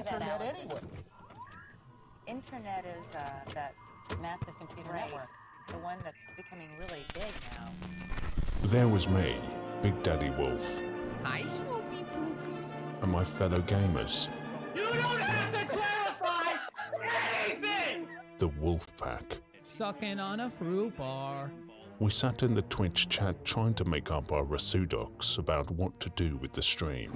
internet anyway? Internet is that massive computer network, the one that's becoming really big now. There was me, Big Daddy Wolf. Hi, Swoopy Poopy. And my fellow gamers. You don't have to clarify anything! The Wolf Pack. Sucking on a fruit bar. We sat in the Twitch chat trying to make up our Rasudocs about what to do with the stream.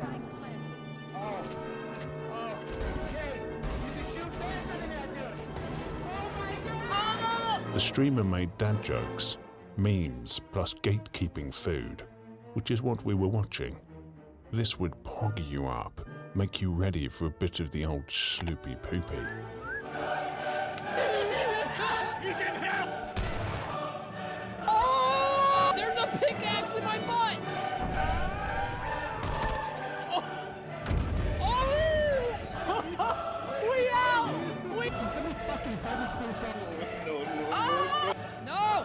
The streamer made dad jokes, memes, plus gatekeeping food, which is what we were watching. This would pog you up, make you ready for a bit of the old sloopy poopy. You can help! Oh! There's a pickaxe in my butt! Oh! We out! We... No!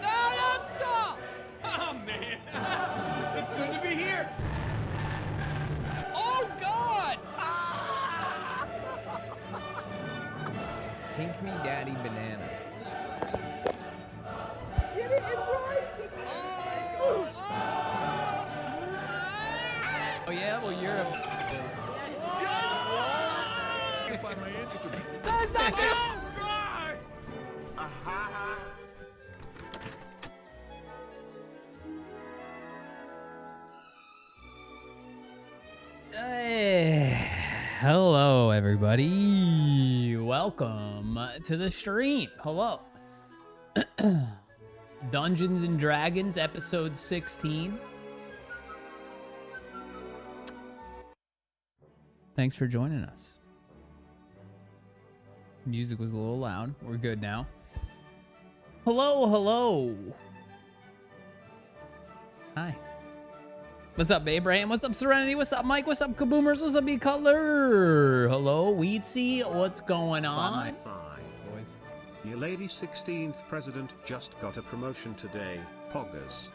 No, don't stop! Oh, man. It's good to be here. Oh, God! Kink me daddy banana. Get it right! Oh, yeah? Well, you're a... Find my instrument. That's not you! Hey, hello everybody. Welcome to the stream. Hello. Dungeons and Dragons episode 16. Thanks for joining us. Music was a little loud. We're good now. Hello, hello. Hi. What's up, Abraham? What's up, Serenity? What's up, Mike? What's up, Kaboomers? What's up, B-Cutler? Hello, Wheatsy. What's going on? Boys. Your lady 16th president just got a promotion today. Poggers.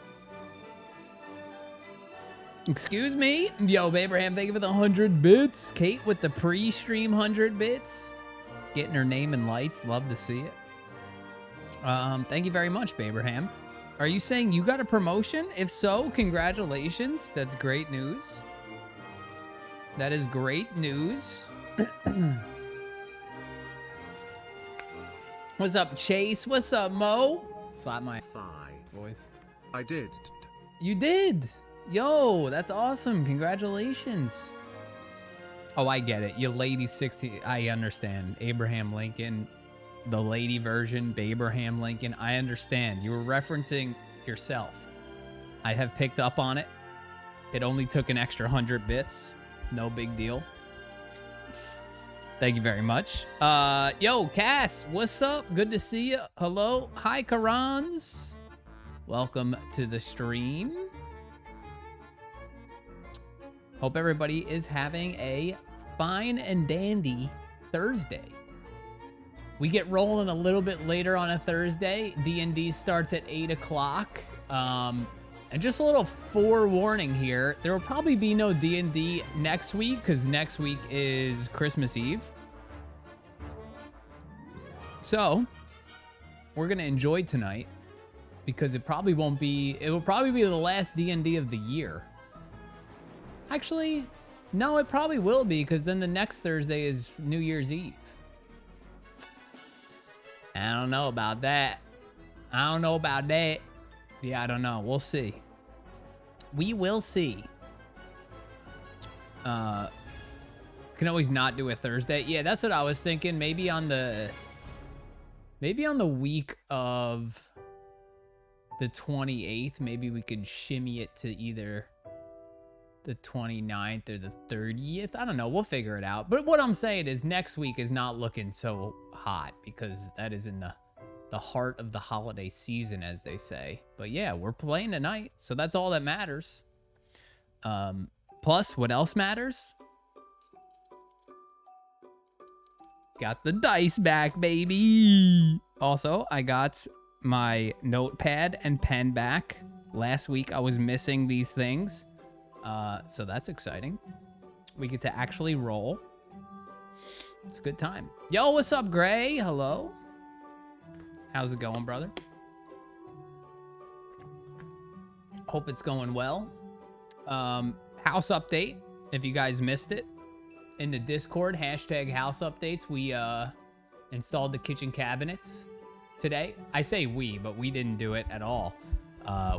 Excuse me? Yo, Abraham, thank you for the 100 bits. Kate with the pre-stream 100 bits. Getting her name in lights. Love to see it. Thank you very much, Abraham. Are you saying you got a promotion? If so, congratulations. That's great news. That is great news. What's up, Chase? What's up, Mo? Slap my Thigh. voice. I did. You did. Yo, that's awesome. Congratulations. Oh, I get it. You lady 60. I understand. Abraham Lincoln. The lady version, Abraham Lincoln. I understand. You were referencing yourself. I have picked up on it. It only took an extra 100 bits. No big deal. Thank you very much. Yo, Cass, what's up? Good to see you. Hello. Hi, Karans. Welcome to the stream. Hope everybody is having a fine and dandy Thursday. We get rolling a little bit later on a Thursday. D&D starts at 8 o'clock. And just a little forewarning here. There will probably be no D&D next week because next week is Christmas Eve. So, we're going to enjoy tonight because it will probably be the last D&D of the year. Actually, no, it probably will be because then the next Thursday is New Year's Eve. I don't know about that. I don't know about that. Yeah, I don't know. We'll see. We will see. Can always not do a Thursday. Yeah, that's what I was thinking. Maybe on the week of the 28th, maybe we could shimmy it to either the 29th or the 30th. I don't know. We'll figure it out. But what I'm saying is next week is not looking so hot because that is in the heart of the holiday season, as they say. But yeah, we're playing tonight, so that's all that matters. Plus, what else matters? Got the dice back, baby. Also, I got my notepad and pen back. Last week, I was missing these things. So that's exciting. We get to actually roll. It's a good time. Yo, what's up, Gray? Hello. How's it going, brother? Hope it's going well. House update. If you guys missed it, in the Discord, hashtag house updates, we installed the kitchen cabinets today. I say we, but we didn't do it at all.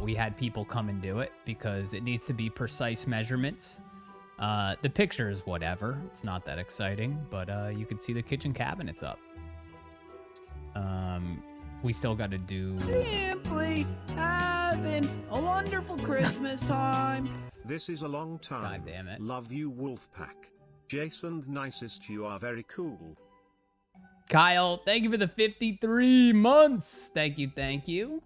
We had people come and do it because it needs to be precise measurements. The picture is whatever. It's not that exciting, but you can see the kitchen cabinets up. We still got to do... Simply having a wonderful Christmas time. This is a long time. God damn it. Love you, Wolfpack. Jason, the nicest. You are very cool. Kyle, thank you for the 53 months. Thank you, thank you.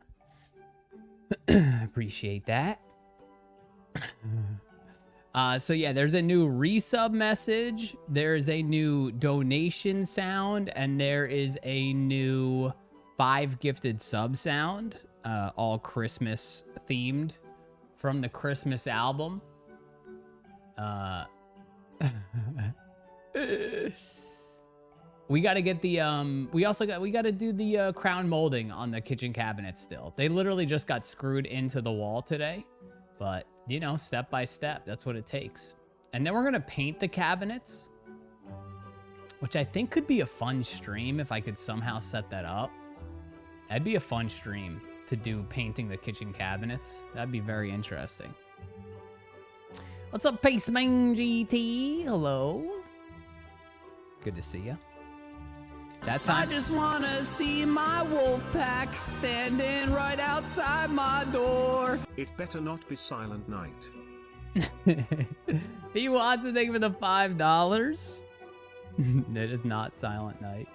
Appreciate that. So yeah, there's a new resub message. There's a new donation sound, and there is a new 5 gifted sub sound, all Christmas themed from the Christmas album. We got to get the we got to do the crown molding on the kitchen cabinet still. They literally just got screwed into the wall today, but you know, step by step, that's what it takes. And then we're going to paint the cabinets, which I think could be a fun stream if I could somehow set that up. That'd be a fun stream to do painting the kitchen cabinets. That'd be very interesting. What's up, Paceman GT? Hello. Good to see you. That time. I just want to see my wolf pack standing right outside my door. It better not be Silent Night. He wants to thank you for the $5. That is not Silent Night.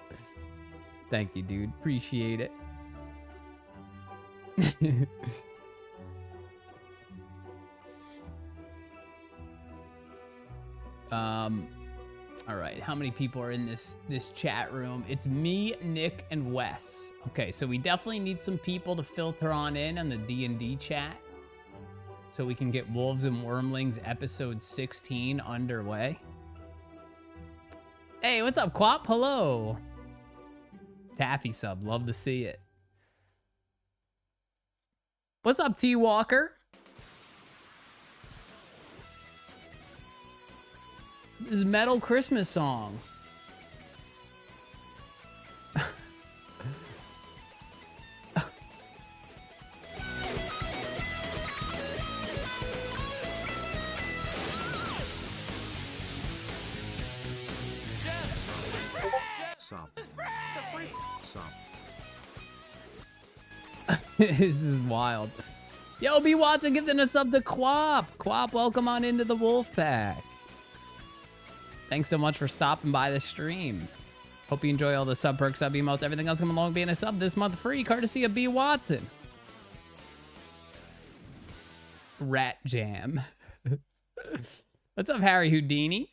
Thank you, dude. Appreciate it. All right, how many people are in this chat room? It's me, Nick, and Wes. Okay, so we definitely need some people to filter on the D&D chat so we can get Wolves and Wyrmlings episode 16 underway. Hey, what's up, Quap? Hello. Taffy sub, love to see it. What's up, T Walker? This is Metal Christmas song. Sub. Sub. This is wild. Yo, B Watson gifting a sub to Quap. Quap, welcome on into the Wolf Pack. Thanks so much for stopping by the stream. Hope you enjoy all the sub perks, sub emotes, everything else coming along being a sub this month free, courtesy of B Watson. Rat Jam. What's up, Harry Houdini?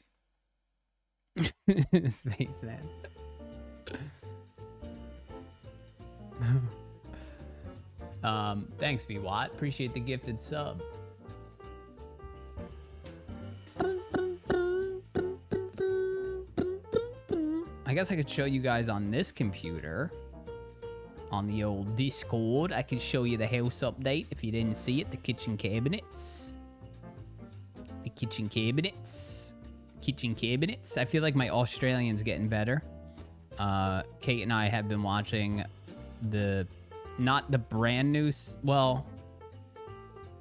Spaceman. Thanks, B Watt. Appreciate the gifted sub. I guess I could show you guys on this computer, on the old Discord. I could show you the house update if you didn't see it. The kitchen cabinets. The kitchen cabinets. Kitchen cabinets. I feel like my Australian's getting better. Kate and I have been watching not the brand new, well,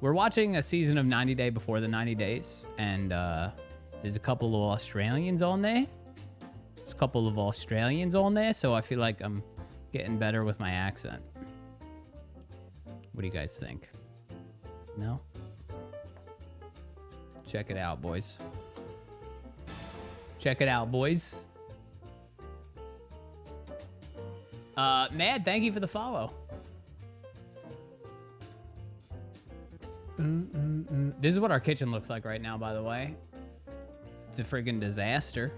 we're watching a season of 90 Day Before the 90 Days, and there's a couple of Australians on there. So I feel like I'm getting better with my accent. What do you guys think? No? Check it out, boys. Check it out, boys. Mad, thank you for the follow. This is what our kitchen looks like right now, by the way. It's a friggin' disaster.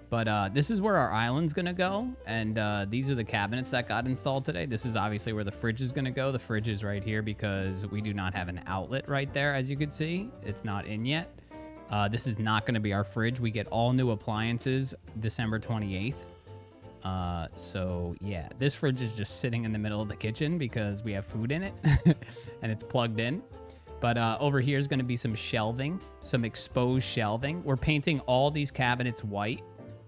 But this is where our island's gonna go, and these are the cabinets that got installed today. This is obviously where the fridge is gonna go. The fridge is right here because we do not have an outlet right there, as you can see. It's not in yet. This is not going to be our fridge. We get all new appliances December 28th. So yeah, this fridge is just sitting in the middle of the kitchen because we have food in it and it's plugged in. But over here is going to be some shelving, some exposed shelving. We're painting all these cabinets white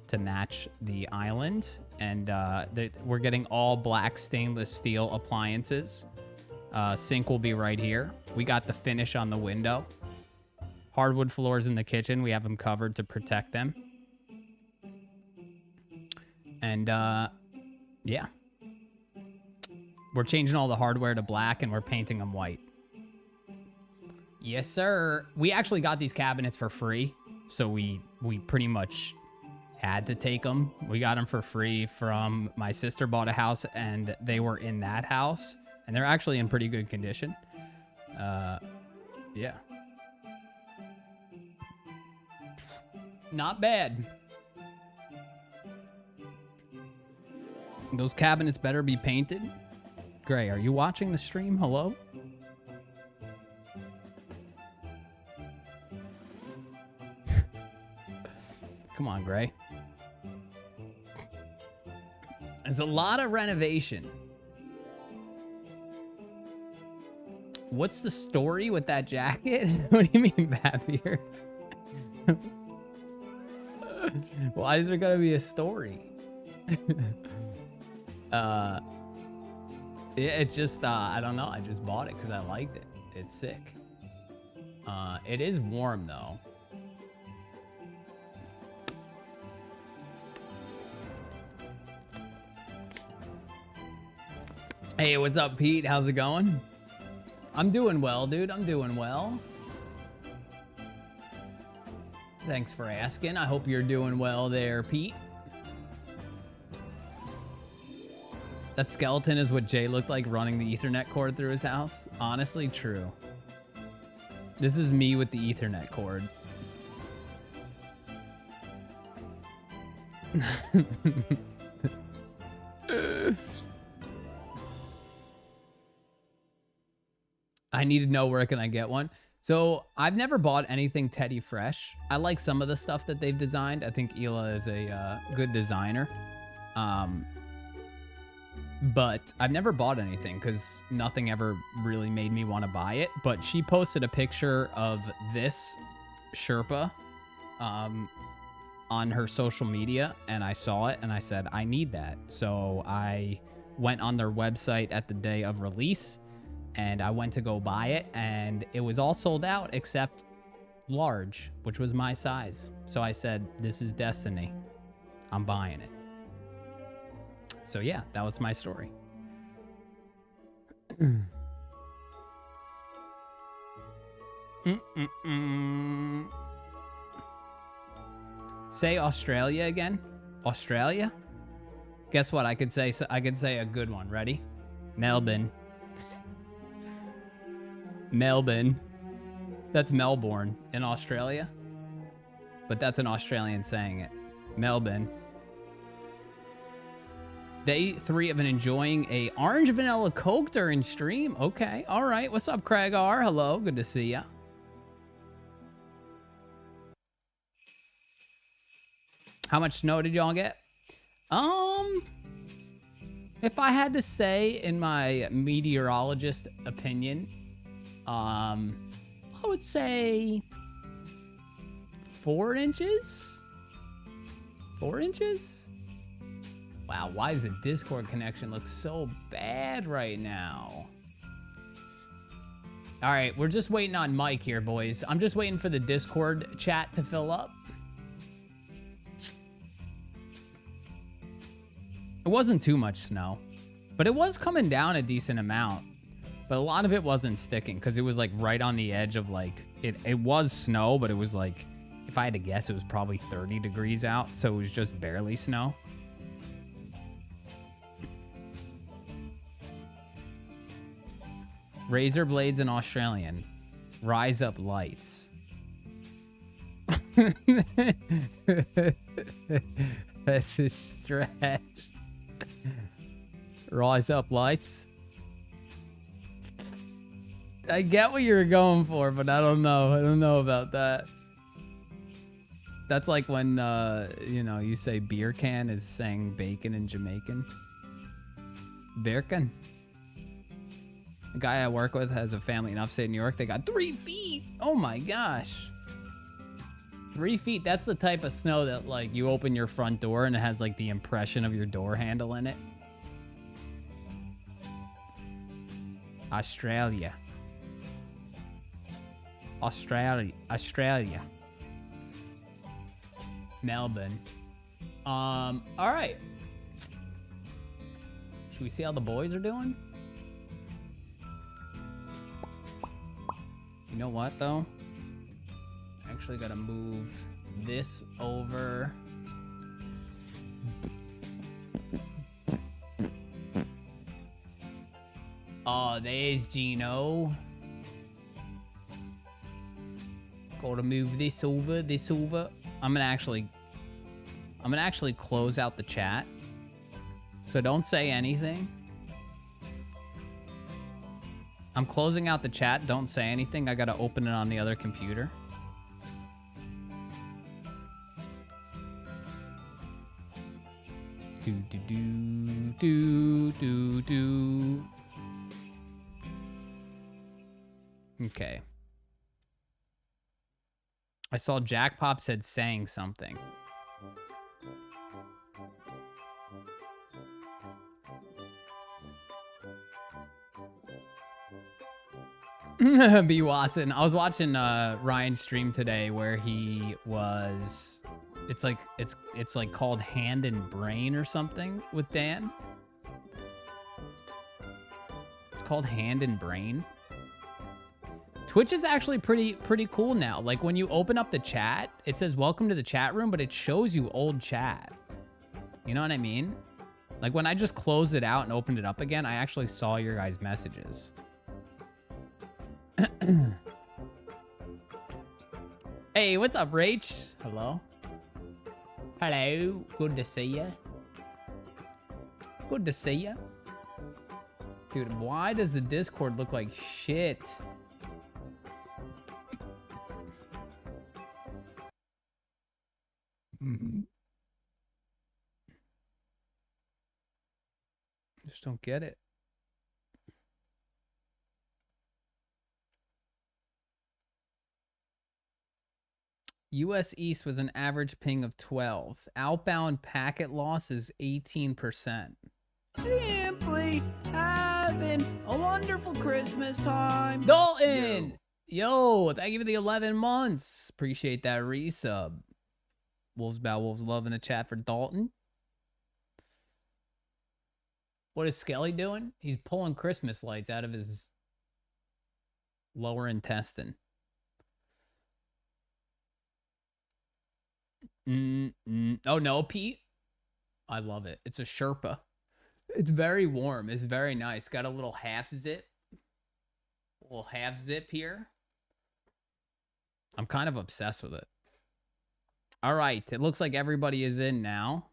to match the island. And we're getting all black stainless steel appliances. Sink will be right here. We got the finish on the window. Hardwood floors in the kitchen. We have them covered to protect them. And yeah. We're changing all the hardware to black and we're painting them white. Yes, sir. We actually got these cabinets for free. So we pretty much had to take them. We got them for free from my sister bought a house and they were in that house. And they're actually in pretty good condition. Yeah. Not bad. Those cabinets better be painted. Gray, are you watching the stream? Hello? Come on, Gray. There's a lot of renovation. What's the story with that jacket? What do you mean, Bavier? Why is there gonna be a story? It's just, I don't know. I just bought it because I liked it. It's sick. It is warm, though. Hey, what's up, Pete? How's it going? I'm doing well, dude. I'm doing well. Thanks for asking. I hope you're doing well there, Pete. That skeleton is what Jay looked like running the Ethernet cord through his house. Honestly, true. This is me with the Ethernet cord. I need to know where can I get one. So I've never bought anything Teddy Fresh. I like some of the stuff that they've designed. I think Hila is a good designer. But I've never bought anything because nothing ever really made me want to buy it. But she posted a picture of this Sherpa on her social media, and I saw it and I said, I need that. So I went on their website at the day of release and I went to go buy it, and it was all sold out except large, which was my size. So I said, this is destiny. I'm buying it. So yeah, that was my story. Say Australia again. Australia? Guess what? I could say a good one. Ready? Melbourne. Melbourne. That's Melbourne in Australia. But that's an Australian saying it. Melbourne. Day 3 of enjoying a orange vanilla Coke during stream. Okay, all right. What's up, Craig R? Hello, good to see ya. How much snow did y'all get? If I had to say in my meteorologist opinion, I would say 4 inches? 4 inches? Wow, why does the Discord connection look so bad right now? All right, we're just waiting on Mike here, boys. I'm just waiting for the Discord chat to fill up. It wasn't too much snow, but it was coming down a decent amount. But a lot of it wasn't sticking because it was like right on the edge of like, it was snow, but it was like, if I had to guess, it was probably 30 degrees out. So it was just barely snow. Razor blades in Australian. Rise up lights. That's a stretch. Rise up lights. I get what you were going for, but I don't know. I don't know about that. That's like when you know, you say beer can is saying bacon in Jamaican. Bacon. The guy I work with has a family in upstate New York. They got 3 feet. Oh my gosh. 3 feet. That's the type of snow that like you open your front door and it has like the impression of your door handle in it. Australia. Melbourne. All right. Should we see how the boys are doing? You know what though? I actually gotta move this over. Oh, there's Geno. Gotta move this over, this over. I'm gonna actually close out the chat. So don't say anything. I'm closing out the chat. Don't say anything. I gotta open it on the other computer. Do do do do do do. Okay. I saw Jack Pop said saying something. B. Watson. I was watching Ryan's stream today where he was it's like called Hand and Brain or something with Dan. It's called Hand and Brain. Twitch is actually pretty cool now. Like when you open up the chat, it says welcome to the chat room, but it shows you old chat. You know what I mean? Like when I just closed it out and opened it up again, I actually saw your guys' messages. Hey, what's up, Rach? Hello. Hello. Good to see ya. Good to see ya. Dude, why does the Discord look like shit? Just don't get it. US East with an average ping of 12. Outbound packet loss is 18%. Simply having a wonderful Christmas time. Dalton! Yo, thank you for the 11 months. Appreciate that resub. Wolves Bow Wolves Love in the chat for Dalton. What is Skelly doing? He's pulling Christmas lights out of his lower intestine. Oh no, Pete. I love it. It's a Sherpa. It's very warm. It's very nice. Got a little half zip. A little half zip here. I'm kind of obsessed with it. All right. It looks like everybody is in now.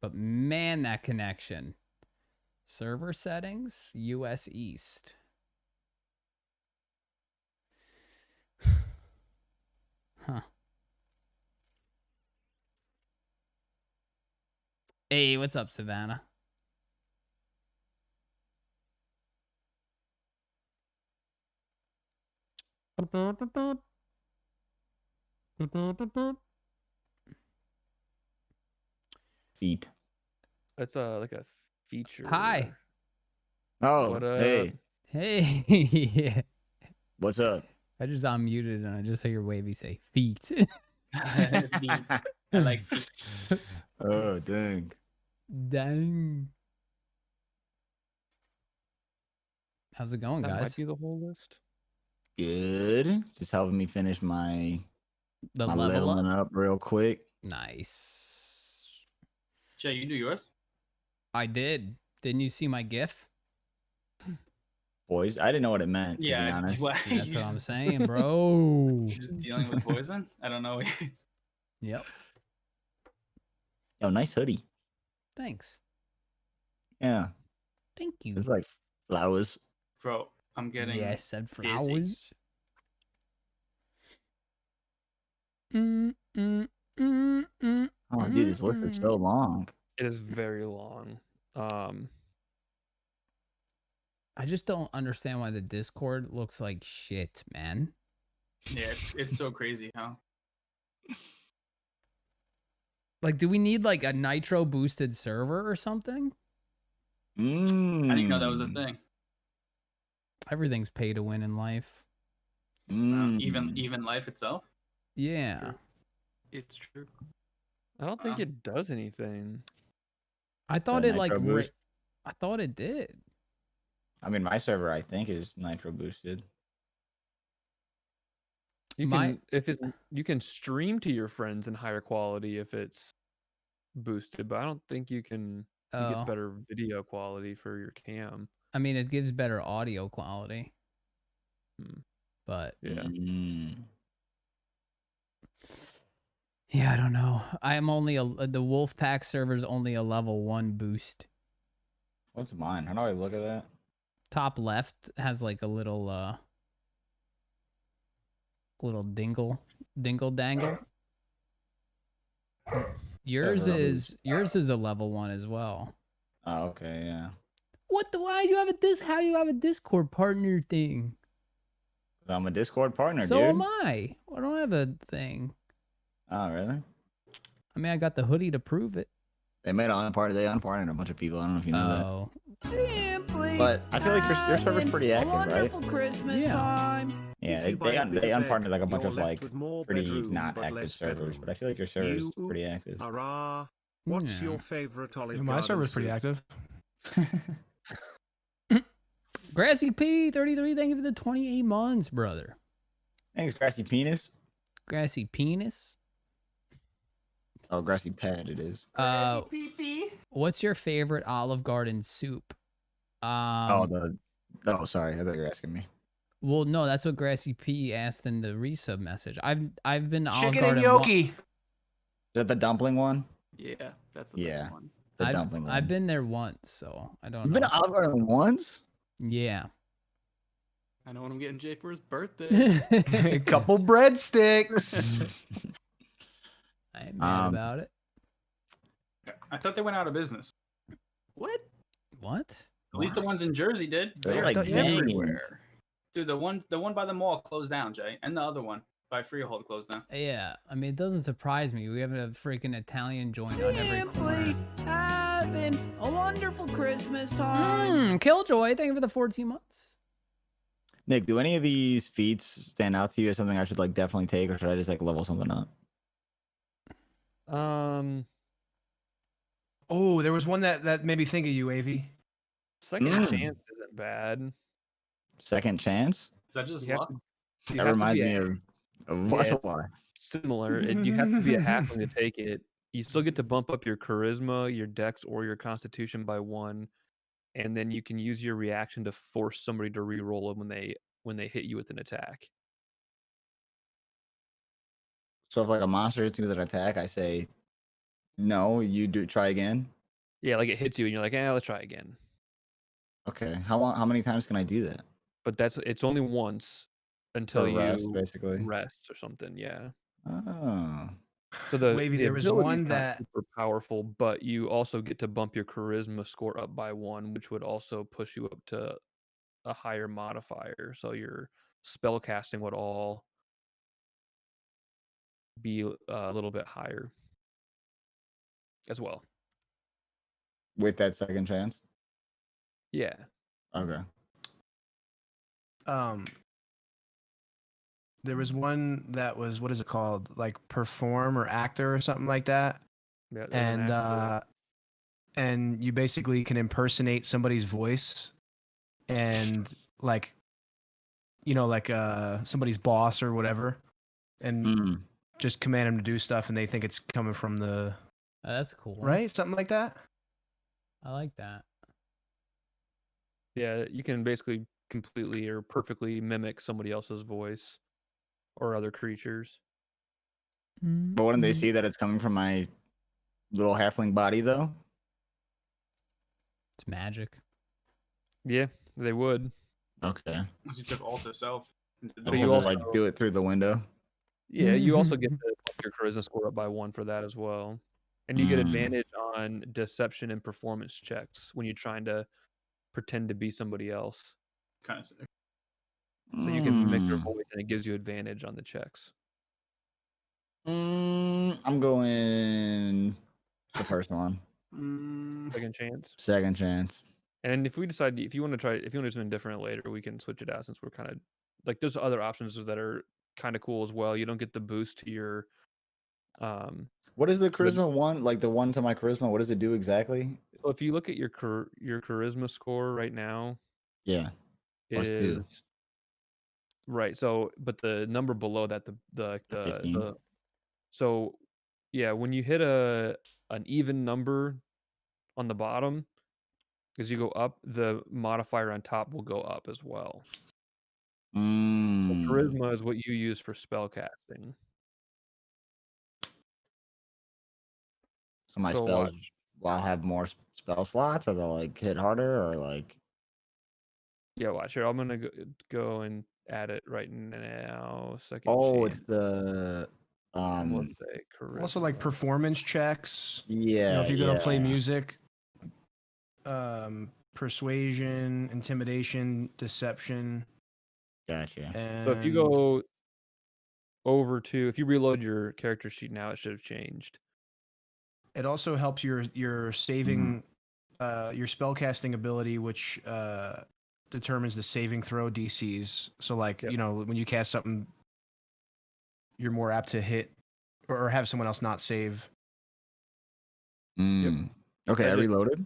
But man, that connection. Server settings, US East. Huh. Hey, what's up, Savannah? Feet. That's like a feature. Hi. Oh, What up? hey. Hey. Yeah. What's up? I just unmuted and I just hear Wavy say feet. I like feet. Oh, dang. Dang. How's it going, That might guys? be the whole list. Good. Just helping me finish my The my level leveling up? up real quick. Nice. Jay, you do yours? I did. Didn't you see my GIF? Boys, I didn't know what it meant, to be Yeah, honest. what- That's You what I'm just- saying, bro. You're just dealing with poison? I don't know. Yep. Yo, nice hoodie. Thanks. Yeah. Thank you. It's like flowers. Bro, I'm getting Yes, said dizzy. flowers. Oh, dude, this list is so long. It is very long. I just don't understand why the Discord looks like shit, man. Yeah, it's so crazy, huh? Like, do we need like a nitro boosted server or something? I didn't know that was a Mm. thing. Everything's pay to win in life. Even life itself. Yeah. Sure. It's true. I don't think it does anything. I thought The it like nitro boost? I thought it did. I mean, my server I think is nitro boosted. You My- can if it's you can stream to your friends in higher quality if it's boosted, but I don't think you can. It gets Oh. better video quality for your cam. I mean, it gives better audio quality. Hmm. But Yeah. yeah, I don't know. I am only the Wolfpack server's only a level 1 boost. What's mine? How do I look at that? Top left has like a little dingle dangle. Yours is a level 1 as well. Oh, okay, yeah. Why do you have how do you have a Discord partner thing? I'm a Discord partner, So dude. am I. I don't have a thing. Oh, really? I mean, I got the hoodie to prove it. They unparted a bunch of people. I don't know if you know Oh. Simply But I feel like your server's pretty active, right? wonderful Christmas Yeah. time. Yeah, If they you buy a bigger unpartnered like a bed, bunch you're of left like with more pretty bedroom, not but active less servers, bedroom. but I feel like your server is You pretty active. Hurrah! What's Yeah. your favorite Olive My Garden server's pretty soup? active. Grassy P 33, thank you for the 28 months, brother. Thanks, Grassy Penis. Grassy Penis. Oh, Grassy Pad it is. What's your favorite Olive Garden soup? Oh, sorry. I thought you were asking me. Well, no, that's what Grassy P asked in the resub message. I've been to Olive Chicken and Garden. gnocchi. Is that the dumpling one? Yeah, that's the Yeah. best one. The dumpling one. I've been there once, so I don't You've know. been to Olive Garden once? Yeah. I know what I'm getting Jay for his birthday. A couple breadsticks. I ain't mad about it. I thought they went out of business. What? What? At least the ones in Jersey did. They're They're like everywhere. Dude, the one by the mall closed down, Jay, and the other one by Freehold closed down. Yeah, I mean, it doesn't surprise me. We have a freaking Italian joint on every corner. Simply having a wonderful Christmas time. Killjoy, thank you for the 14 months. Nick, do any of these feats stand out to you as something I should like definitely take, or should I just like level something up? Oh, there was one that made me think of you, Wavy. Second chance isn't bad. Second chance? Is that just You have luck? You That have to reminds be me of Westlye. similar. You have to be a halfling to take it. You still get to bump up your charisma, your dex, or your constitution by 1, and then you can use your reaction to force somebody to re-roll them when they hit you with an attack. So if like a monster hits me with an attack, I say, no, you do try again. Yeah, like it hits you, and you're like, let's try again. Okay. How many times can I do that? But it's only once until For you rest, basically. rest or something. Yeah. Oh. So the Wavy, the there was ability's one not that super powerful, but you also get to bump your charisma score up by 1, which would also push you up to a higher modifier. So your spell casting would all be a little bit higher as well. With that second chance? Yeah. Okay. there was one that was, what is it called? Like perform or actor or something like that. Yeah, there's an actor. And you basically can impersonate somebody's voice and like, you know, like somebody's boss or whatever, and just command them to do stuff, and they think it's coming from the That's cool. right, something like that. I like that. Yeah, you can basically completely or perfectly mimic somebody else's voice or other creatures. But wouldn't they see that it's coming from my little halfling body, though? It's magic. Yeah, they would. Okay. Unless you took alter self. But You you also also like do it through the window. Yeah, you also get to your charisma score up by 1 for that as well. And you get advantage on deception and performance checks when you're trying to pretend to be somebody else. Kind of sick. So you can mimic your voice, and it gives you advantage on the checks. I'm going the first one. Second chance. Second chance. And if we decide, if you want to do something different later, we can switch it out since we're kind of like there's other options that are kind of cool as well. You don't get the boost to your. What is the charisma one? Like the one to my charisma? What does it do exactly? So if you look at your charisma score right now, Yeah, it is +2. Right. So, but the number below that, the 15. so yeah, when you hit an even number on the bottom, as you go up, the modifier on top will go up as well. So charisma is what you use for spell casting. So my spells, will I have more spell slots, or they'll like hit harder, or like? Yeah, watch here. I'm gonna go and add it right now. Second. Oh, it's the Let's say charisma. Also, like performance checks. Yeah, if you're gonna play music, persuasion, intimidation, deception. Gotcha. So if you go over to, if you reload your character sheet now, it should have changed. It also helps your saving, your spellcasting ability, which determines the saving throw DCs. So like, when you cast something, you're more apt to hit or have someone else not save. Okay, I reloaded.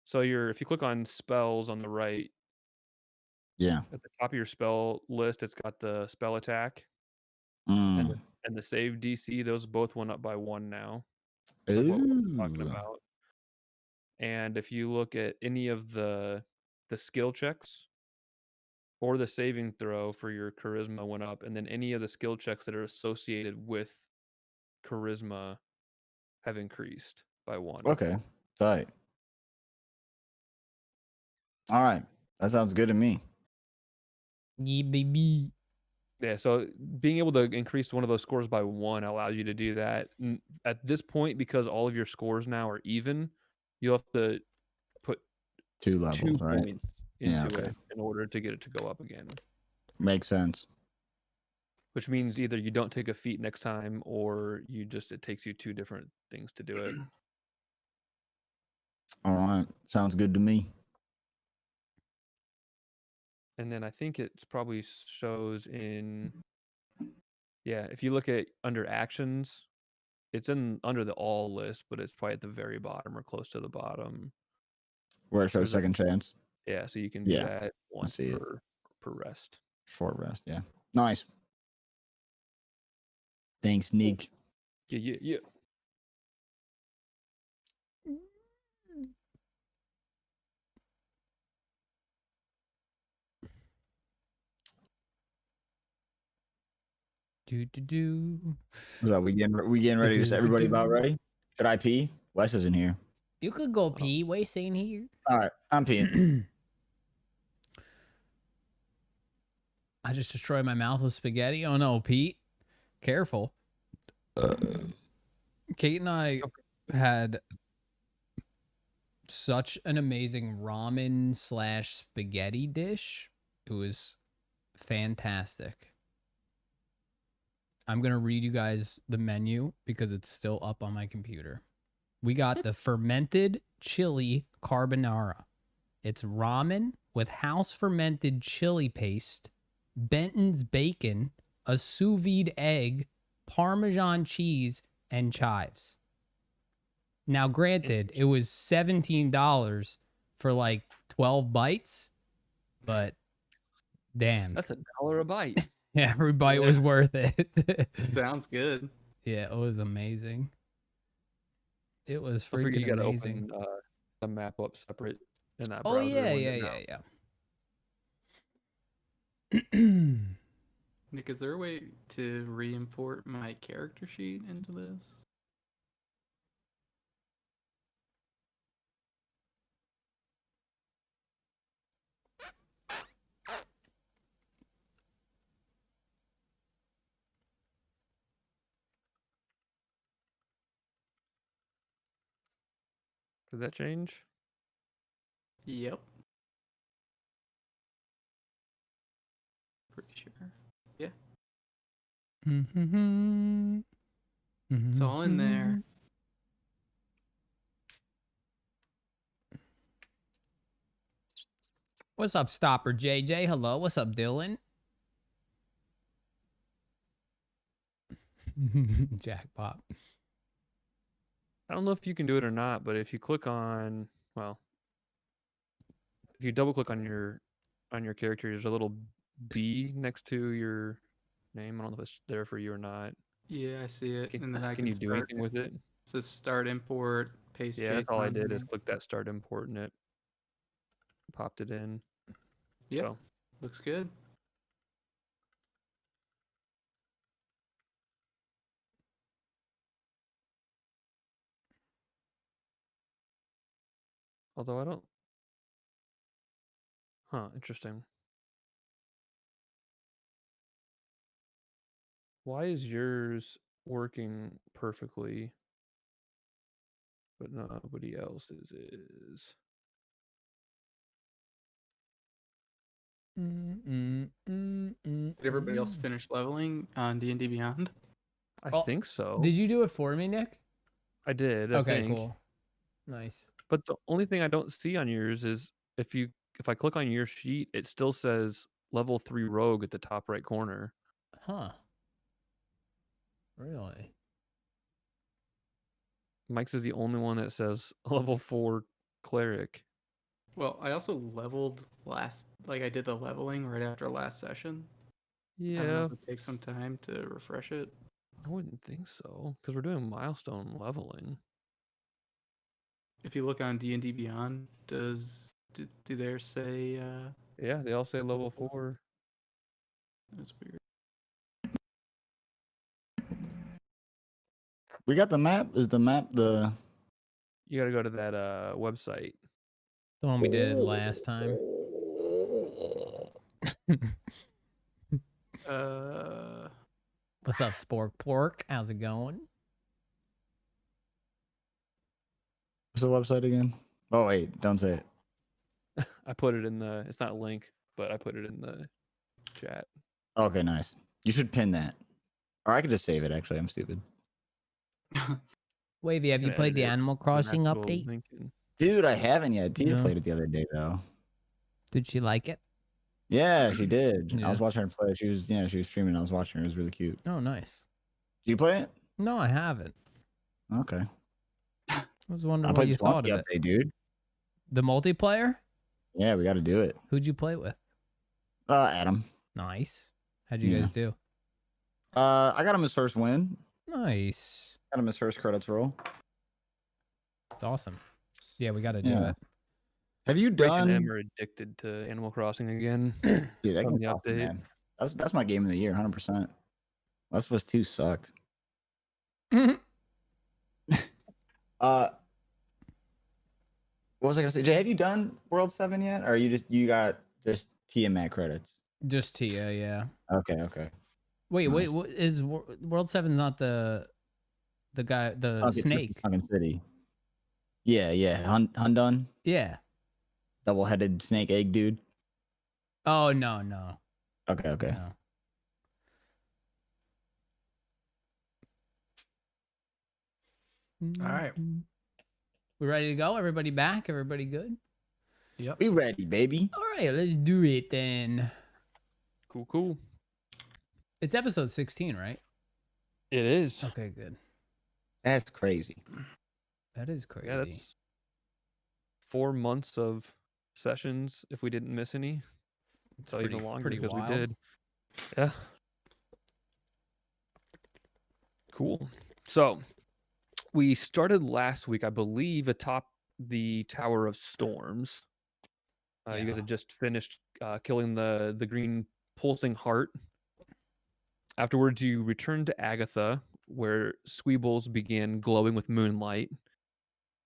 So if you click on spells on the right, at the top of your spell list, it's got the spell attack and the save DC. Those both went up by 1 now. Like what we're talking about. And if you look at any of the skill checks or the saving throw for your charisma went up, and then any of the skill checks that are associated with charisma have increased by 1. Okay, tight. All right, that sounds good to me. Yeah, baby. Yeah, so being able to increase one of those scores by 1 allows you to do that. At this point, because all of your scores now are even, you'll have to put 2 levels, right? points into it in order to get it to go up again. Makes sense. Which means either you don't take a feat next time, or it takes you 2 different things to do it. All right, sounds good to me. And then I think it probably shows in, if you look at under actions, it's under the all list, but it's probably at the very bottom or close to the bottom. Where it shows second chance. Yeah, so you can do that once per rest. Short rest, yeah. Nice. Thanks, Nick. Yeah. So we getting ready to everybody about ready? Should I pee? Wes is in here. You could go pee. Wes ain't here. All right, I'm peeing. I just destroyed my mouth with spaghetti. Oh no, Pete. Careful. Kate and I had such an amazing ramen / spaghetti dish. It was fantastic. I'm going to read you guys the menu because it's still up on my computer. We got the fermented chili carbonara. It's ramen with house fermented chili paste, Benton's bacon, a sous vide egg, Parmesan cheese, and chives. Now, granted, it was $17 for like 12 bites, but damn. That's $1 a bite. Yeah, every bite was worth it. Sounds good. Yeah, it was amazing. It was freaking I figure you gotta amazing. open the map up separate in that Oh browser. yeah. Nick, is there a way to re-import my character sheet into this? Did that change? Yep. Pretty sure. Yeah. It's all in there. What's up, Stopper JJ? Hello. What's up, Dylan? Jackpot. I don't know if you can do it or not, but if you click on, well, if you double click on your character, there's a little B next to your name. I don't know if it's there for you or not. Yeah, I see it. And then I Can you do start anything with it? It says start import, paste Yeah, that's all I JSON did is name. click that start import and it popped it in. Yep. So, Looks good. although I don't. Huh, interesting. Why is yours working perfectly, but nobody else's is? Did everybody else finish leveling on D&D Beyond? I Oh, think so. Did you do it for me, Nick? I did. I Okay, think. cool. Nice. But the only thing I don't see on yours is if I click on your sheet, it still says level 3 rogue at the top right corner. Huh. Really? Mike's is the only one that says level 4 cleric. Well, I also leveled I did the leveling right after last session. I don't know Yeah, if it takes some time to refresh it. I wouldn't think so because we're doing milestone leveling. If you look on D&D Beyond, do theirs say Yeah, they all say level 4. that's weird. We got the map. Is the map the? You got to go to that website. The one we did last time. What's up, Spork Pork? How's it going? What's the website again? Oh wait, don't say it. I put it in the. It's not a link, but I put it in the chat. Okay, nice. You should pin that, or I could just save it. Actually, I'm stupid. Wavy, have you Gonna played edit the it, Animal put an Crossing actual update? link in. Dude, I haven't yet. Tia No. played it the other day though. Did she like it? Yeah, she did. I Yeah. was watching her play. She was streaming. I was watching her. It was really cute. Oh, nice. You play it? No, I haven't. Okay. I was I wondering what played you this thought monkey of it. update, dude. The multiplayer? Yeah, we got to do it. Who'd you play with? Adam. Nice. How'd you guys do? I got him his first win. Nice. Got him his first credits roll. That's awesome. Yeah, we got to do Yeah. it. Have you Rach and done? Em are addicted to Animal Crossing again. Dude, that from game's the awesome, update. man. That's my game of the year, 100%. Last of Us 2 sucked. What was I gonna say? Jay, have you done World 7 yet? Or you got just Tiamat credits? Just Tia, yeah. Okay. Wait, Nice. what is World 7 not the guy, the Okay, just snake? Sunken City. Yeah. Hundun. Yeah. Double-headed snake egg dude. Oh, no. Okay. No. All right. We ready to go? Everybody back? Everybody good? Yep. We ready, baby. All right, let's do it then. Cool. It's episode 16, right? It is. Okay, good. That's crazy. That is crazy. Yeah, that's 4 months of sessions if we didn't miss any. It's So even longer pretty because wild. we did. Yeah. Cool. So we started last week, I believe, atop the Tower of Storms. You guys had just finished killing the green pulsing heart. Afterwards, you returned to Agatha, where Squeebles began glowing with moonlight.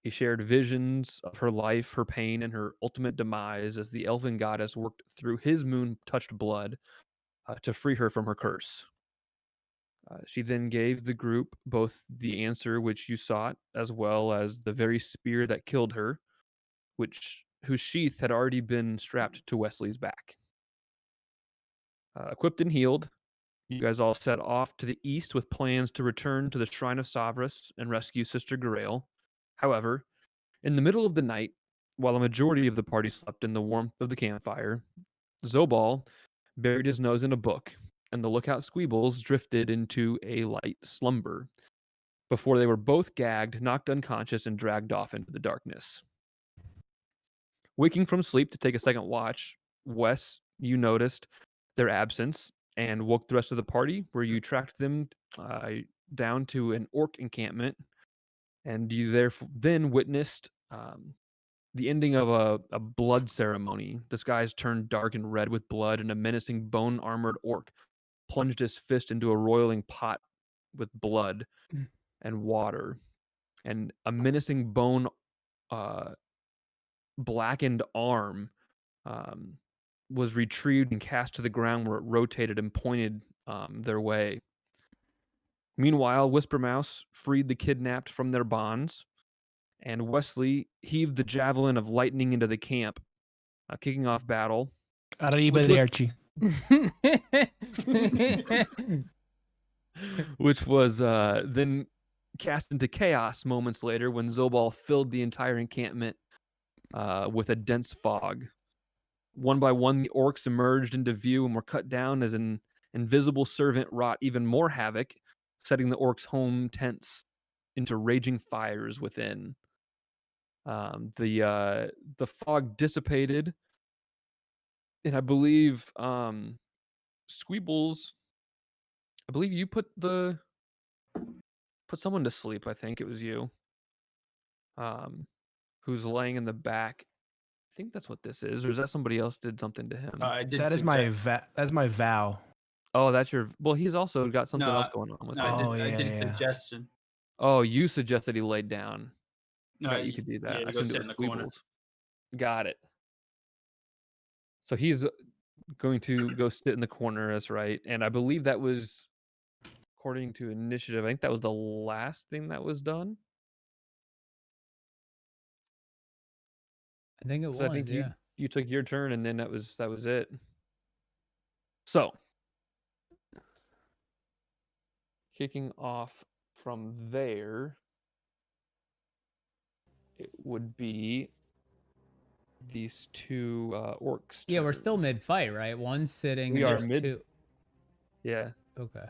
He shared visions of her life, her pain, and her ultimate demise as the elven goddess worked through his moon-touched blood to free her from her curse. She then gave the group both the answer which you sought, as well as the very spear that killed her, whose sheath had already been strapped to Westlye's back. Equipped and healed, you guys all set off to the east with plans to return to the Shrine of Savras and rescue Sister Garaele. However, in the middle of the night, while a majority of the party slept in the warmth of the campfire, Zobal buried his nose in a book, and the lookout Squeebles drifted into a light slumber before they were both gagged, knocked unconscious, and dragged off into the darkness. Waking from sleep to take a second watch, Wes, you noticed their absence and woke the rest of the party, where you tracked them down to an orc encampment, and you then witnessed the ending of a blood ceremony. The skies turned dark and red with blood, and a menacing bone-armored orc plunged his fist into a roiling pot with blood and water, and a menacing bone blackened arm was retrieved and cast to the ground, where it rotated and pointed their way. Meanwhile, Whispermouse freed the kidnapped from their bonds, and Westlye heaved the javelin of lightning into the camp, kicking off battle. Arrivederci. Which was then cast into chaos moments later when Zobal filled the entire encampment with a dense fog. One by one, the orcs emerged into view and were cut down as an invisible servant wrought even more havoc, setting the orcs' home tents into raging fires within. The fog dissipated, and I believe Squeebles, I believe you put someone to sleep. I think it was you, who's laying in the back. I think that's what this is, or is that somebody else did something to him? I did. That is my vow. Oh, that's your. Well, he's also got something else going on with him. I did a suggestion. Oh, you suggested he laid down. No, Right, you could do that. Yeah, I go assumed sit it in the was corner. Squeebles. Got it. So he's going to go sit in the corner. That's right, and I believe that was, according to initiative, I think that was the last thing that was done. I think it was. I think you took your turn, and then that was it. So, kicking off from there, it would be these two orcs. Yeah, we're still mid-fight, right? One's sitting. We and are there's mid. two. Yeah. Okay.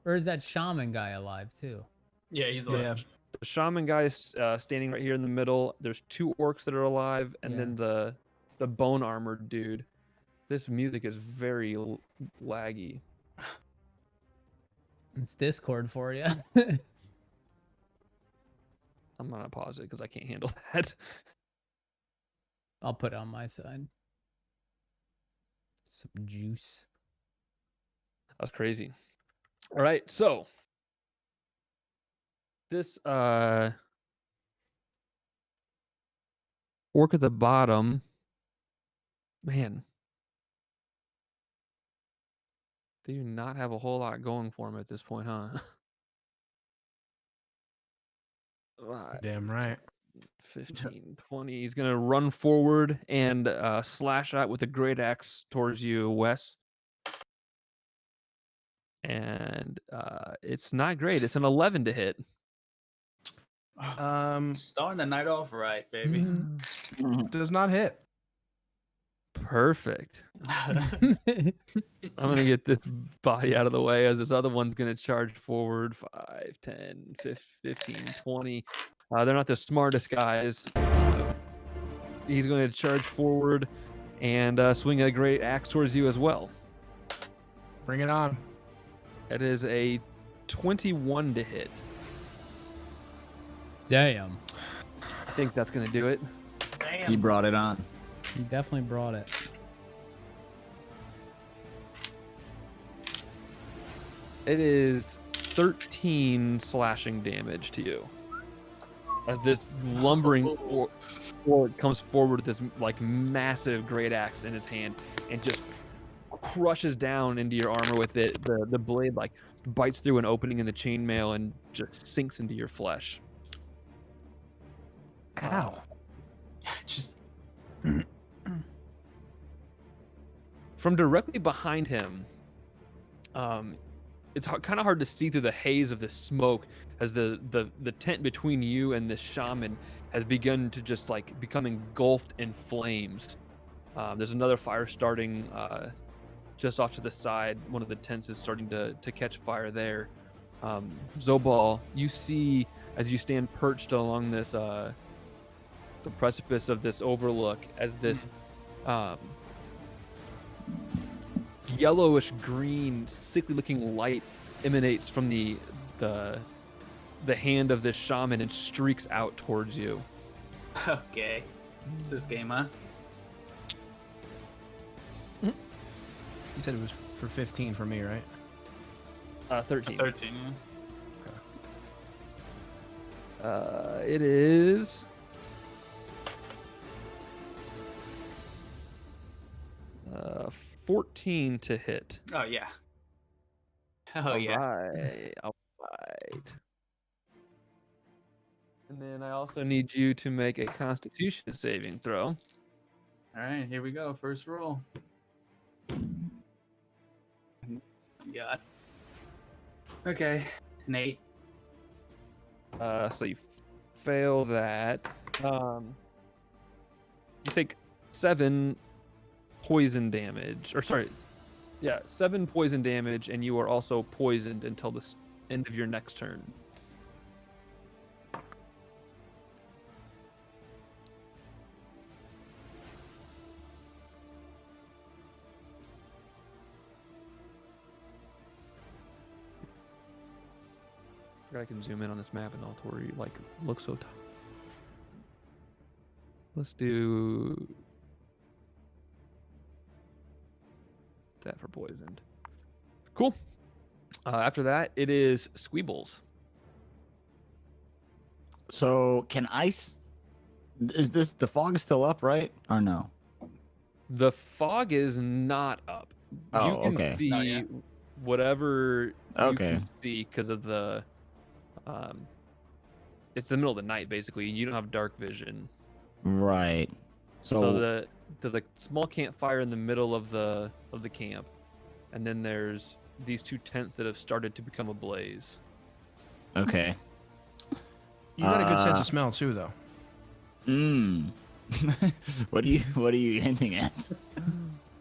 Or is that shaman guy alive too? Yeah, he's alive. The shaman guy is standing right here in the middle. There's two orcs that are alive, and then the bone armored dude. This music is very laggy. It's Discord for you. I'm gonna pause it because I can't handle that. I'll put it on my side. Some juice. That's crazy. All right, so this orc at the bottom, man, they do not have a whole lot going for him at this point, huh? Damn right. 15, 20. He's going to run forward and slash out with a great axe towards you, Wes. And it's not great. It's an 11 to hit. Starting the night off right, baby. Does not hit. Perfect. I'm going to get this body out of the way as this other one's going to charge forward. 5, 10, 15, 20. They're not the smartest guys. He's going to charge forward and swing a great axe towards you as well. Bring it on. It is a 21 to hit. Damn. I think that's going to do it. Damn. He brought it on. You definitely brought it. It is 13 slashing damage to you. As this lumbering orc comes forward with this like massive great axe in his hand and just crushes down into your armor with it. The blade like bites through an opening in the chainmail and just sinks into your flesh. Ow. Just From directly behind him, it's kind of hard to see through the haze of the smoke as the tent between you and this shaman has begun to just like become engulfed in flames. There's another fire starting just off to the side. One of the tents is starting to catch fire there. Zobal, you see as you stand perched along this the precipice of this overlook as this yellowish green sickly looking light emanates from the hand of this shaman and streaks out towards you. okay. It's this game, huh? You said it was for 15 for me, right? 13. 13, yeah. It is 14 to hit. Oh, yeah. Oh, All yeah. right. All right. And then I also need you to make a Constitution saving throw. All right, here we go. First roll. God. Okay. An 8. So you fail that. You take 7 poison damage, or sorry, 7 poison damage, and you are also poisoned until the end of your next turn. I can zoom in on this map and all to where you like look so tough. Let's do that for poisoned. Cool. After that, it is Squeebles. So can is the fog still up, right? Or no? The fog is not up. Oh, you can okay. see Not yet. whatever you Okay. can see because of the it's the middle of the night basically. You don't have dark vision. Right. So there's a small campfire in the middle of the camp, and then there's these 2 tents that have started to become ablaze. Okay. You got a good sense of smell too, though. What are you hinting at?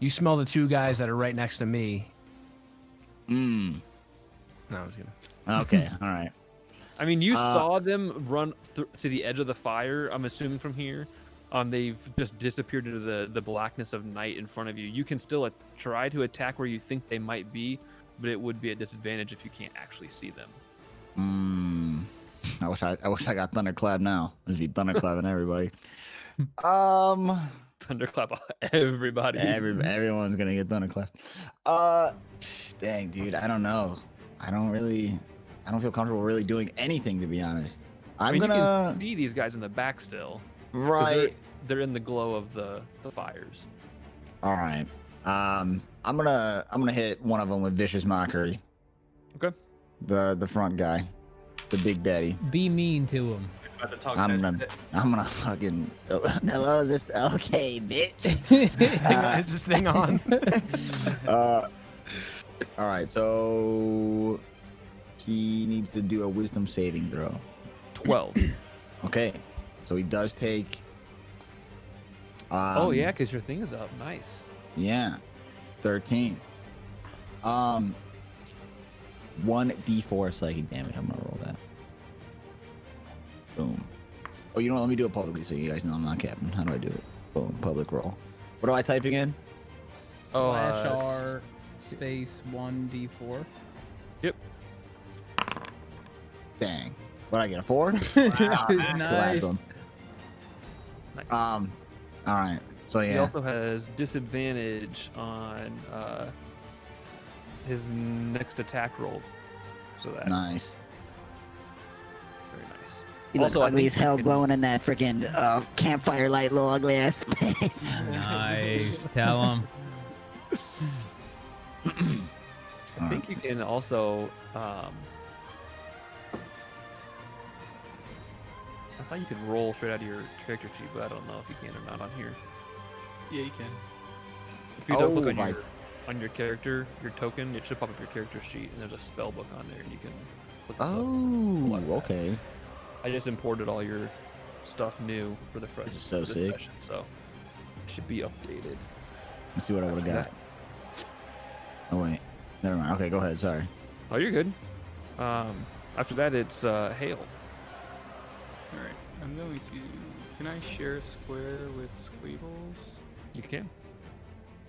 You smell the 2 guys that are right next to me. No, I was gonna. Okay. All right. I mean, you saw them run to the edge of the fire. I'm assuming from here, they've just disappeared into the blackness of night in front of you. You can still try to attack where you think they might be, but it would be a disadvantage if you can't actually see them. I wish I got thunderclap now. I'd be thunderclapping everybody. Thunderclap everybody. Everyone's gonna get thunderclap. Dang, dude, I don't know. I don't feel comfortable really doing anything, to be honest. I mean, you can see these guys in the back still. Right. They're in the glow of the fires. All right. I'm gonna hit one of them with vicious mockery. Okay. The front guy, the big daddy. Be mean to him. About to talk I'm gonna fucking. Hello, is this okay, bitch? Is this thing on? All right. So he needs to do a wisdom saving throw. 12. Okay. So he does take. Oh yeah, because your thing is up. Nice. Yeah. 13. 1d4 psychic damage. I'm gonna roll that. Boom. Oh, you know what? Let me do it publicly so you guys know I'm not capping. How do I do it? Boom. Public roll. What do I type again? Slash R space 1d4. Yep. Dang. What I get? A 4? Nice. All right. So He yeah. also has disadvantage on his next attack roll. So that Nice. very nice. You look Also, I ugly think as hell you can- glowing in that freaking campfire light, little ugly ass face. Nice. Tell him. think you can also. I thought you could roll straight out of your character sheet, but I don't know if you can or not on here. Yeah, you can. If you don't look on your character, your token, it should pop up your character sheet, and there's a spell book on there, and you can click the stuff. Oh, okay. I just imported all your stuff new for the fresh So sick. session, so it should be updated. Let's see what I would have got. Oh wait, never mind. Okay, go ahead. Sorry. Oh, you're good. After that, it's Hael. All right, I'm going to. Can I share a square with Squeebles? You can.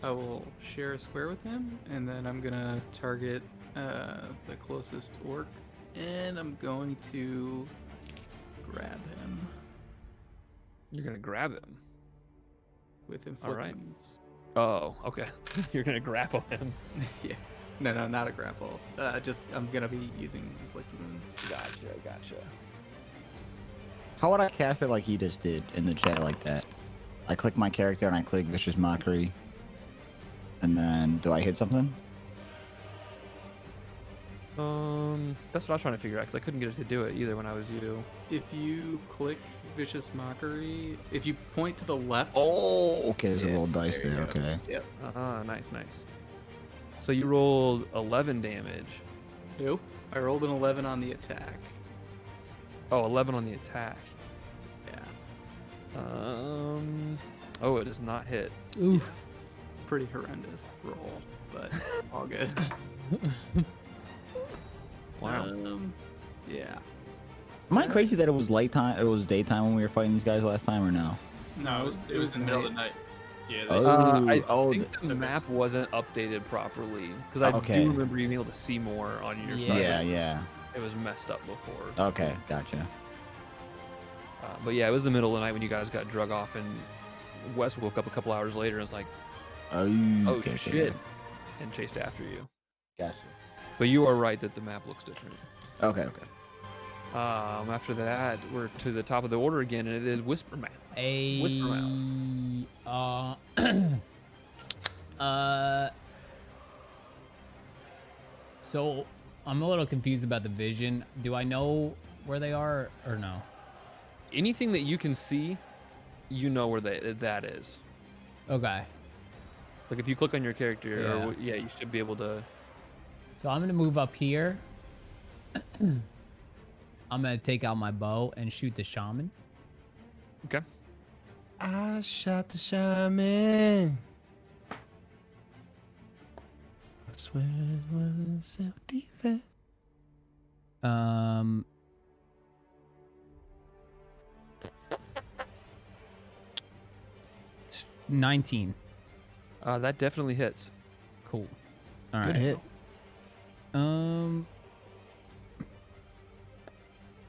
I will share a square with him, and then I'm gonna target the closest orc, and I'm going to grab him. You're gonna grab him with inflict All right. wounds. Oh, okay. You're gonna grapple him. Yeah. No, not a grapple. I'm gonna be using inflict wounds. Gotcha. How would I cast it like he just did in the chat like that? I click my character and I click Vicious Mockery. And then, do I hit something? That's what I was trying to figure out, because I couldn't get it to do it either when I was you. If you click Vicious Mockery, if you point to the left... Oh, okay, there's a little dice there, okay. Yep. Nice. So you rolled 11 damage. Nope. I rolled an 11 on the attack. Oh, 11 on the attack. Yeah. Oh, it does not hit. Oof. Pretty horrendous roll, but all good. Wow. Yeah. Am I crazy that it was daytime when we were fighting these guys last time, or no? No, it was in the middle of the night. Yeah. I think the map wasn't updated properly, because I do remember you being able to see more on your side. Yeah. It was messed up before. Okay, gotcha. But yeah, it was the middle of the night when you guys got drug off, and Wes woke up a couple hours later and was like, "Oh shit," and chased after you. Gotcha. But you are right that the map looks different. Okay. After that, we're to the top of the order again, and it is Whisper Mouth. So I'm a little confused about the vision. Do I know where they are or no? Anything that you can see, you know where that is. Okay. Like if you click on your character, you should be able to. So I'm gonna move up here. I'm gonna take out my bow and shoot the shaman. Okay. I shot the shaman. I swear it wasn't self-defense. 19. That definitely hits. Cool. All right. Good hit.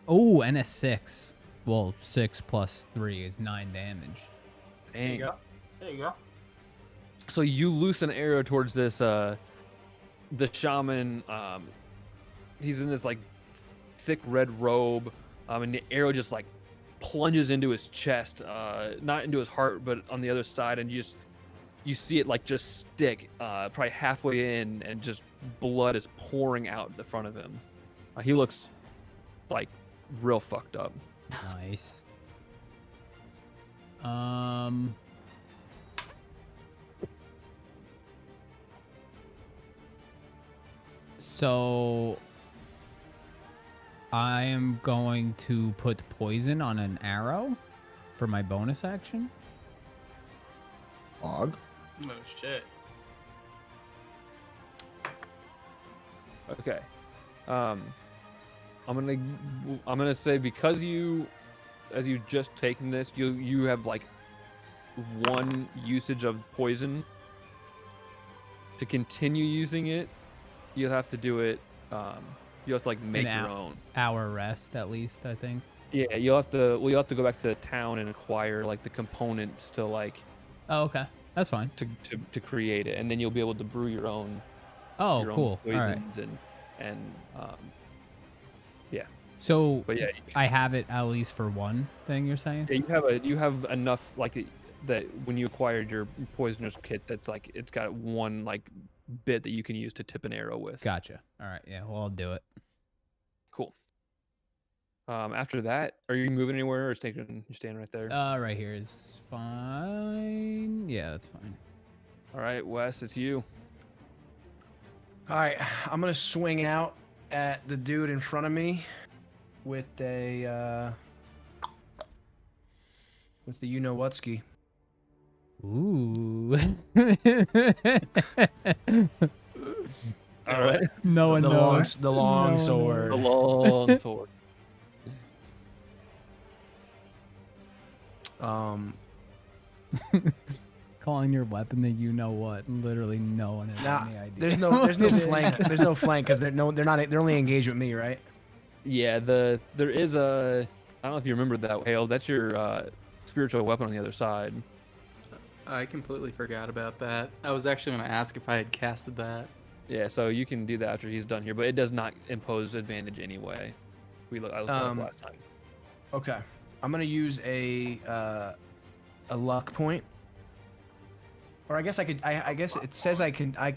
Oh, and a 6. Well, 6 plus 3 is 9 damage. Dang. There you go. So you loose an arrow towards this the shaman. He's in this like thick red robe, and the arrow just like plunges into his chest, not into his heart, but on the other side, and you see it like just stick, probably halfway in, and just blood is pouring out the front of him. He looks like real fucked up. Nice. So I am going to put poison on an arrow for my bonus action. Og. Oh shit. Okay. I'm gonna say, because as you just taken this, you have like 1 usage of poison. To continue using it, you'll have to do it. You have to like make your own hour rest at least, I think. Yeah, you'll have to go back to the town and acquire like the components to like. Oh, okay, that's fine. To create it, and then you'll be able to brew your own. Oh, your cool. Own All right. poisons and yeah. So, but yeah, I have it at least for one thing. You're saying? Yeah, you have enough like that when you acquired your poisoner's kit. That's like it's got 1 like bit that you can use to tip an arrow with. Gotcha. All right. Yeah. Well, I'll do it. Cool. After that, are you moving anywhere or you're staying right there? Right here is fine. Yeah, that's fine. All right, Wes, it's you. All right, I'm gonna swing out at the dude in front of me with a with the you-know-what-ski. Ooh. All right. No one knows. The long sword. The long sword. Calling your weapon the you know what. Literally no one has any idea. There's no flank. There's no flank because they're only engaged with me, right? Yeah, there is a, I don't know if you remember that, Hael. That's your spiritual weapon on the other side. I completely forgot about that. I was actually going to ask if I had casted that. Yeah, so you can do that after he's done here, but it does not impose advantage anyway. I looked at it last time. Okay, I'm gonna use a luck point, or I guess I could. I guess it says I can. Yeah,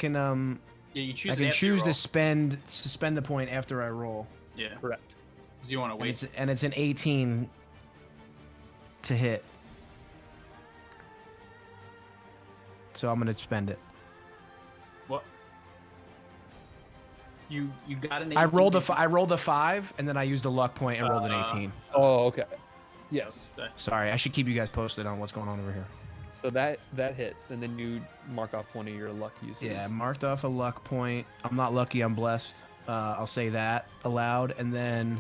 you choose. I can choose to spend the point after I roll. Yeah. Correct. Because you want to wait. And it's an 18 to hit. So I'm gonna spend it. What? You got an 18. I rolled a 5, and then I used a luck point and rolled an 18. Oh, okay. Yes. Sorry, I should keep you guys posted on what's going on over here. So that hits, and then you mark off one of your luck uses. Yeah, marked off a luck point. I'm not lucky. I'm blessed. I'll say that aloud, and then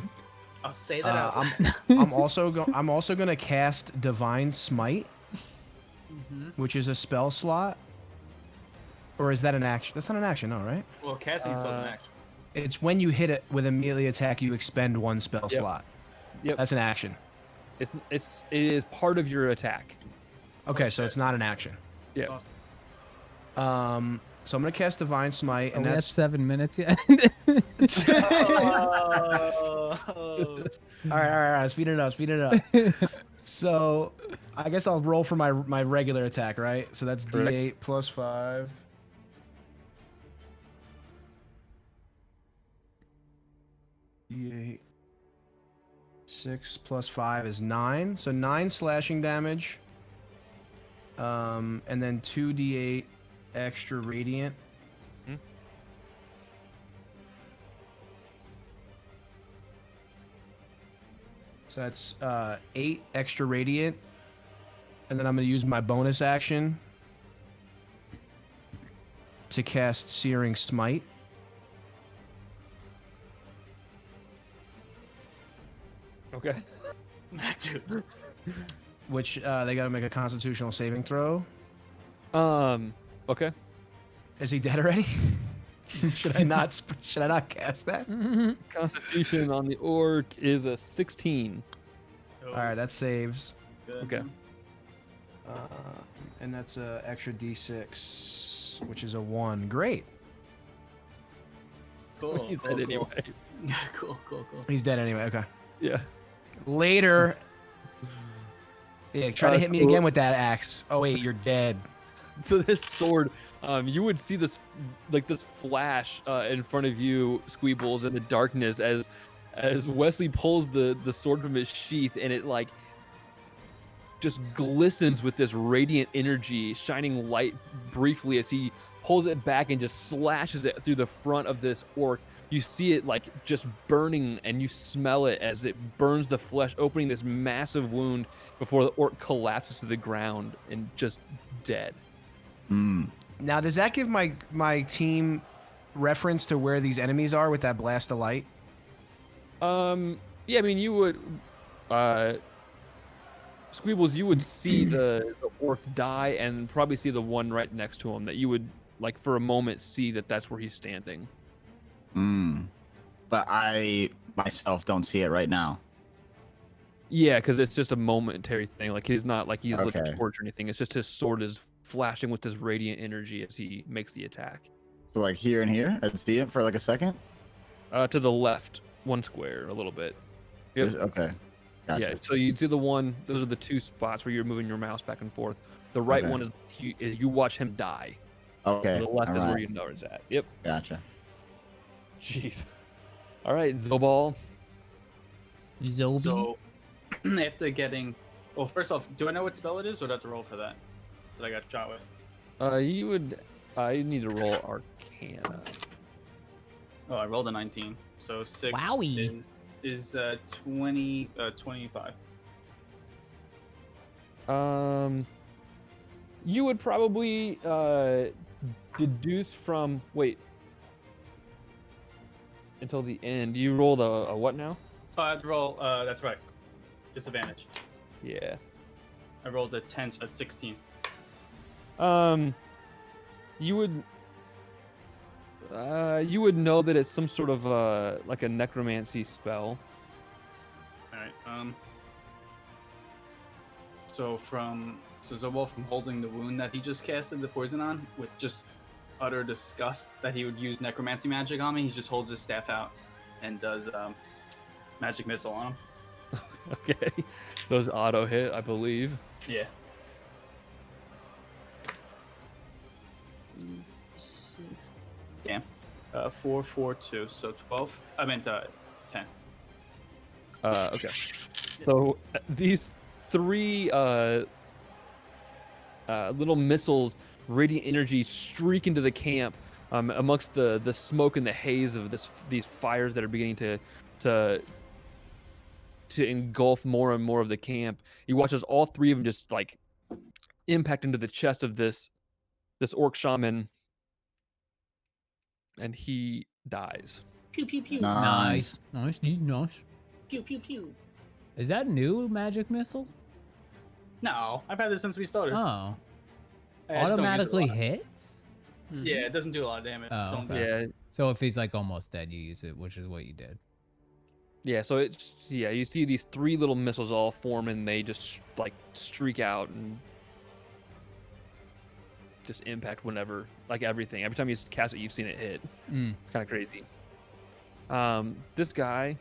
I'll say that out. I'm also gonna cast Divine Smite, which is a spell slot. Or is that an action? That's not an action, no, right? Well, casting spells an action. It's when you hit it with a melee attack, you expend one spell slot. Yep. That's an action. It is part of your attack. Okay, so it's not an action. Yeah. Awesome. So I'm gonna cast Divine Smite, and that's that's 7 minutes yet. all right. Speed it up. So I guess I'll roll for my regular attack, right? So that's Correct. D8 plus 5. D8. 6 plus 5 is 9. So 9 slashing damage. And then 2d8 extra radiant. So that's 8 extra radiant. And then I'm going to use my bonus action to cast Searing Smite. Okay. Dude. Which they got to make a Constitutional saving throw. Okay. Is he dead already? Should I not cast that? Constitution on the orc is a 16. All right, that saves. Good. Okay. And that's a extra d6, which is a 1. Great. Cool. He's cool, dead cool. anyway. Cool. He's dead anyway. Okay. Yeah. Later. Yeah, try to hit me again with that axe. Oh wait, you're dead. So this sword, you would see this flash in front of you, Squeebles, in the darkness as Westlye pulls the sword from his sheath, and it like just glistens with this radiant energy, shining light briefly as he pulls it back and just slashes it through the front of this orc. You see it like just burning, and you smell it as it burns the flesh, opening this massive wound before the orc collapses to the ground and just dead. Now, does that give my team reference to where these enemies are with that blast of light? Yeah, I mean, you would, Squeebles, you would see the orc die and probably see the one right next to him that you would, like, for a moment see that that's where he's standing. But I myself don't see it right now. Yeah, because it's just a momentary thing. Like, he's not, like, he's looking Okay. torch or anything. It's just his sword is flashing with this radiant energy as he makes the attack. So like here and here, I'd see it for like a second. To the left, one square, a little bit. Yep. Okay. Gotcha. Yeah, so you see the one, those are the two spots where you're moving your mouse back and forth. The right Okay. one is you watch him die. Okay. To the left is where alright. your door is at. Yep. Gotcha. Jeez. All right, Zobal. Zobi. So, after getting... Well, first off, do I know what spell it is, or do I have to roll for that? That I got shot with? You would... I need to roll Arcana. Oh, I rolled a 19. So 6 Wowie. is 25. You would probably deduce from... Wait. Until the end. You rolled a what now? Oh, I have to roll... that's right. Disadvantage. Yeah. I rolled a 10, so that's 16. You would know that it's some sort of like a necromancy spell. Alright, so Zobal, from holding the wound that he just casted the poison on, with just utter disgust that he would use necromancy magic on me, he just holds his staff out and does magic missile on him. Okay. Those auto hit, I believe. Yeah. 6. Damn. 4, 4, 2, so 12. I meant 10. Okay. So these 3 little missiles, radiant energy, streak into the camp amongst the smoke and the haze of these fires that are beginning to engulf more and more of the camp. You watch as all 3 of them just like impact into the chest of this orc shaman, and he dies. Pew, pew, pew. Nice. Nice. Pew, pew, pew. Is that new magic missile? No, I've had this since we started. Oh. I just don't use it a Automatically lot. hits? Yeah, it doesn't do a lot of damage. Oh, so okay. Yeah. So if he's like almost dead, you use it, which is what you did. Yeah, so you see these 3 little missiles all form, and they just like streak out and just impact whenever, like everything. Every time you cast it, you've seen it hit. It's kind of crazy. This guy,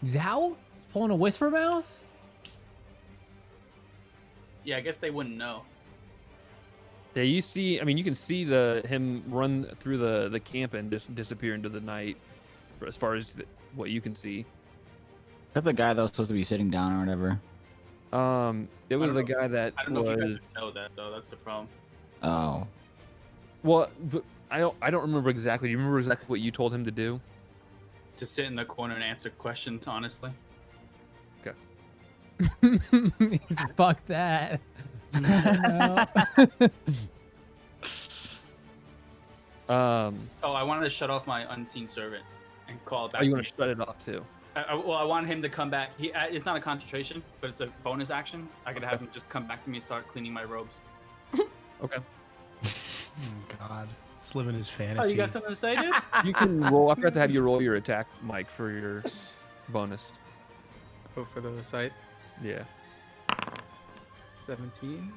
Is Hael pulling a whisper mouse? yeah, I guess they wouldn't know. yeah, you see. I mean, you can see him run through the camp and just disappear into the night, as far as what you can see. That's the guy that was supposed to be sitting down or whatever. It was the guy that I don't know if you guys was. know that though. That's the problem. Oh. Well, but I don't remember exactly. Do you remember exactly what you told him to do? To sit in the corner and answer questions honestly. Fuck that. Oh, I wanted to shut off my unseen servant and call it back. Oh, you to want me. to shut it off too? Well, I wanted him to come back. It's not a concentration, but it's a bonus action. I could have him just come back to me and start cleaning my robes. Okay. Oh, God. Just living his Oh, fantasy. you got something to say, dude? You can roll. I forgot to have you roll your attack, Mike, for your bonus. Go for the site. Yeah. 17.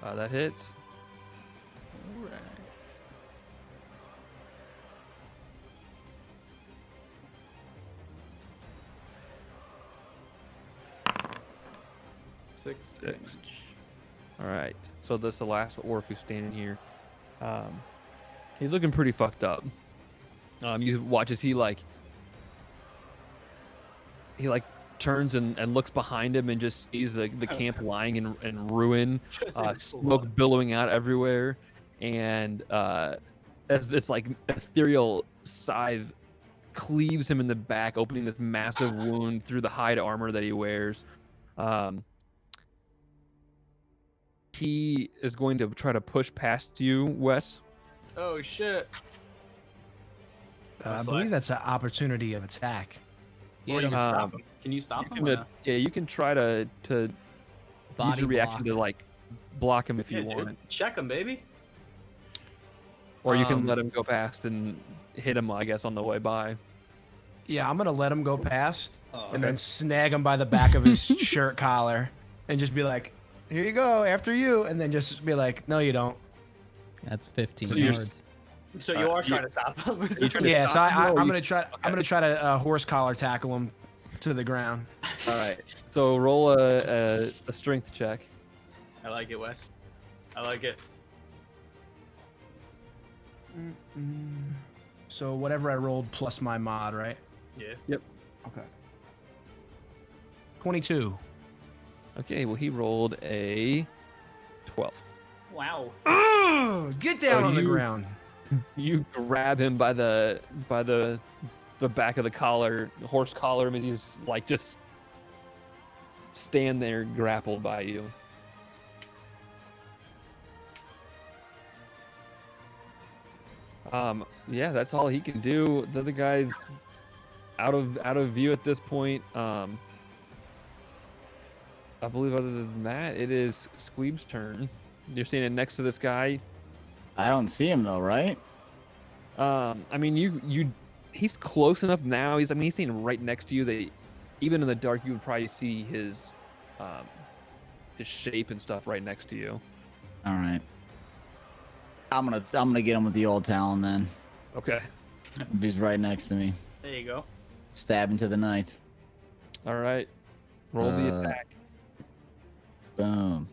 That hits. All right. Six damage. All right. So that's the last orc who's standing here. He's looking pretty fucked up. You watch as he turns and looks behind him and just sees the camp lying in ruin, smoke billowing out everywhere, and as this like ethereal scythe cleaves him in the back, opening this massive wound through the hide armor that he wears. He is going to try to push past you, Wes. Oh shit! I believe that's an opportunity of attack. Or you can stop him. Can you stop him? Yeah, you can try to use Body your reaction to like block him if you Yeah, want, dude. Check him, baby. or you can let him go past and hit him, I guess, on the way by. Yeah, I'm gonna let him go past, Oh, and okay. then snag him by the back of his shirt collar, and just be like, "Here you go, after you," and then just be like, "No, you don't." That's 15 So you're- yards. So you are trying to stop him? Yeah, so I'm you- gonna try. I'm gonna try to horse collar tackle him to the ground. All right. So roll a strength check. I like it, Wes. I like it. So whatever I rolled plus my mod, right? Yeah. Yep. Okay. 22. Okay, well he rolled a 12. Wow. Get down on the you- ground. You grab him by the back of the collar, horse collar, and he's like just stand there grappled by you. Yeah, that's all he can do. The other guy's out of view at this point. I believe other than that, it is Squeeb's turn. You're standing next to this guy. I don't see him though, right? I mean, he's close enough now. He's standing right next to you. That even in the dark, you would probably see his shape and stuff right next to you. All right. I'm gonna get him with the old talon then. Okay. He's right next to me. There you go. Stab into the night. All right. Roll the attack. Boom.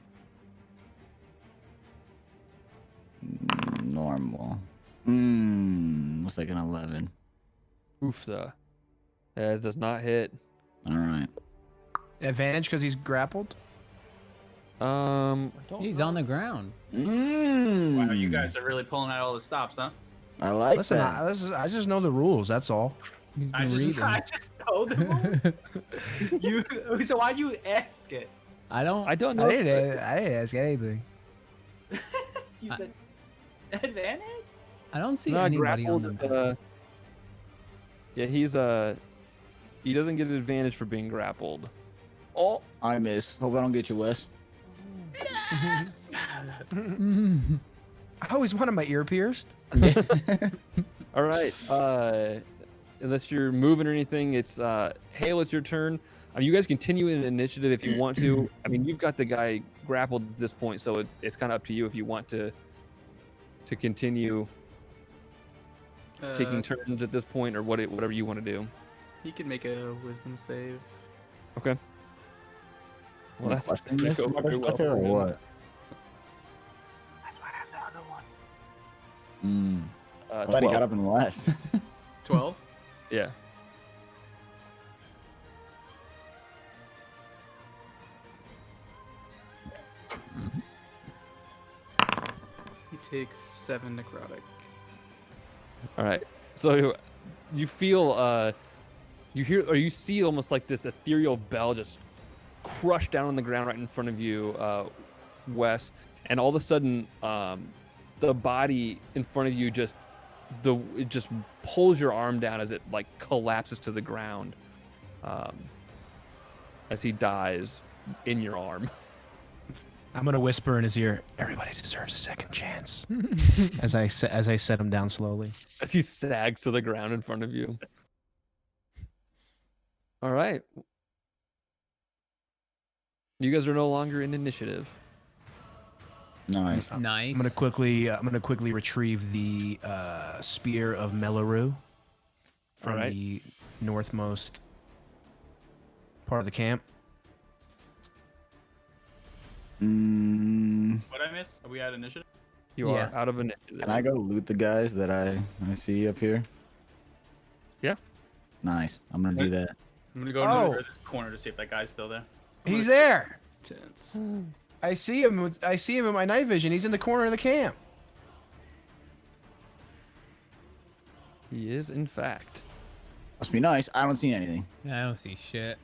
Normal. Looks like an 11. Oofsa. That does not hit. All right. Advantage because he's grappled. He's on the ground. Wow, you guys are really pulling out all the stops, huh? I like Listen, that. I just know the rules. That's all. He's been I reading. just know the rules. So why you ask it? I don't know. I didn't ask anything. You said advantage? I don't see No, anybody on grappled, the map. Yeah, he doesn't get an advantage for being grappled. Oh, I miss. Hope I don't get you, Wes. I always wanted my ear pierced. All right. Unless you're moving or anything, it's Hael. It's your turn. You guys continue in initiative if you want to. I mean, you've got the guy grappled at this point, so it's kind of up to you if you want to continue taking turns at this point or whatever you want to do. He can make a wisdom save. Okay. Well, that's Question gonna this go very well motherfucker for or him. what? That's why I have the other one. Glad he 12. got up and left. 12. Yeah. He takes 7 necrotic. All right. So you feel, you hear, or you see almost like this ethereal bell just crush down on the ground right in front of you, Wes, and all of a sudden, the body in front of you it just pulls your arm down as it like collapses to the ground, as he dies in your arm. I'm gonna whisper in his ear, "Everybody deserves a second chance." as I set him down slowly. As he sags to the ground in front of you. All right. You guys are no longer in initiative. Nice. Nice. I'm gonna quickly retrieve the spear of Melleru from Alright. the northmost part of the camp. What I miss? Are we at initiative? You are out of initiative. Can I go loot the guys that I see up here? Yeah. Nice. I'm gonna do that. I'm gonna go to this corner to see if that guy's still there. He's there. Tense. I see him in my night vision. He's in the corner of the camp. He is, in fact. Must be nice. I don't see anything. I don't see shit.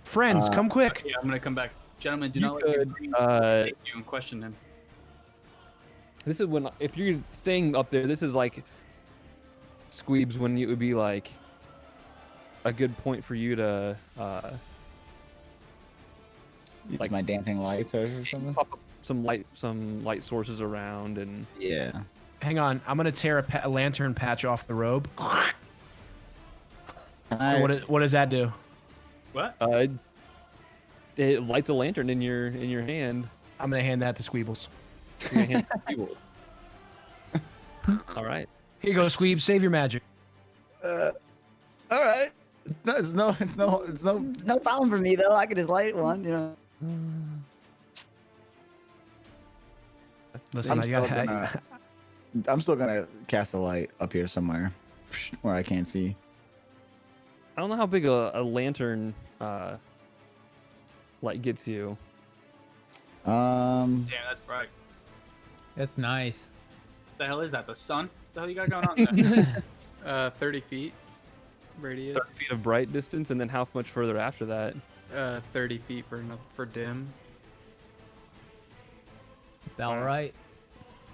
Friends, come quick. Yeah, I'm gonna come back. Gentlemen, do You not could, let me take you and question him. This is when, if you're staying up there, this is like Squeebs, when it would be like a good point for you to Like my dancing lights or something. pop up some light sources around, and Yeah. Hang on, I'm gonna tear a lantern patch off the robe. What does that do? What? It lights a lantern in your hand. I'm gonna hand that to Squeebles. You're gonna hand it to Squeebles. All right. Here you go, Squeeb. Save your magic. All right. It's no No problem for me though. I could just light one, you know. Listen, I'm still gonna cast a light up here somewhere where I can't see. I don't know how big a lantern light gets you. Damn, that's bright. That's nice. The hell is that? The sun? What the hell you got going on there? 30 feet radius. 30 feet of bright distance, and then how much further after that? 30 feet for dim. It's about right.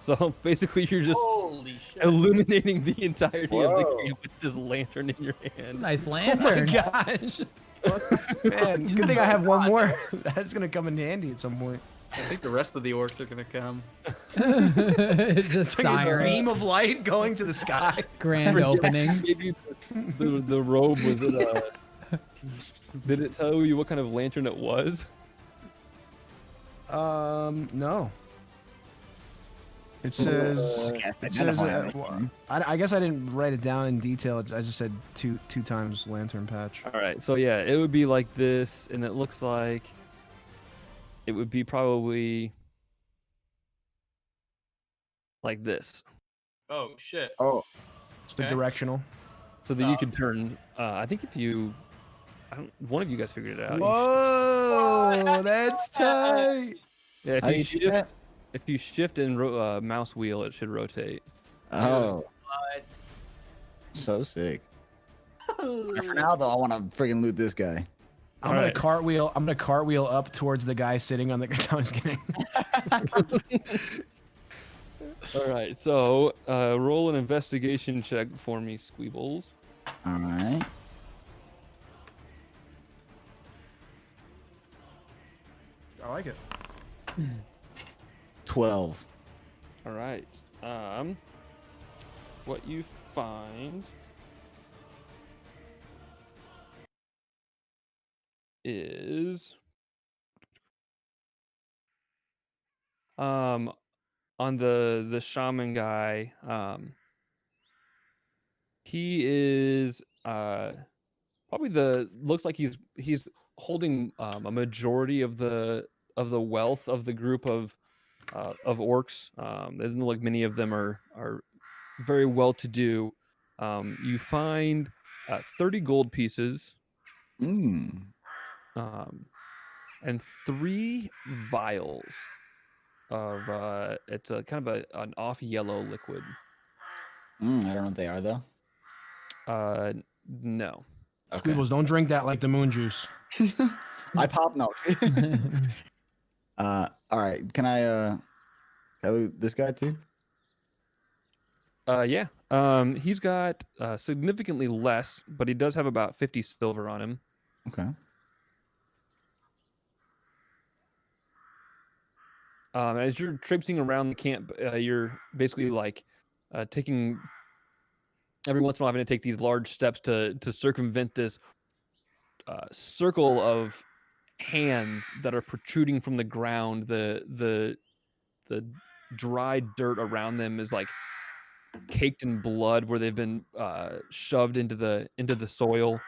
So basically, you're just Holy shit. illuminating the entirety of the Whoa. camp with this lantern in your It's a hand. nice Oh my lantern. gosh. Man, good thing I have one more. That's gonna come in handy at some point. I think the rest of the orcs are gonna come. It's just It's like this siren. beam of light going to the sky. Grand opening. Maybe the robe was it. Did it tell you what kind of lantern it was? No. It says. It says. I guess I didn't write it down in detail. I just said two times lantern patch. All right, so yeah, it would be like this, and it looks like it would be probably like this. Oh shit. Oh, It's the Okay. directional. So that you could turn. I think if you, one of you guys figured it out. Whoa, that's tight. Yeah, How do you do that? if you shift and mouse wheel, it should rotate. Oh, What? so sick. For now, though, I want to friggin' loot this guy. I'm gonna Alright. cartwheel. I'm gonna cartwheel up towards the guy sitting on the. I was kidding. All right, so roll an investigation check for me, Squeebles. All right. I like it. 12. All right. What you find is on the shaman guy, he is probably looks like he's holding a majority of the wealth of the group of orcs. It doesn't look like many of them are very well to do. You find 30 gold pieces, Mm. and 3 vials of it's a kind of an off yellow liquid. I don't know what they are, though. No. Okay. Squeebles, don't drink that like the moon juice. I pop no. All right. Can I loot this guy too? Yeah. He's got significantly less, but he does have about 50 silver on him. Okay. As you're traipsing around the camp, you're basically like taking every once in a while, having to take these large steps to circumvent this circle of hands that are protruding from the ground. The dry dirt around them is like caked in blood, where they've been shoved into the soil.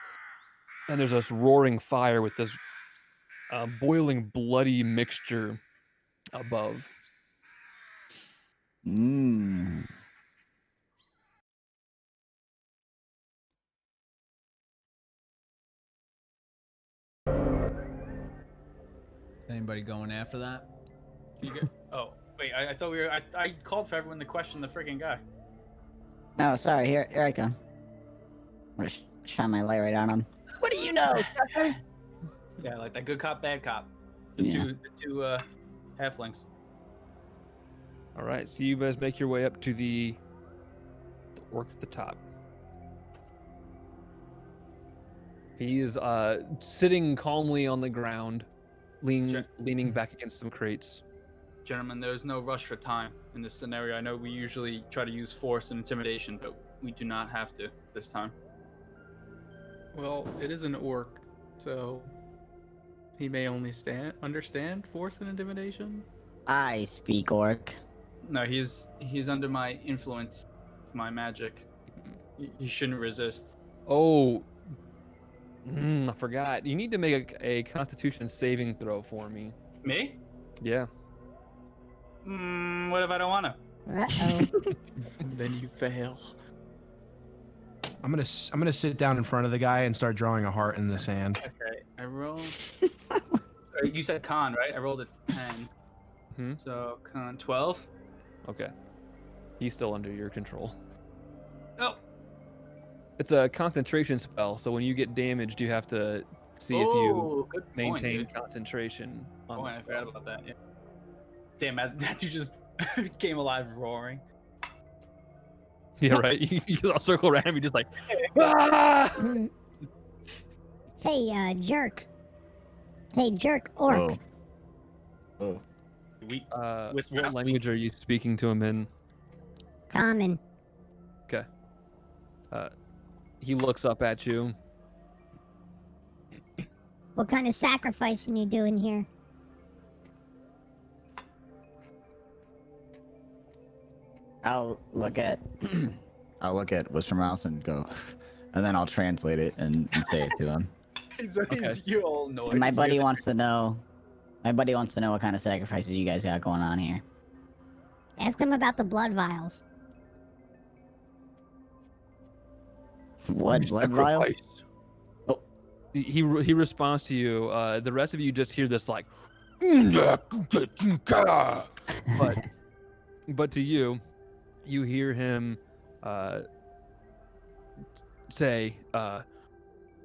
And there's this roaring fire with this boiling bloody mixture above. Mm. Anybody going after that? You get, oh, wait, I thought we were. I called for everyone to question the freaking guy. No, sorry. Here I come. I'm gonna shine my light right on him. What do you know, sucker? Yeah, like that good cop, bad cop. Yeah. The two halflings. All right, so you guys make your way up to the orc at the top. He is sitting calmly on the ground, leaning back against some crates. Gentlemen, there's no rush for time in this scenario. I know we usually try to use force and intimidation, but we do not have to this time. Well, it is an orc, so he may only understand force and intimidation. I speak orc. No, he's under my influence with my magic. You shouldn't resist. Oh, I forgot. You need to make a Constitution saving throw for me. Me? Yeah. What if I don't want to? Uh-oh. Then you fail. I'm gonna sit down in front of the guy and start drawing a heart in the sand. Okay, I rolled. You said con, right? I rolled a 10. So con 12. Okay. He's still under your control. Oh. It's a concentration spell, so when you get damaged, you have to see if you good point, maintain dude. concentration on the I spell. forgot about that. Yeah. Damn, that you just came alive roaring. Yeah, right. You all circle around me, just like, ah! Hey, jerk. Hey, jerk, orc. Oh. What language are you speaking to him in? Common. Okay. He looks up at you. What kind of sacrificing you doing here? I'll look at Whisper Mouse and go, and then I'll translate it and say it to him. You all know. My buddy wants to know. My buddy wants to know what kind of sacrifices you guys got going on here. Ask him about the blood vials. What blood vials? Oh. He responds to you. The rest of you just hear this like, but to you, you hear him say, "I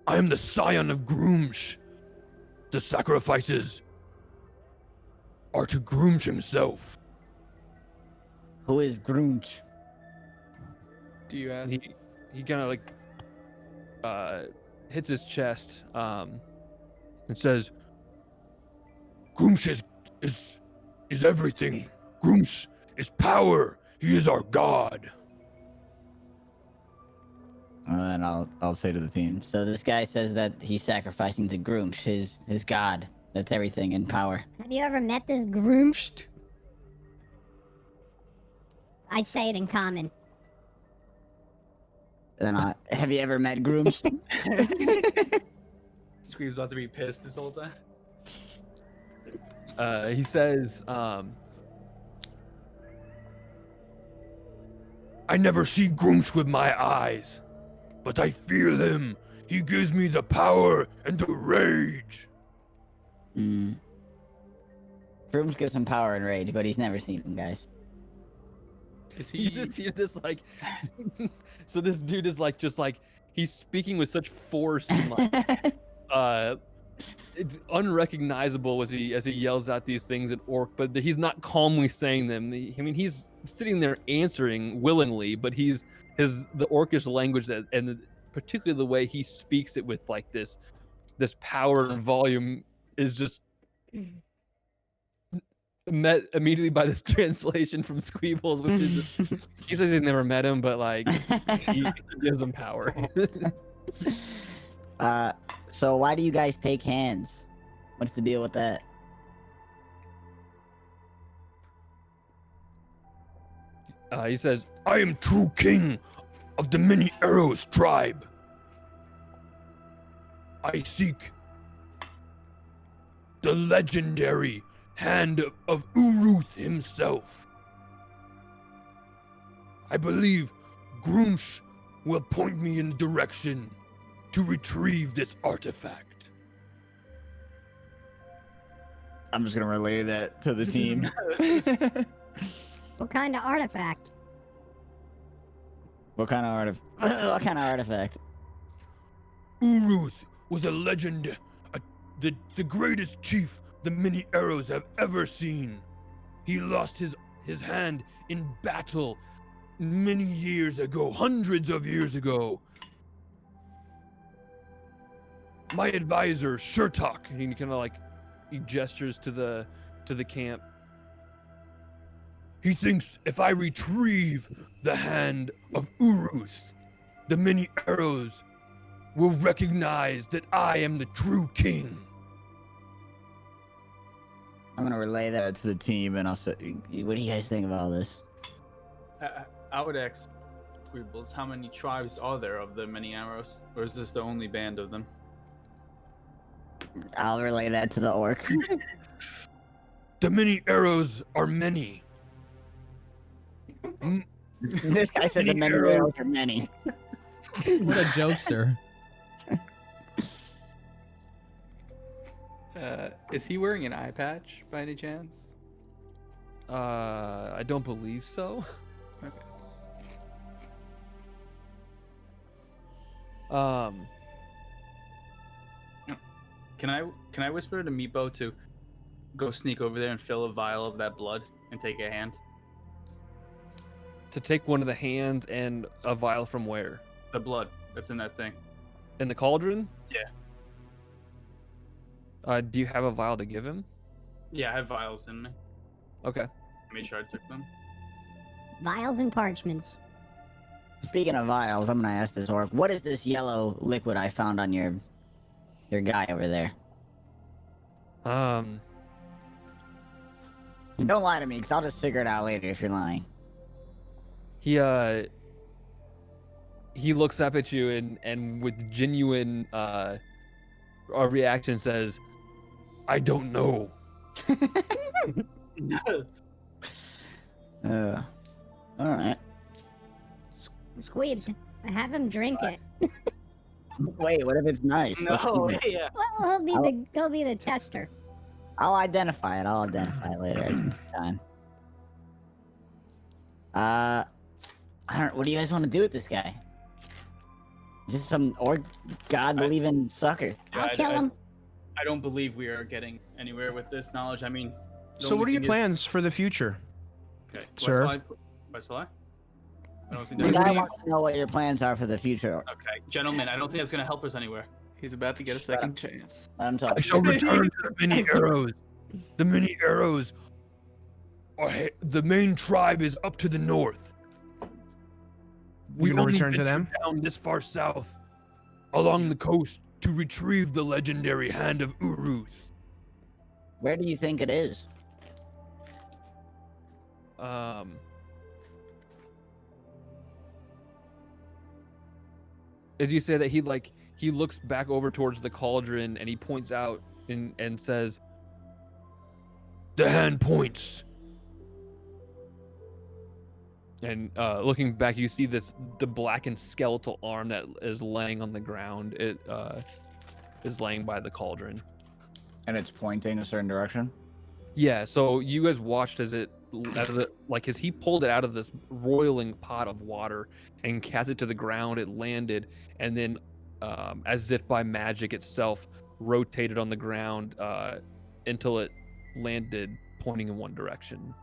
am the scion of Groomsh. The sacrifices are to Groomsh himself." Who is Groomsh? Do you ask? He kind of like hits his chest and says, "Groomsh is everything. Groomsh is power. He is our god." And then I'll say to the team. So this guy says that he's sacrificing to Groomsh, his god. That's everything in power. Have you ever met this Groomst? I say it in common. Then have you ever met Groomsh? Squeebles about to be pissed this whole time. He says, "I never see Groomsh with my eyes, but I feel him. He gives me the power and the rage." Groomsh gives him power and rage, but he's never seen him, guys. Is he? You just hear this like, so this dude is like, just like, he's speaking with such force and like, it's unrecognizable as he yells out these things at orc, but he's not calmly saying them. I mean, he's sitting there answering willingly, but the orcish language and particularly the way he speaks it with like this power and volume is just met immediately by this translation from Squeebles, which is he says he's never met him, but like he gives him power. So why do you guys take hands? What's the deal with that? He says, "I am true king of the Many Arrows tribe. I seek the legendary hand of Uruth himself. I believe Groomsh will point me in the direction to retrieve this artifact." I'm just gonna relay that to the team. What kind of artifact? What kind of artifact? Uruth was a legend, the greatest chief the Many Arrows have ever seen. He lost his hand in battle many years ago, hundreds of years ago. My advisor, Shurtok, and he kind of like, he gestures to the camp. He thinks if I retrieve the hand of Uruth, the Many Arrows will recognize that I am the true king. I'm gonna relay that to the team, and I'll say, what do you guys think of all this? I would ask Squeebles, how many tribes are there of the Many Arrows? Or is this the only band of them? I'll relay that to the orc. The Many Arrows are many, This guy said the many arrows are many. What a jokester. Is he wearing an eye patch by any chance? I don't believe so. Okay. Can I whisper to Meepo to go sneak over there and fill a vial of that blood and take a hand? To take one of the hands and a vial from where? The blood that's in that thing. In the cauldron? Yeah. Do you have a vial to give him? Yeah, I have vials in me. Okay. I made sure I took them. Vials and parchments. Speaking of vials, I'm gonna ask this orc. What is this yellow liquid I found on your guy over there? Um. Don't lie to me, cause I'll just figure it out later if you're lying. He looks up at you and with genuine reaction says, "I don't know." All right. Squeebs, have him drink it. Wait, what if it's nice? No, yeah. Well, he'll be the tester. I'll identify it. I'll identify it later at some time. I don't. What do you guys want to do with this guy? Just some orc god-believing sucker. I'll kill him. I don't believe we are getting anywhere with this knowledge. I mean. So what are your plans for the future? Okay, sir? Westlye? I don't think The that's guy wants to know what your plans are for the future. Okay, gentlemen, I don't think that's going to help us anywhere. He's about to get a second chance. Let him talk. I shall return to the many arrows. The many arrows the main tribe is up to the north. You're gonna only return to venture them? down this far south, along the coast, to retrieve the legendary hand of Uruth. Where do you think it is? As you say that, he looks back over towards the cauldron and he points out and says, "The hand points." And looking back, you see the blackened skeletal arm that is laying on the ground. It is laying by the cauldron. And it's pointing a certain direction? Yeah, so you guys watched as he pulled it out of this roiling pot of water and cast it to the ground. It landed, and then as if by magic itself rotated on the ground until it landed pointing in one direction.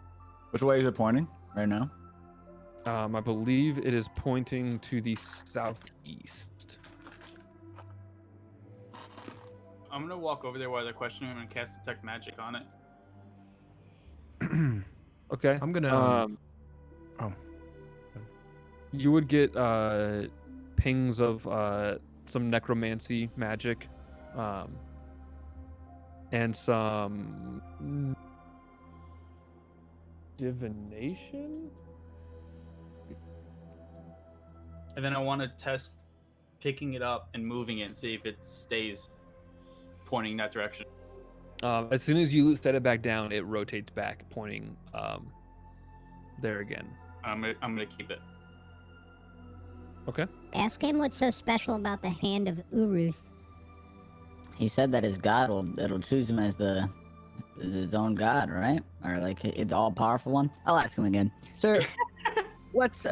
Which way is it pointing right now? I believe it is pointing to the southeast. I'm going to walk over there while they're questioning him and cast Detect Magic on it. Okay. I'm gonna. You would get pings of some necromancy magic, and some divination. And then I want to test picking it up and moving it and see if it stays pointing that direction. As soon as you set it back down, it rotates back, pointing there again. I'm gonna keep it. Okay. Ask him what's so special about the hand of Uruth. He said that his god it'll choose him as his own god, right? Or like the all-powerful one. I'll ask him again, sir. What's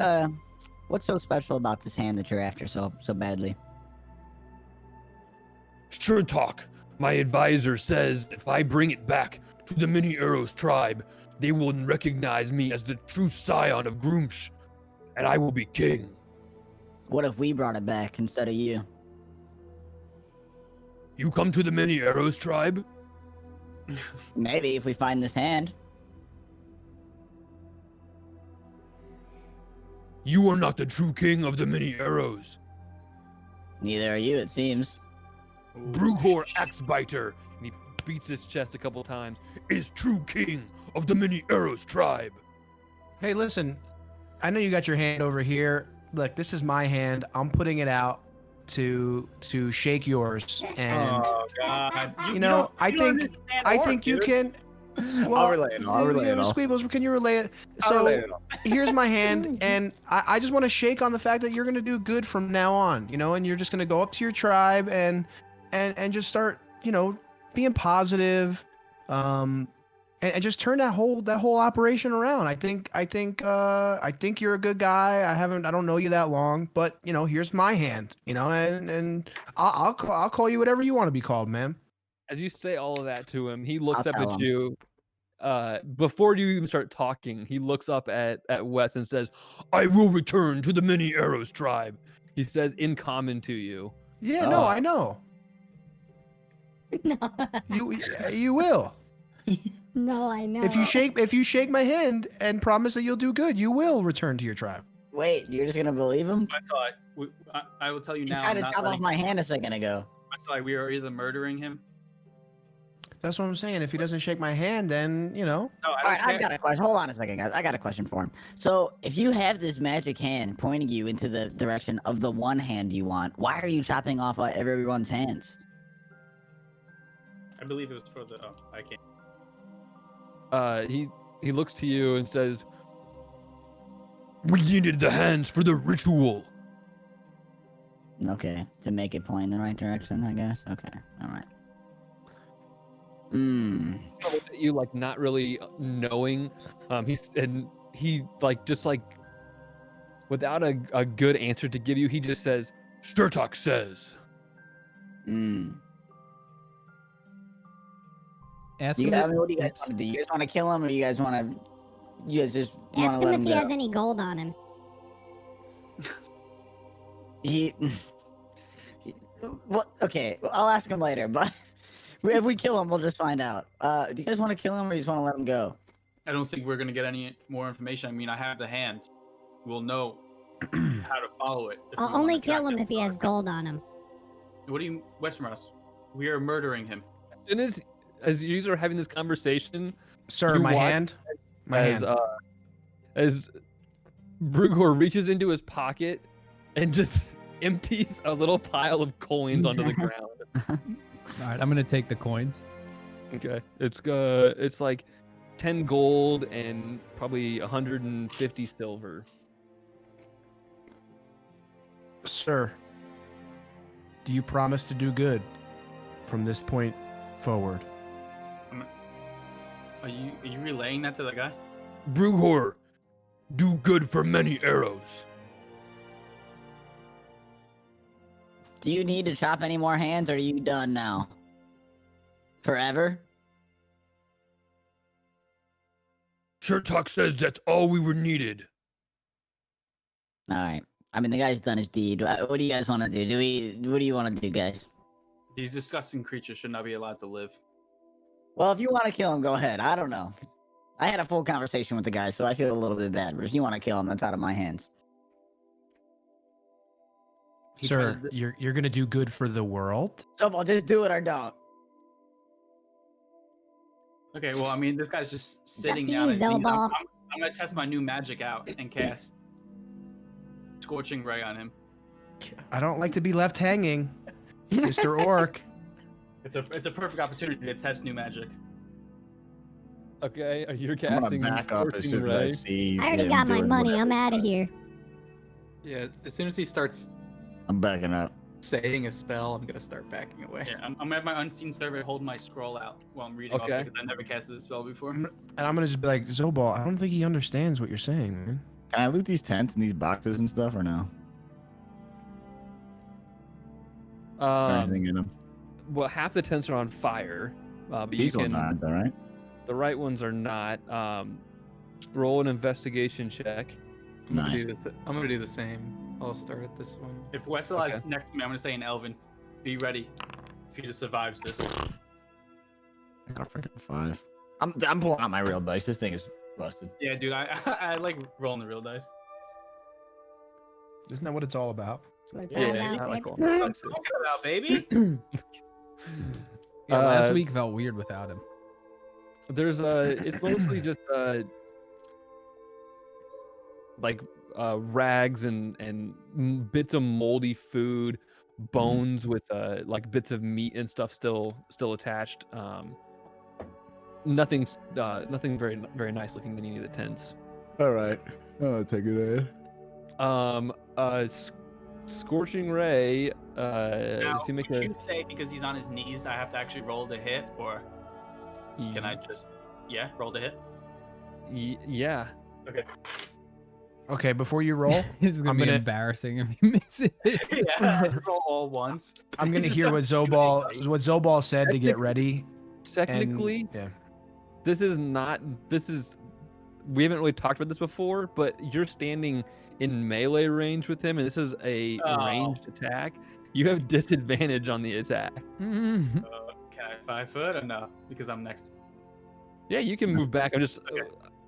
so special about this hand that you're after so badly? Sure talk. My advisor says if I bring it back to the Many Arrows tribe, they will recognize me as the true scion of Groomsh, and I will be king. What if we brought it back instead of you? You come to the Many Arrows tribe? Maybe if we find this hand. You are not the true king of the Many Arrows. Neither are you, it seems. Brughor Axebiter, and he beats his chest a couple times, is true king of the Many Arrows tribe. Hey, listen. I know you got your hand over here. Look, this is my hand. I'm putting it out to shake yours, and Oh God! I think you can. I'll relay it all. I'll relay it all. Squeebles, can you relay it? I'll So relay it all. here's my hand, and I just want to shake on the fact that you're gonna do good from now on, and you're just gonna go up to your tribe and just start, being positive, and just turn that whole operation around. I think you're a good guy. I don't know you that long, but here's my hand, and I'll call you whatever you want to be called, man. As you say all of that to him, he looks I'll up tell at him. you. Before you even start talking, he looks up at Wes and says, "I will return to the Many Arrows tribe." He says in common to you. Yeah, no, I know. No. You will. No, I know. If you shake my hand and promise that you'll do good, you will return to your tribe. Wait, you're just gonna believe him? I will tell you You now. tried to I'm not chop off letting- my hand a second ago. We are either murdering him. That's what I'm saying. If he doesn't shake my hand, then No, All right, I've got a question. Hold on a second, guys. I got a question for him. So, if you have this magic hand pointing you into the direction of the one hand you want, why are you chopping off everyone's hands? I believe it was for the. Oh, I can't. He looks to you and says, "We needed the hands for the ritual." Okay, to make it point in the right direction, I guess. Okay, all right. You like not really knowing. He just without a good answer to give you, he just says, "Sturtok says." What do you guys want to do? You guys want to kill him, or you guys just Ask want to him let if him he go? has any gold on him. Well, okay, I'll ask him later, but if we kill him, we'll just find out. Do you guys want to kill him, or you just want to let him go? I don't think we're gonna get any more information. I mean, I have the hand. We'll know how to follow it. if we I'll wanna only track kill him if he has gold on him. What do you, Westmorehouse? We are murdering him. And as you are having this conversation, Sir, you my watch hand? My as hand. As Brugor reaches into his pocket and just empties a little pile of coins onto the ground. All right, I'm gonna take the coins. Okay, it's like 10 gold and probably 150 silver. Sir, do you promise to do good from this point forward? Are you relaying that to the guy? Brugor, do good for many arrows. Do you need to chop any more hands, or are you done now? Forever? Sturtok says that's all we were needed. All right. I mean, the guy's done his deed. What do you guys want to do? What do you want to do, guys? These disgusting creatures should not be allowed to live. Well, if you want to kill him, go ahead. I don't know. I had a full conversation with the guy, so I feel a little bit bad. But if you want to kill him, that's out of my hands. Sir, you're gonna do good for the world? So I'll just do it or don't. Okay, well, I mean, this guy's just sitting to down. you, and things. Zobal. I'm gonna test my new magic out and cast Scorching Ray on him. I don't like to be left hanging, Mr. Orc. It's a perfect opportunity to test new magic. Okay, you're I'm gonna casting back up as Scorching soon as I Ray. see. I already him got my doing money. whatever. I'm out of here. Yeah, as soon as he starts I'm backing up. saying a spell, I'm gonna start backing away. Yeah, I'm gonna have my unseen servant hold my scroll out while I'm reading off Okay. it because I never casted this spell before. And I'm gonna just be like, Zobal, I don't think he understands what you're saying, man. Can I loot these tents and these boxes and stuff or no? Anything in them? Well, half the tents are on fire, but These you ones can. aren't, all right? The right ones are not. Roll an investigation check. Nice. I'm gonna do the same. I'll start at this one. If Westlye's Okay. next to me, I'm gonna say in Elven, be ready if he just survives this. I got a freaking 5. I'm pulling out my real dice. This thing is busted. Yeah, dude, I like rolling the real dice. Isn't that what it's all about? That's what it's Yeah, all I about, like baby. all Talking about, baby. Yeah, last Uh, week felt weird without him. There's it's mostly just like rags and bits of moldy food, bones with like bits of meat and stuff still attached. nothing's nothing very nice looking in any of the tents. All right. I'll take it in. Scorching ray. Now, Does he make would a? you say because he's on his knees, I have to actually roll to hit, or can I just roll to hit? Yeah. Okay. Okay, before you roll, This is gonna be embarrassing if you miss it. Yeah, roll all once. I'm gonna hear what Zobal said to get ready. Technically, this is not. We haven't really talked about this before, but you're standing in melee range with him, and this is a ranged attack. You have disadvantage on the attack. Can I 5 foot or no? Because I'm next. Yeah, you can move back. I'm just.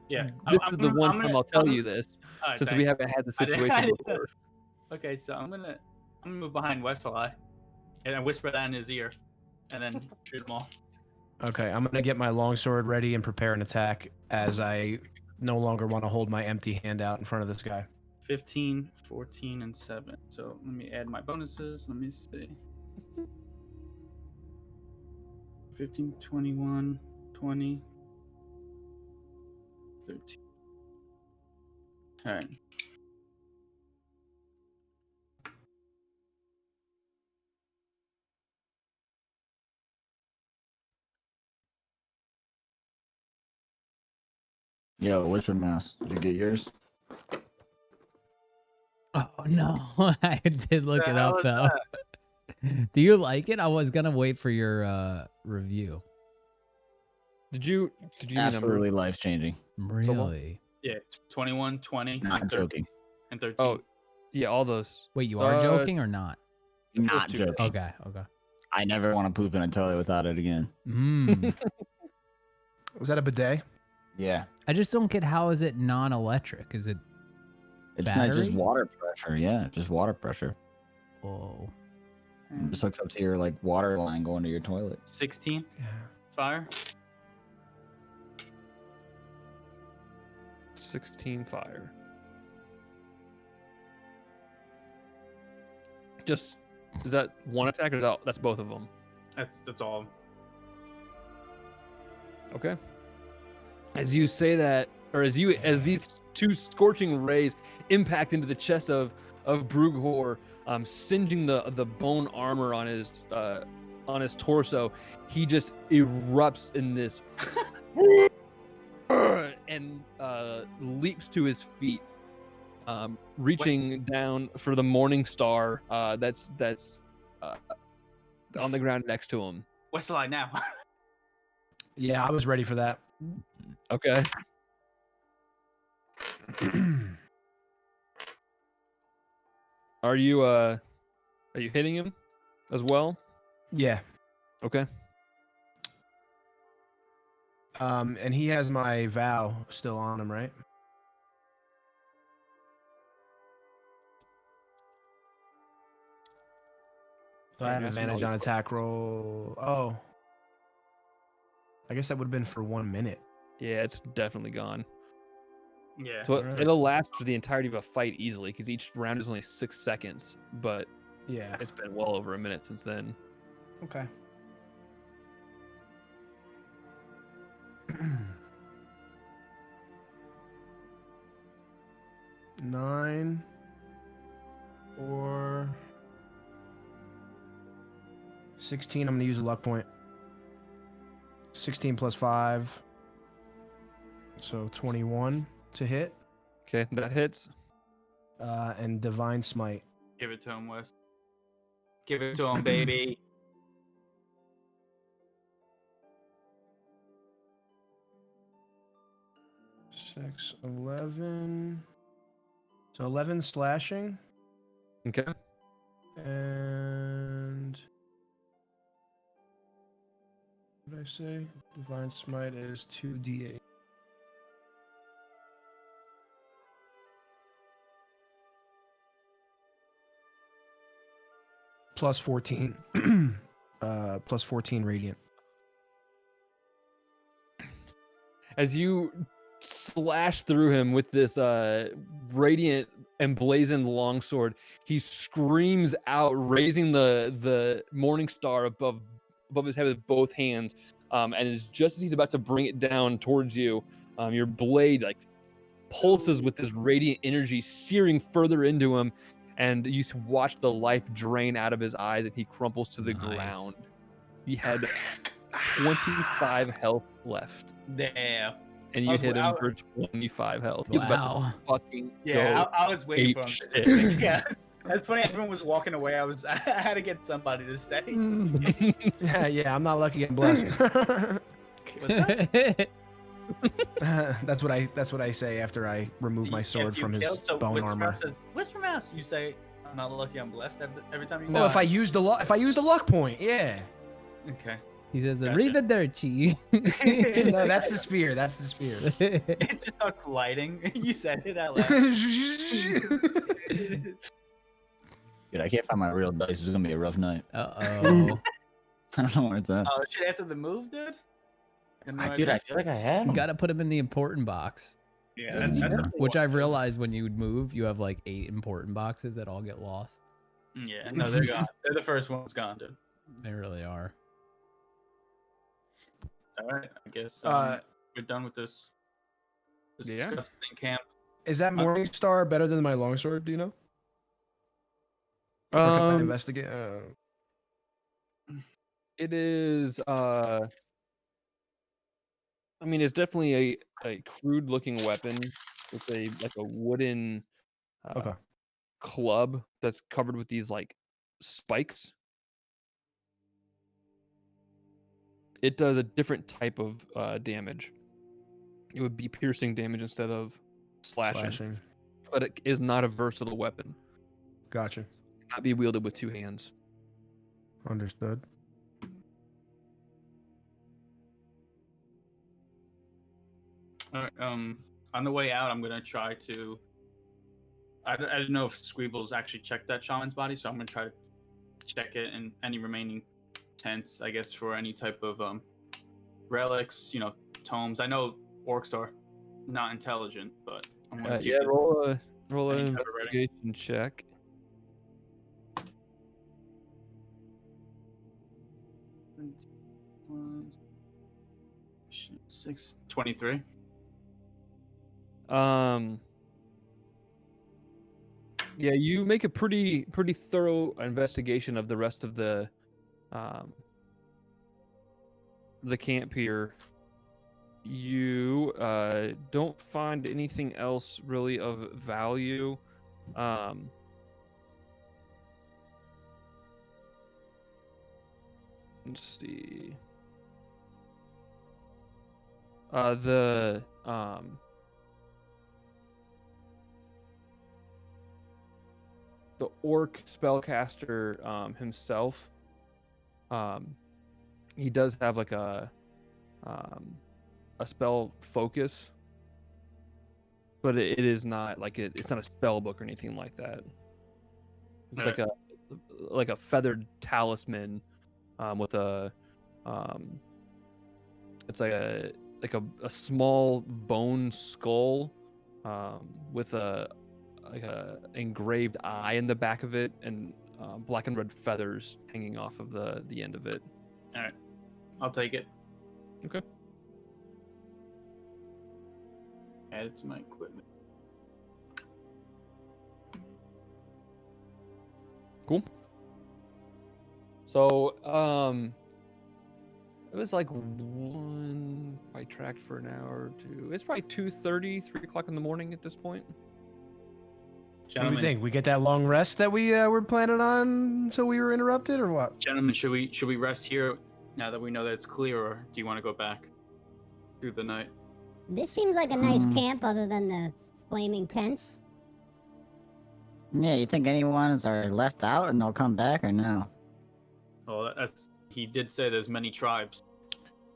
Yeah. This is the one time I'll tell you this, Alright, since we thanks. haven't had the I didn't- situation before. Okay, so I'm gonna move behind Westlye, and I whisper that in his ear, and then shoot them all. Okay, I'm gonna get my longsword ready and prepare an attack as I no longer want to hold my empty hand out in front of this guy. 15, 14, and 7. So let me add my bonuses. Let me see. 15, 21, 20, 13. All right. Yo, Whisper Mouse, did you get yours? Oh no, I did look The it hell up is though. Do you like it? I was gonna wait for your review. Did you Absolutely life changing. Really? Yeah, 21, 20, Not and joking. and 13. Oh, yeah, all those. Wait, you are joking or not? Not two. joking. Okay. I never want to poop in a toilet without it again. Was that a bidet? Yeah. I just don't get how is it non-electric? Is it It's battery? not just water pressure. Yeah, just water pressure. Whoa. It just hooks up to your like water line going to your toilet. 16. Fire. 16 fire. Just is that one attack or is that's both of them? That's all. Okay. As you say that, or as these two scorching rays impact into the chest of Brughor, singeing the bone armor on his torso, he just erupts in this and leaps to his feet, reaching down for the morning star that's on the ground next to him. Westlye now. Yeah, I was ready for that. Okay. Are you hitting him as well? Yeah. Okay. And he has my vow still on him, right? So I have advantage on attack roll. Oh. I guess that would have been for 1 minute. Yeah, it's definitely gone. Yeah. So it'll last for the entirety of a fight easily, because each round is only 6 seconds. But yeah, it's been well over a minute since then. Okay. Nine or 16. I'm gonna use a luck point. 16 plus 5. So 21 to hit. Okay, that hits. And Divine Smite. Give it to him, Wes. Give it to him, baby. Six, 11. So 11 slashing. Okay. And what did I say? Divine Smite is 2d8. Plus 14. Plus 14 radiant. As you slash through him with this radiant emblazoned longsword, he screams out, raising the morning star above his head with both hands, and it's just as he's about to bring it down towards you, your blade like pulses with this radiant energy, searing further into him, and you watch the life drain out of his eyes, and he crumples to the ground. He had 25 health left. Damn. And you hit him for 25 health. He was about to fucking I was waiting for him. shit. Yeah, that's funny. Everyone was walking away. I had to get somebody to stay. Yeah, I'm not lucky. I'm blessed. What's that? That's what I say after I remove my sword from his bone armor. Whisper Mouse, you say, "I'm not lucky. I'm blessed." Every time you. Well, if I used a luck point, yeah. Okay. He says, Gotcha. "Arrivederci." No, that's the spear. That's the spear. It just starts lighting. You said it out loud. Dude, I can't find my real dice. It's gonna be a rough night. Uh-oh. I don't know where it's at. Oh shit! After the move, dude. Dude, I feel like I had them. Gotta put him in the important box. Yeah, that's Which I've realized when you would move, you have like 8 important boxes that all get lost. Yeah, no, they're gone. They're the first ones gone, dude. They really are. All right, I guess we're done with this. This Yeah. disgusting camp. Is that Morningstar better than my longsword? Do you know? Or can I investigate. It is. I mean, it's definitely a crude looking weapon with a wooden club that's covered with these like spikes. It does a different type of damage. It would be piercing damage instead of slashing. But it is not a versatile weapon. Gotcha. Not be wielded with 2 hands. Understood. All right, on the way out, I'm gonna try to. I don't know if Squeebles actually checked that shaman's body, so I'm gonna try to check it and any remaining tents, I guess, for any type of relics, tomes. I know orcs are not intelligent, but I'm gonna see. Roll an investigation check. Six 23. Yeah, you make a pretty thorough investigation of the rest of the camp here. You don't find anything else really of value. Let's see. The orc spellcaster himself, he does have like a spell focus, but it is not like it's not a spell book or anything like that. It's like a feathered talisman with a it's like a small bone skull with a engraved eye in the back of it, and black and red feathers hanging off of the end of it. All right, I'll take it. Okay. Add it to my equipment. Cool. So, it was like I tracked for an hour or 2. It's probably 2:30, 3 o'clock in the morning at this point. What do you think? We get that long rest that we were planning on, so we were interrupted, or what? Gentlemen, should we rest here now that we know that it's clear, or do you want to go back through the night? This seems like a nice camp other than the flaming tents. Yeah, you think anyone's are left out and they'll come back or no? Well, he did say there's many tribes.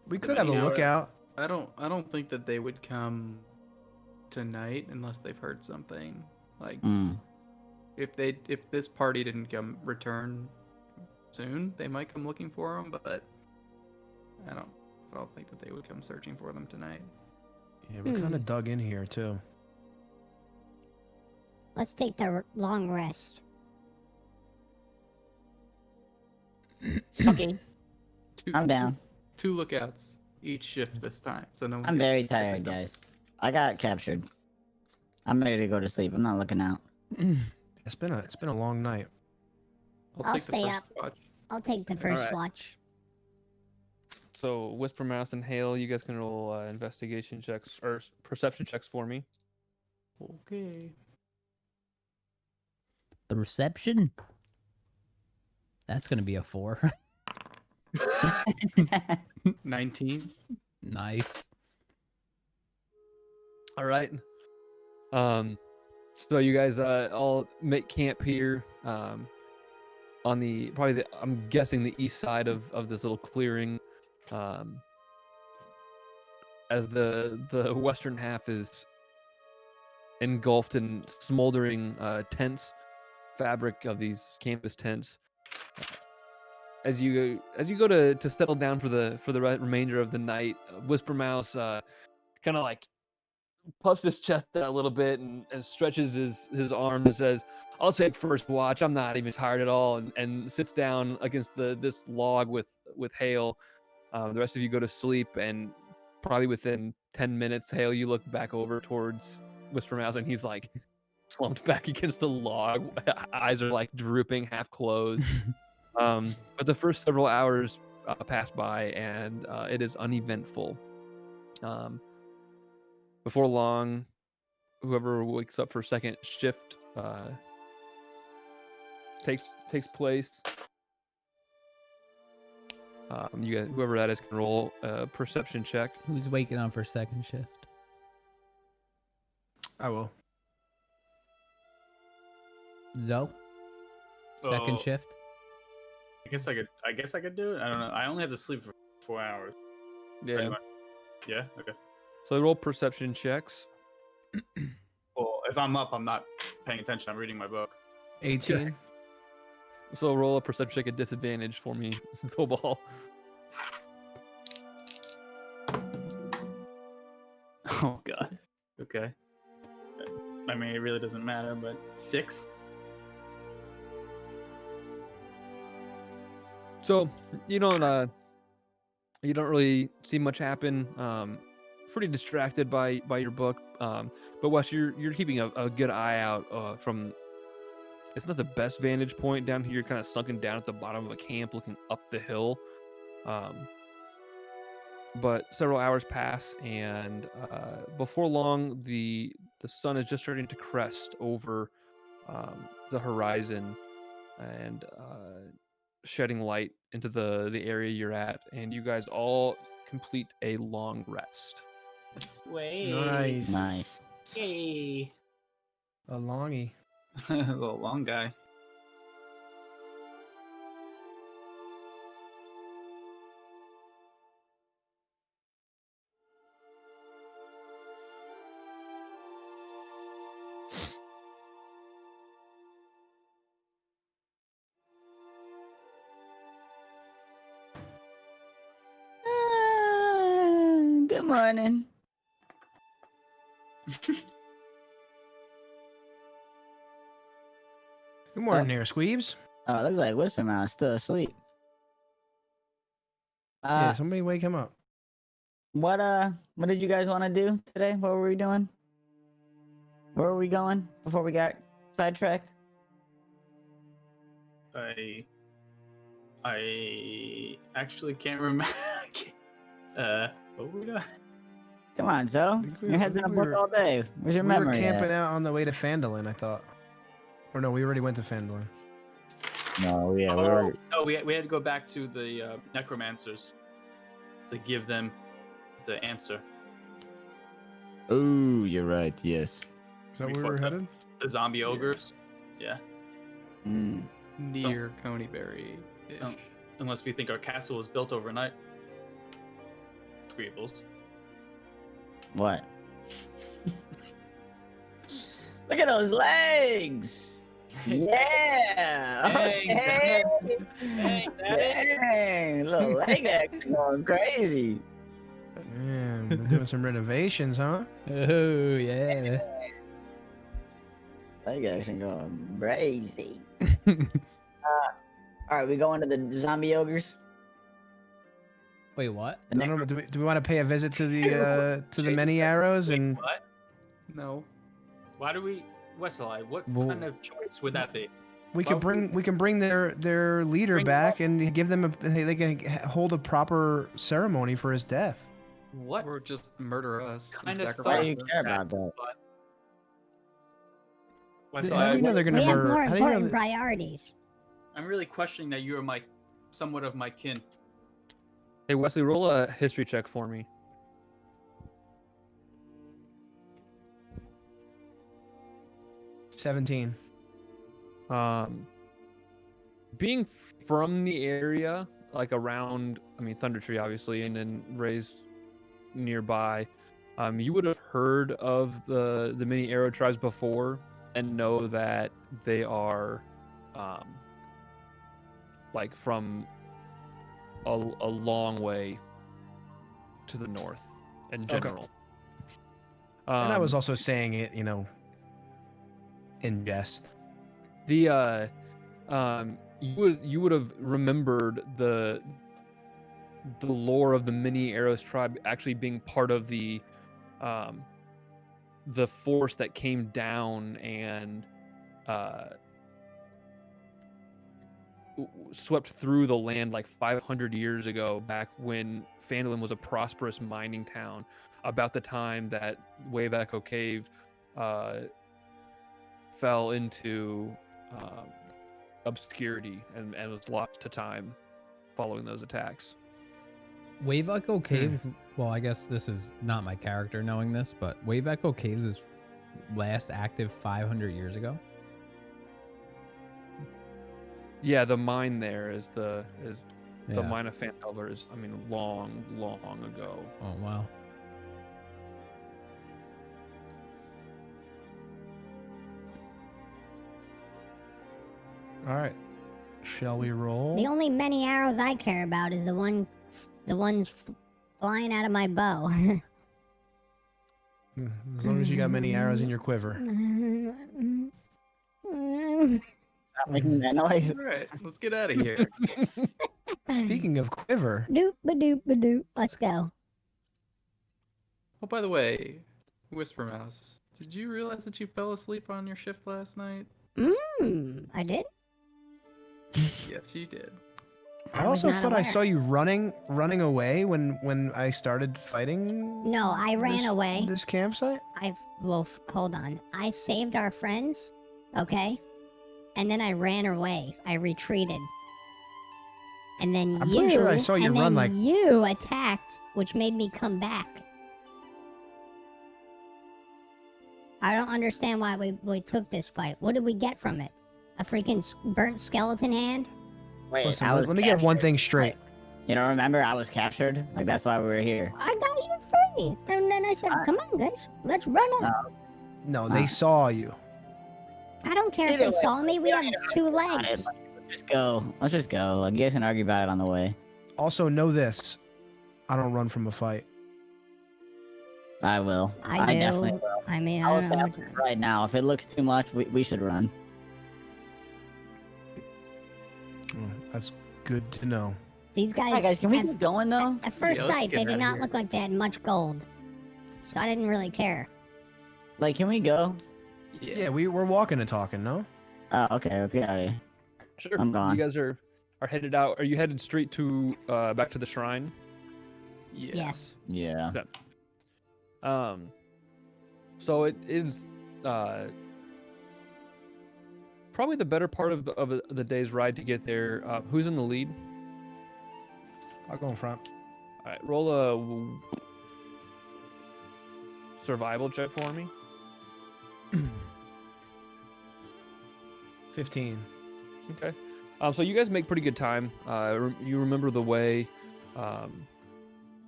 We could have a lookout. I don't think that they would come tonight unless they've heard something. Like if this party didn't return soon, they might come looking for them, but I don't think that they would come searching for them tonight. Yeah, we're kind of dug in here too. Let's take the long rest. Okay. I'm down. 2 lookouts each shift this time, so no one. I'm gets very picked tired, up. guys. I got captured. I'm ready to go to sleep. I'm not looking out. It's been a long night. I'll take the stay first up. watch. I'll take the first Alright. watch. So Whisper Mouse and Hael, you guys can roll investigation checks or perception checks for me. Okay. The reception. That's gonna be a 4. 19. Nice. All right. So you guys all make camp here on the I'm guessing the east side of this little clearing. As the western half is engulfed in smoldering tents, fabric of these campus tents. As you go to settle down for the remainder of the night, Whisper Mouse kind of like puffs his chest out a little bit and stretches his arm and says, "I'll take first watch. I'm not even tired at all," and sits down against this log with Hael. The rest of you go to sleep, and probably within 10 minutes, Hael, you look back over towards Whisper Mouse, and he's like slumped back against the log. Eyes are like drooping, half closed. But the first several hours pass by, and it is uneventful. Before long, whoever wakes up for second shift takes place. You guys, whoever that is, can roll a perception check. Who's waking up for second shift? I will. Zoe? Second Oh. shift? I guess I could do it. I don't know. I only have to sleep for 4 hours. Yeah. Pretty much. Yeah. Okay. So roll perception checks. Well, if I'm up, I'm not paying attention. I'm reading my book. 18. So roll a perception check at disadvantage for me, Tobal. Oh God. Okay. I mean, it really doesn't matter, but 6. So you don't really see much happen. Pretty distracted by your book. But Wes, you're keeping a good eye out from. It's not the best vantage point down here. You're kind of sunken down at the bottom of a camp, looking up the hill. But several hours pass, and before long, the sun is just starting to crest over the horizon, and shedding light into the area you're at, and you guys all complete a long rest. Wait. Nice. Hey. A longie. A little long guy. Good morning. Good morning, there, Squeebles. Oh, it looks like Whisper Mouse still asleep. Yeah, somebody wake him up. What did you guys want to do today? What were we doing? Where were we going before we got sidetracked? I actually can't remember. What were we doing? Come on, so your head's in a book all day. Where's your We memory? were camping at? out on the way to Phandalin, I thought. Or no, we already went to Phandalin. No, yeah, we Oh, were. no, we had to go back to the necromancers to give them the answer. Oh, you're right. Yes. Is that We where we were fucked up. headed? The zombie ogres. Yeah. Near Coneyberry. Oh, unless we think our castle was built overnight. Squeebles. What? Look at those legs! Yeah! Okay. Dang, little leg action going crazy. Man, we're doing some renovations, huh? Oh, yeah. Leg action going crazy. All right, we going to the zombie ogres? Wait, what? I don't know. Do we want to pay a visit to the many arrows and? What? No. Why do we, Westlye? What Well- kind of choice would that be? We can bring their leader Bring him back up. and give them they can hold a proper ceremony for his death. What Or just murder us. kind and of Why do sacrifice you us. care about that? How do Westlye, you know they're gonna We have murder? more How do you know important that- priorities. I'm really questioning that you are somewhat of my kin. Hey Wesley, roll a history check for me. $17. Being from the area, like around, I mean, Thunder Tree, obviously, and then raised nearby, you would have heard of the mini arrow tribes before and know that they are, like from a long way to the north in Okay. general. And I was also saying it, in jest. The you would have remembered the lore of the mini arrows tribe actually being part of the force that came down and swept through the land like 500 years ago, back when Phandalin was a prosperous mining town, about the time that Wave Echo Cave fell into obscurity and was lost to time following those attacks. Wave Echo Cave. Well, I guess this is not my character knowing this, but Wave Echo Caves is last active 500 years ago. Yeah, the mine there is the Yeah. mine of Phandelver is, I mean, long ago. Oh wow. All right. Shall we roll? The only many arrows I care about is the ones flying out of my bow. As long as you got many arrows in your quiver. Stop making that noise. All right, let's get out of here. Speaking of quiver, Doop ba doop ba doop. Let's go. Oh, by the way, Whisper Mouse, did you realize that you fell asleep on your shift last night? I did. Yes, you did. I was also not thought I aware. saw you running away when I started fighting. No, I ran this- away. This campsite. Hold on. I saved our friends, okay? And then I ran away. I retreated. And then I'm pretty sure I saw you and run, then like- you attacked, which made me come back. I don't understand why we took this fight. What did we get from it? A freaking burnt skeleton hand? Wait, Listen, I was let me get one captured. thing straight. You don't remember? I was captured. Like that's why we were here. I got you free. And then I said, come on, guys. Let's run up. No, they saw you. I don't care if Either they way, saw me. We have two legs. Let's just go. Let's just go. Like, you guys can argue about it on the way. Also, know this: I don't run from a fight. I will. I do. definitely will. I mean, I'll I don't know. establish it right now. If it looks too much, we should run. That's good to know. These guys. Alright, guys, can we at- keep going though? At first Yeah, let's sight, get they outta did not here. look like they had much gold. So I didn't really care. Like, can we go? Yeah, we're walking and talking. No. Oh, okay. Let's get out of here. Sure. I'm gone. You guys are headed out. Are you headed straight to back to the shrine? Yeah. Yes. Yeah. So it is probably the better part of the day's ride to get there. Who's in the lead? I'll go in front. All right, roll a survival check for me. 15. Okay. So you guys make pretty good time. You remember the way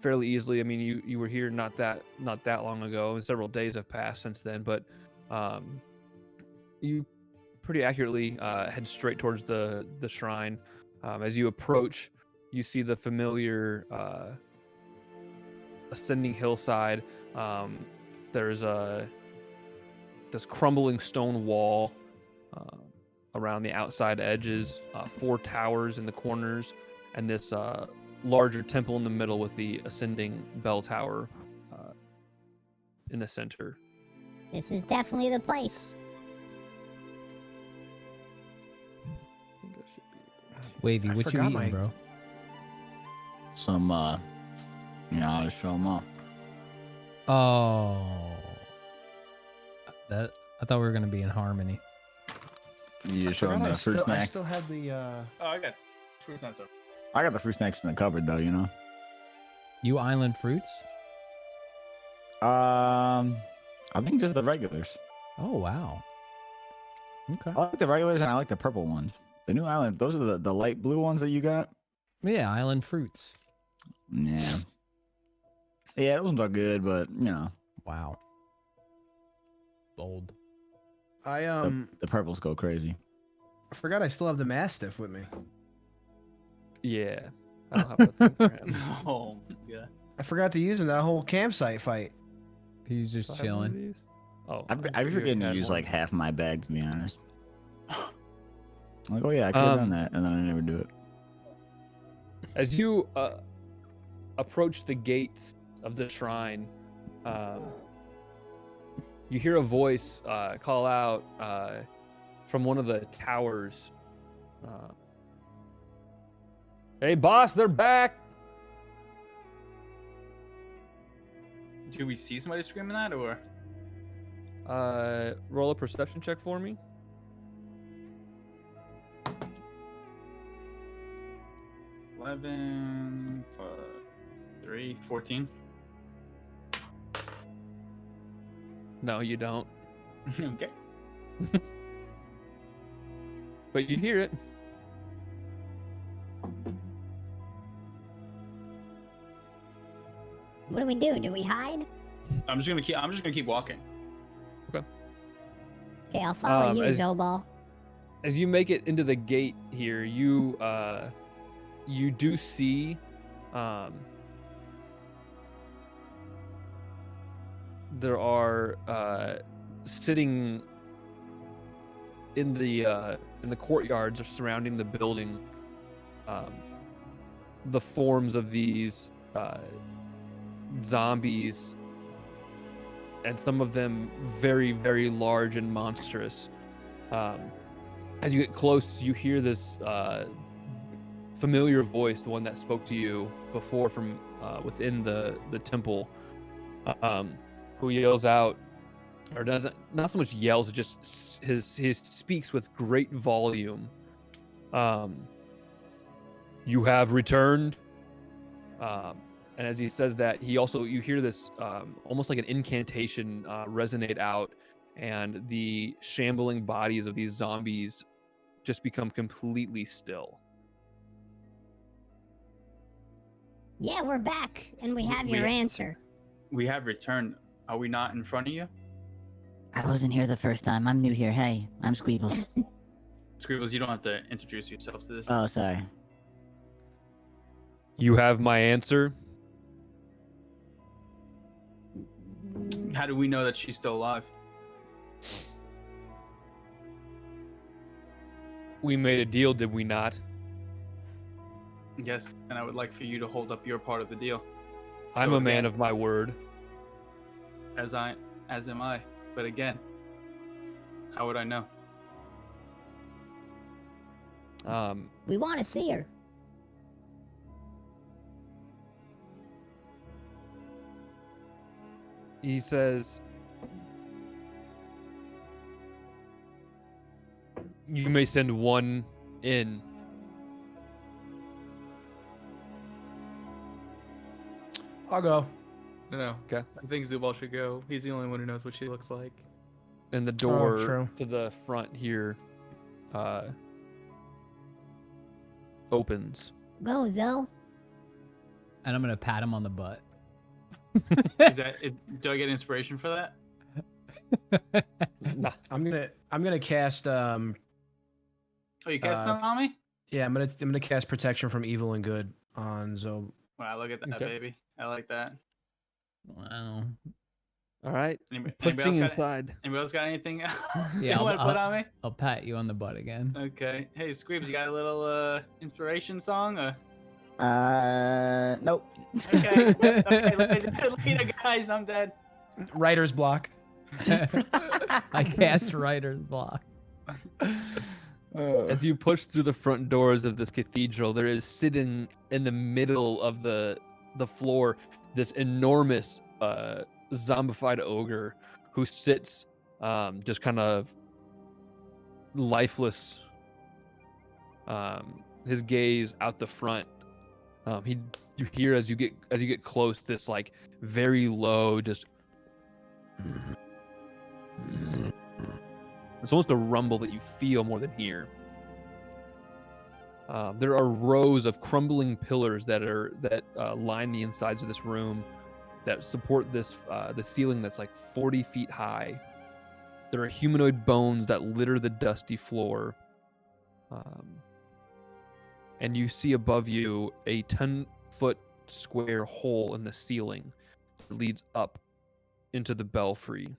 fairly easily. I mean, you were here not that long ago, and several days have passed since then. But you pretty accurately head straight towards the shrine. As you approach, you see the familiar ascending hillside. There's this crumbling stone wall around the outside edges, 4 towers in the corners, and this larger temple in the middle with the ascending bell tower in the center. This is definitely the place. I think I should be able to... Wavy, what you forgot eating, bro? Some, I'll just show them off. Oh, that I thought we were gonna be in harmony. You just showing the fruit I snack? still had the. Oh, I got fruit snacks. I got the fruit snacks in the cupboard, though, you know? You island fruits? I think just the regulars. Oh, wow. Okay. I like the regulars and I like the purple ones. The new island, those are the light blue ones that you got? Yeah, island fruits. Yeah. Yeah, those ones are good, but, you know. Wow. Bold. I The purples go crazy. I forgot I still have the Mastiff with me. Yeah. I don't have a thing for him. Oh, yeah. I forgot to use in that whole campsite fight. He's just Do I have one of chilling. these? Oh, I'd be you forgetting to had use one. like half my bag, to be honest. I'm like, oh yeah, I could have done that, and then I never do it. As you approach the gates of the shrine, you hear a voice call out from one of the towers. Hey, boss, they're back! Do we see somebody screaming that, or? Roll a perception check for me. 11 plus 3, 14. No, you don't. Okay. But you hear it. What do we do? Do we hide? I'm just gonna keep walking. Okay, I'll follow you, as- Zobal. As you make it into the gate here, you do see there are sitting in the courtyards or surrounding the building the forms of these zombies, and some of them very, very large and monstrous. As you get close, you hear this familiar voice, the one that spoke to you before from within the temple, who yells out, or doesn't, not so much yells, just he speaks with great volume. You have returned. And as he says that, you hear this almost like an incantation resonate out, and the shambling bodies of these zombies just become completely still. Yeah, we're back, and we have your answer. We have returned. Are we not in front of you? I wasn't here the first time. I'm new here. Hey, I'm Squeebles. Squeebles, you don't have to introduce yourself to this. Oh, sorry. You have my answer. How do we know that she's still alive? We made a deal, did we not? Yes, and I would like for you to hold up your part of the deal. I'm So a man again, of my word. As am I. But again, how would I know? We want to see her. He says, you may send one in. I'll go. No. Okay. I think Zubal should go. He's the only one who knows what she looks like. And the door true. to the front here opens. Go, Zo. And I'm gonna pat him on the butt. Do I get inspiration for that? Nah. I'm gonna cast Oh, you cast some on me? yeah, I'm gonna cast protection from evil and good on Zo. Wow, look at that, Okay. baby. I like that. Wow. All right. Anybody Pushing else got, inside. anybody else got anything Yeah, you want to put on me? I'll pat you on the butt again. Okay. Hey, Squeebs, you got a little inspiration song? Or... Nope. Okay. Okay. Later, guys. I'm dead. Writer's block. I cast writer's block. As you push through the front doors of this cathedral, there is sitting in the middle of the floor this enormous zombified ogre who sits just kind of lifeless, his gaze out the front. You hear as you get close this like very low just it's almost a rumble that you feel more than hear. There are rows of crumbling pillars that line the insides of this room that support this the ceiling that's like 40 feet high. There are humanoid bones that litter the dusty floor. And you see above you a 10-foot square hole in the ceiling that leads up into the belfry.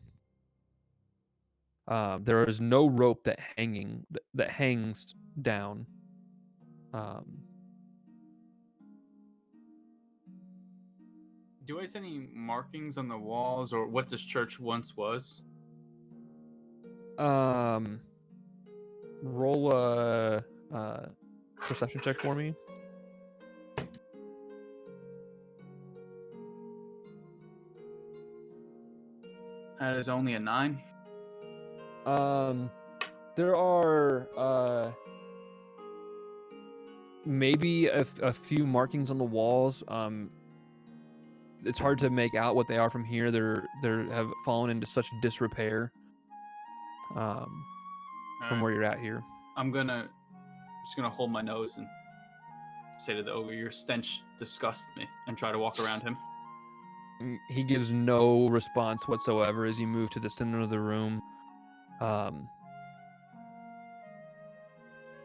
There is no rope that hangs down. Do I see any markings on the walls or what this church once was? Roll a perception check for me. That is only a 9. There are maybe a few markings on the walls. It's hard to make out what they are from here. They have fallen into such disrepair. From where you're at here. I'm just gonna hold my nose and say to the ogre, "Your stench disgusts me," and try to walk around him. He gives no response whatsoever as you move to the center of the room.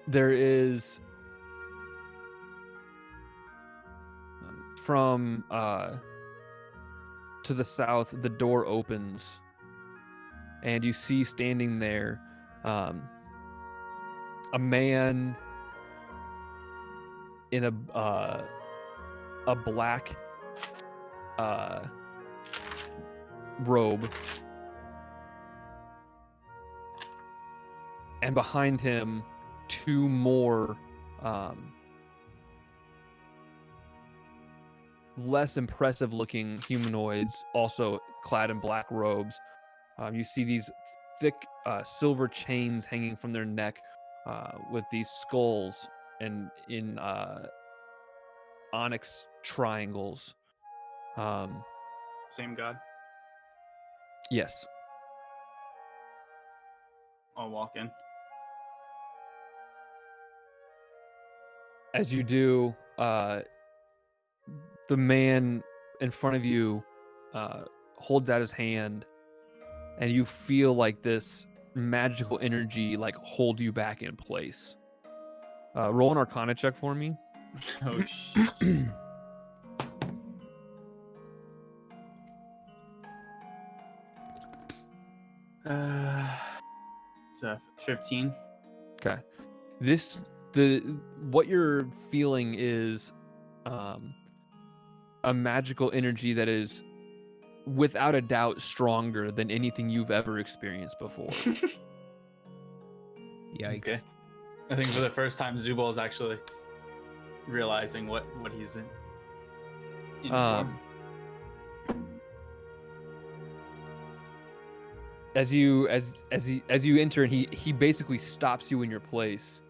There is from to the south, the door opens, and you see standing there a man in a black robe, and behind him 2 more less impressive looking humanoids, also clad in black robes. You see these thick silver chains hanging from their neck with these skulls and in onyx triangles. Same god. Yes. I'll walk in. As you do, the man in front of you holds out his hand, and you feel like this magical energy like hold you back in place. Roll an Arcana check for me. Oh shit. It's 15. Okay. What you're feeling is a magical energy that is without a doubt stronger than anything you've ever experienced before. Yikes. Okay. I think for the first time Zubal is actually realizing what he's in for. As you enter, and he basically stops you in your place.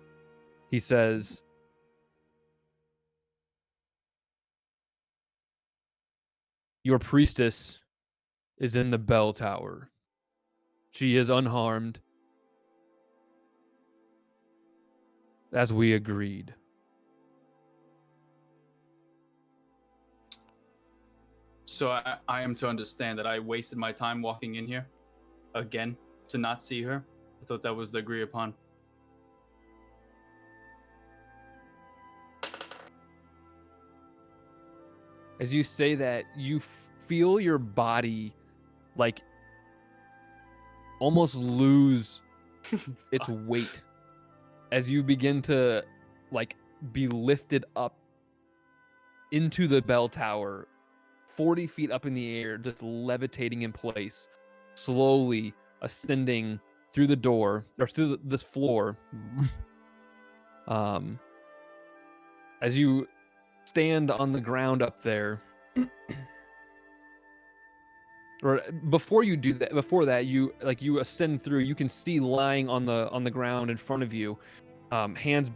He says, "Your priestess is in the bell tower. She is unharmed, as we agreed." So I am to understand that I wasted my time walking in here again to not see her? I thought that was the agree upon. As you say that, you feel your body like almost lose its weight as you begin to like be lifted up into the bell tower, 40 feet up in the air, just levitating in place, slowly ascending through the door or through this floor. As you stand on the ground up there, or before you do that, you ascend through. You can see lying on the ground in front of you, hands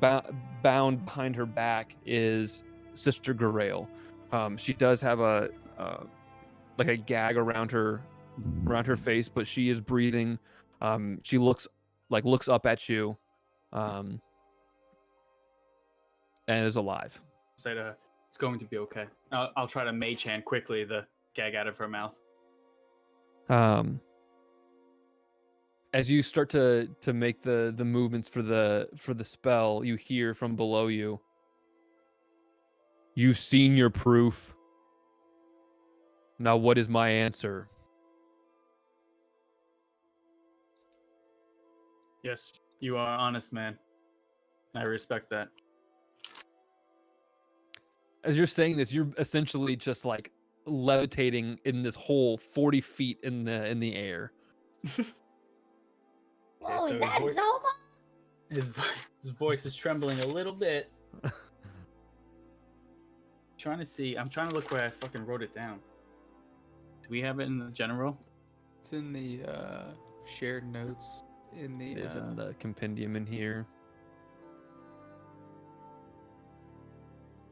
bound behind her back, is Sister Garail. She does have a gag around her face, but she is breathing. She looks up at you, and is alive. Said, it's going to be okay. I'll try to mage hand quickly the gag out of her mouth. As you start to make the movements for the spell, you hear from below you, "You've seen your proof. Now what is my answer?" Yes, you are honest, man. I respect that. As you're saying this, you're essentially just like levitating in this hole 40 feet in the air. Whoa, so is that Zoma? His voice is trembling a little bit. I'm trying to look where I fucking wrote it down. Do we have it in the general? It's in the shared notes in the. It is in the compendium in here.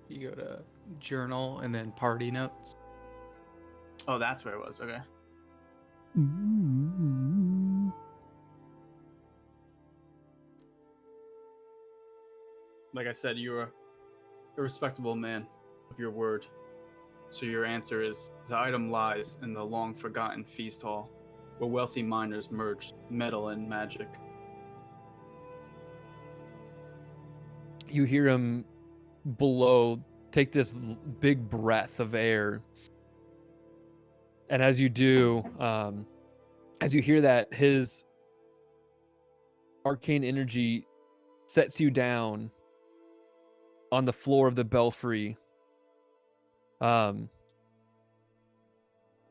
You go to journal and then party notes. Oh, that's where it was. Okay. Like I said, you're a respectable man of your word. So your answer is, the item lies in the long-forgotten feast hall, where wealthy miners merged metal and magic. You hear him below take this big breath of air. And as you do, as you hear that, his arcane energy sets you down on the floor of the belfry.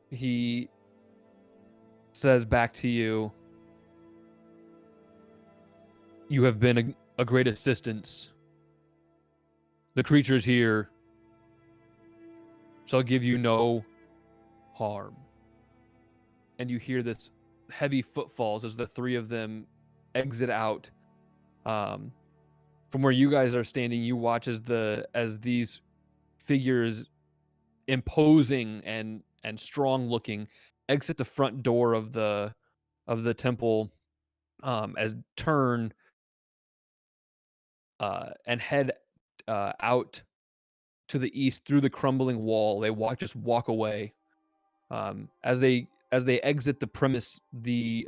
He says back to you, "You have been a great assistance. The creatures here shall give you no harm." And you hear this heavy footfalls as the three of them exit out. From where you guys are standing, you watch as these figures, imposing and strong looking, exit the front door of the temple, as turn and head out to the east through the crumbling wall. They walk away. As they exit the premise, the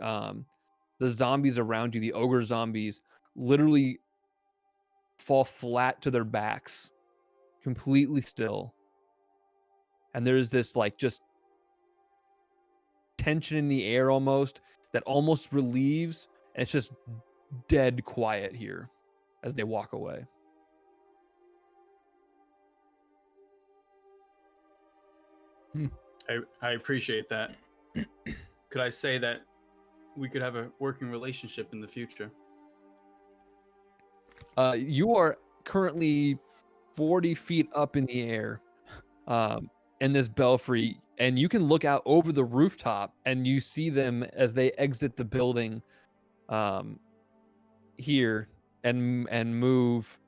zombies around you, the ogre zombies, literally fall flat to their backs, completely still. And there's this just tension in the air almost that almost relieves, and it's just dead quiet here as they walk away. I appreciate that. Could I say that we could have a working relationship in the future? You are currently 40 feet up in the air, in this belfry, and you can look out over the rooftop and you see them as they exit the building, here and move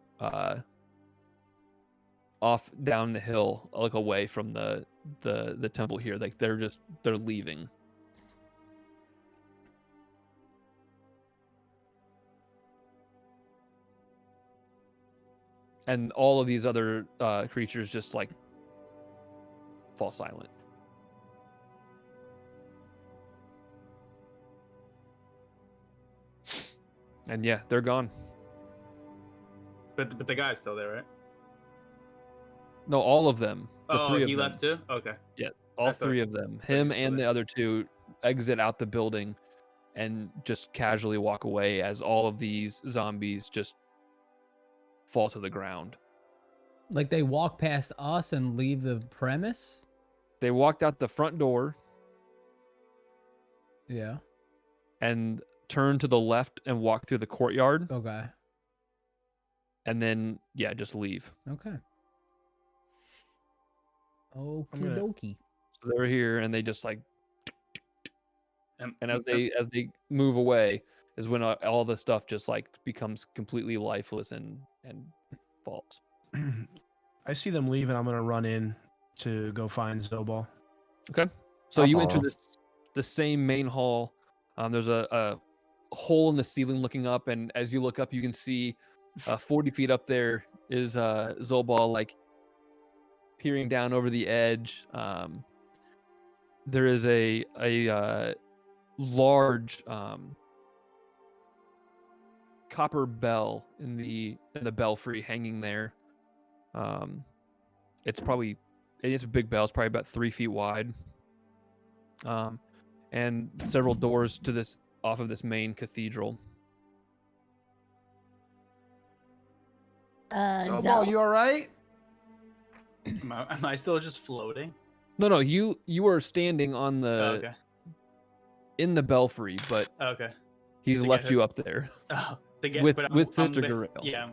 off down the hill, away from the temple here. They're leaving. And all of these other creatures just fall silent. And yeah, they're gone. But the guy's still there, right? No, all of them. The three of he them. left too? Okay. Yeah, all three of them. Him and the other two exit out the building and just casually walk away as all of these zombies just fall to the ground. Like they walk past us and leave the premise? They walked out the front door Yeah. and turned to the left and walked through the courtyard. Okay. And then, yeah, just leave. Okay. Okie dokie. So they're here and they just like, and as Yep. they move away is when all the stuff just like becomes completely lifeless and falls. I see them leaving. I'm gonna run in to go find Zobal. Okay. So you enter follow. the same main hall. There's a hole in the ceiling looking up, and as you look up, you can see 40 feet up there is Zobal like peering down over the edge. There is a large copper bell in the belfry hanging there. It's a big bell. It's probably about 3 feet wide. And several doors to this off of this main cathedral. Zobal, you all right? Am I still just floating? No, you are standing on the Okay. in the belfry, but Okay. he's To left get you her- up there. Oh, with but Sister I'm Gorilla. Yeah.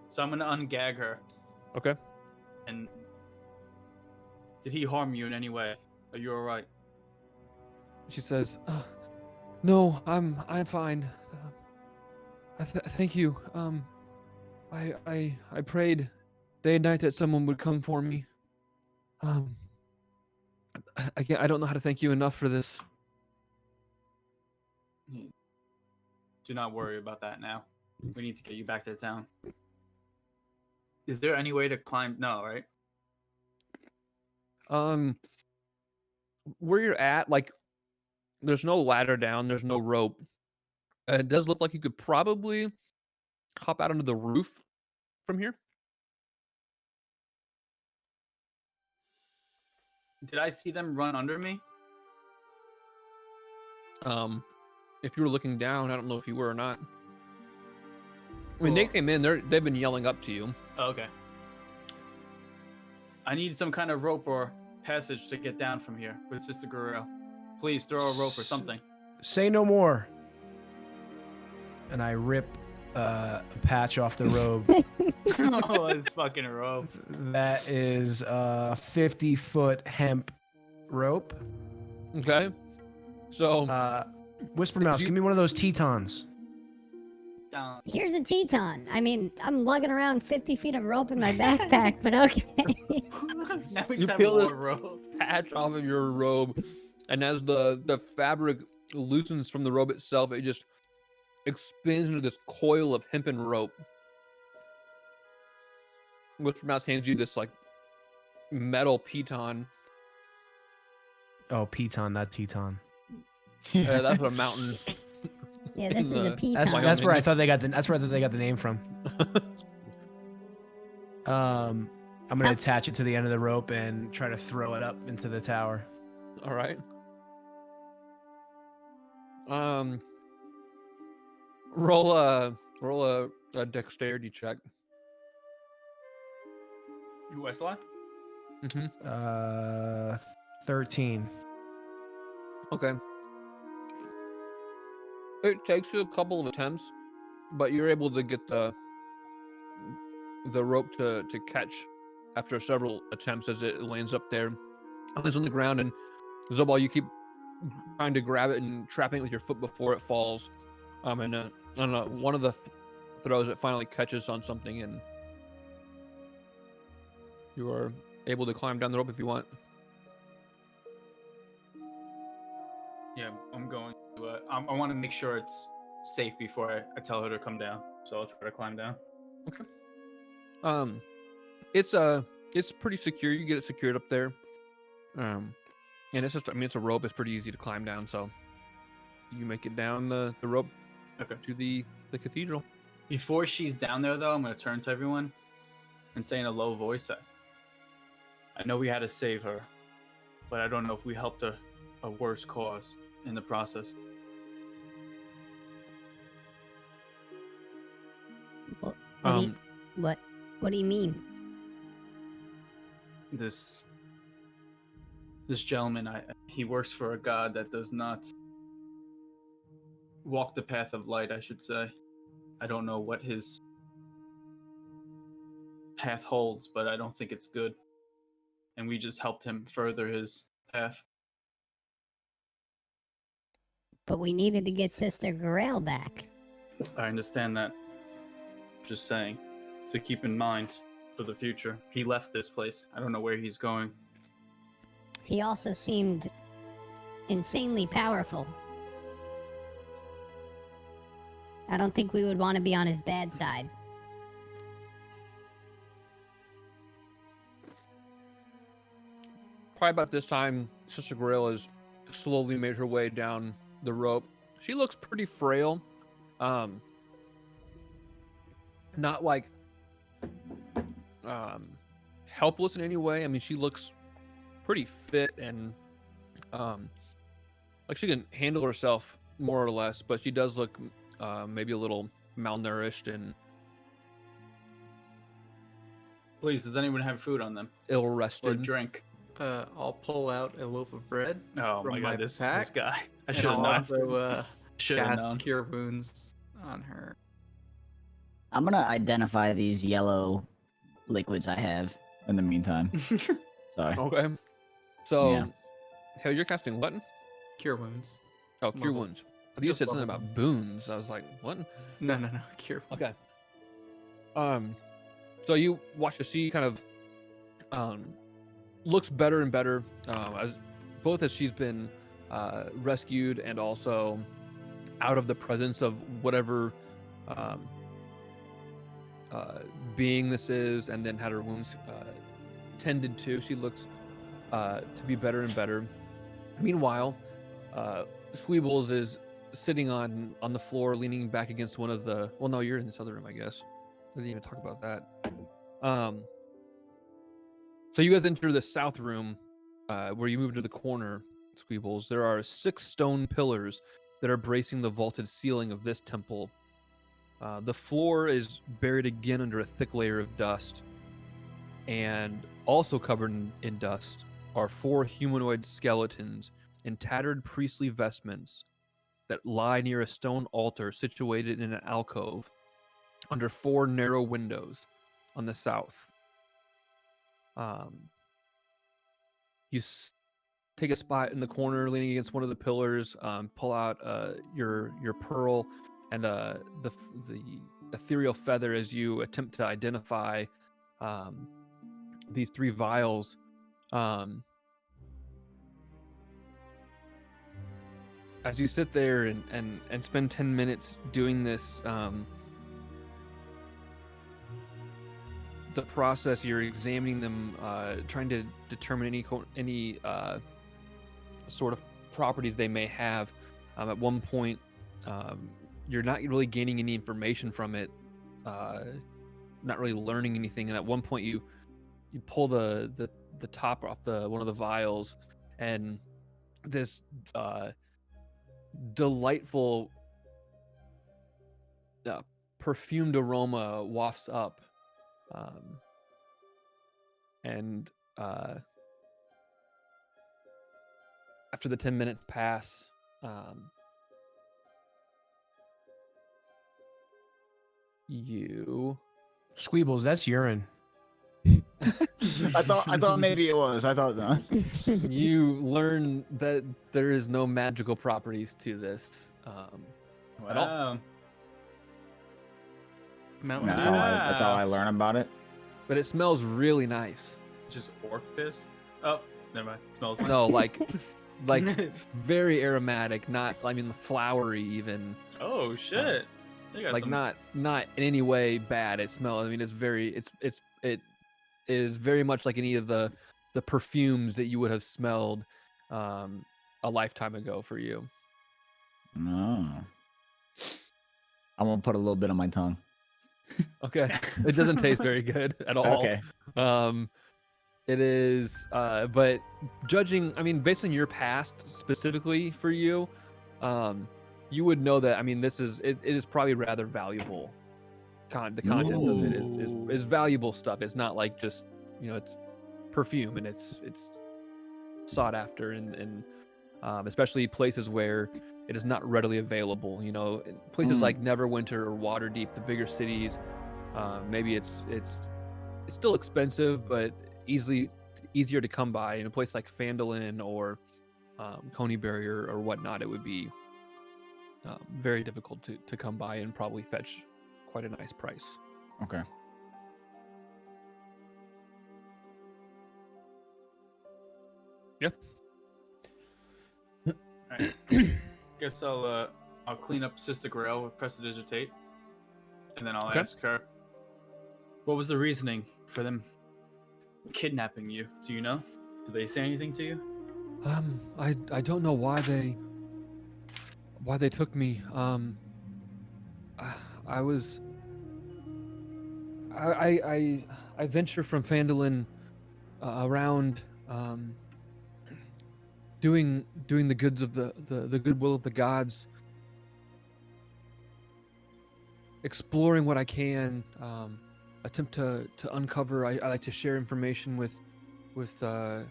So I'm gonna ungag her. Okay. And did he harm you in any way? Are you all right? She says, "No, I'm fine. Thank you. I prayed day and night that someone would come for me. I don't know how to thank you enough for this." Do not worry about that now. We need to get you back to town. Is there any way to climb? No, right? Where you're at, like, there's no ladder down. There's no rope. It does look like you could probably hop out onto the roof from here. Did I see them run under me? If you were looking down, I don't know if you were or not. I mean, they came in. They've been yelling up to you. Oh, okay. I need some kind of rope or passage to get down from here with Sister Guerrero. Please throw a rope or something. Say no more. And I rip a patch off the robe. Oh, it's fucking a rope. That is a 50-foot hemp rope. Okay. So, Whisper Mouse, give me one of those Tetons. Here's a Teton. I mean, I'm lugging around 50 feet of rope in my backpack, but okay. Now we you just have peel more this rope. patch off of your robe, and as the fabric loosens from the robe itself, it just expands into this coil of hempen rope. Whisper Mouse hands you this like metal piton. Oh, Piton, not Teton. That's a mountain. Yeah, this is a Piton. That's where I thought they got the. That's where I thought they got the name from. I'm gonna attach it to the end of the rope and try to throw it up into the tower. All right. Roll a dexterity check. You Westlye? 13. Okay. It takes you a couple of attempts, but you're able to get the rope to catch after several attempts as it lands up there. It lands on the ground, and Zobal, you keep trying to grab it and trapping it with your foot before it falls. And on one of the throws, it finally catches on something, and you are able to climb down the rope if you want. Yeah, I'm going to. I want to make sure it's safe before I tell her to come down. So I'll try to climb down. Okay. It's pretty secure. You get it secured up there. And it's just, I mean, it's a rope. It's pretty easy to climb down. So you make it down the rope. Okay. To the cathedral. Before she's down there, though, I'm going to turn to everyone and say in a low voice that I know we had to save her, but I don't know if we helped a worse cause in the process. What do you mean? this gentleman, he works for a god that does not walk the path of light, I should say. I don't know what his path holds, but I don't think it's good. And we just helped him further his path. But we needed to get Sister Grail back. I understand that. Just saying, to keep in mind for the future. He left this place. I don't know where he's going. He also seemed insanely powerful. I don't think we would want to be on his bad side. Probably about this time, Sister Grail has slowly made her way down the rope. She looks pretty frail. Not like helpless in any way. I mean, she looks pretty fit and like she can handle herself more or less, but she does look maybe a little malnourished and Please, does anyone have food on them? ill-rested. Or drink? I'll pull out a loaf of bread Oh from my god, this pack. guy. I and should have I'll known. also Should have cast known. Cure Wounds on her. I'm gonna identify these yellow liquids I have. In the meantime. Sorry. Okay. So, Yeah. Hael, you're casting what? Cure Wounds. Oh, Cure Level. Wounds. I think you Just said something level. about boons. I was like, what? No. Cure Wounds. Okay. So you watch as she kind of looks better and better as she's been rescued and also out of the presence of whatever being this is, and then had her wounds tended to. She looks to be better and better. Meanwhile, Squeebles is sitting on the floor, leaning back against one of the. Well, no, you're in this other room, I guess. I didn't even talk about that. So you guys enter the south room, where you move to the corner, Squeebles. There are 6 stone pillars that are bracing the vaulted ceiling of this temple. The floor is buried again under a thick layer of dust, and also covered in dust are 4 humanoid skeletons in tattered priestly vestments that lie near a stone altar situated in an alcove under 4 narrow windows on the south. You take a spot in the corner, leaning against one of the pillars. Pull out your pearl and the ethereal feather as you attempt to identify these 3 vials. As you sit there and spend 10 minutes doing this, the process, you're examining them, trying to determine any sort of properties they may have. At one point, you're not really gaining any information from it, not really learning anything. And at one point, you pull the top off one of the vials, and this delightful perfumed aroma wafts up. And after the 10 minutes pass, you Squeebles, that's urine. I thought maybe it was. I thought not. you learn that there is no magical properties to this at all. Wow. That's how I learn about it. But it smells really nice. Just orc piss? Oh, never mind. Smells like. No, like very aromatic, not, I mean, flowery even. Oh shit. They got Like some... not in any way bad. It smells, I mean, it is very much like any of the perfumes that you would have smelled a lifetime ago for you. No. I'm gonna put a little bit on my tongue. Okay. It doesn't taste very good at all. Okay. It is, but judging, I mean, based on your past specifically for you, you would know that, I mean, it is probably rather valuable. The contents of it is valuable stuff. It's not like just, it's perfume, and it's sought after in especially places where it is not readily available. You know, in places like Neverwinter or Waterdeep, the bigger cities. Maybe it's still expensive, but easier to come by. In a place like Phandalin or Coneybury or whatnot, it would be very difficult to come by and probably fetch quite a nice price. Okay. Yeah. Alright. Guess I'll clean up Sister Grail with Prestidigitate, and then I'll ask her, what was the reasoning for them kidnapping you? Do you know? Did they say anything to you? I don't know why they took me. I venture from Phandalin around doing the goods of the goodwill of the gods, exploring what I can, attempt to uncover. I like to share information with the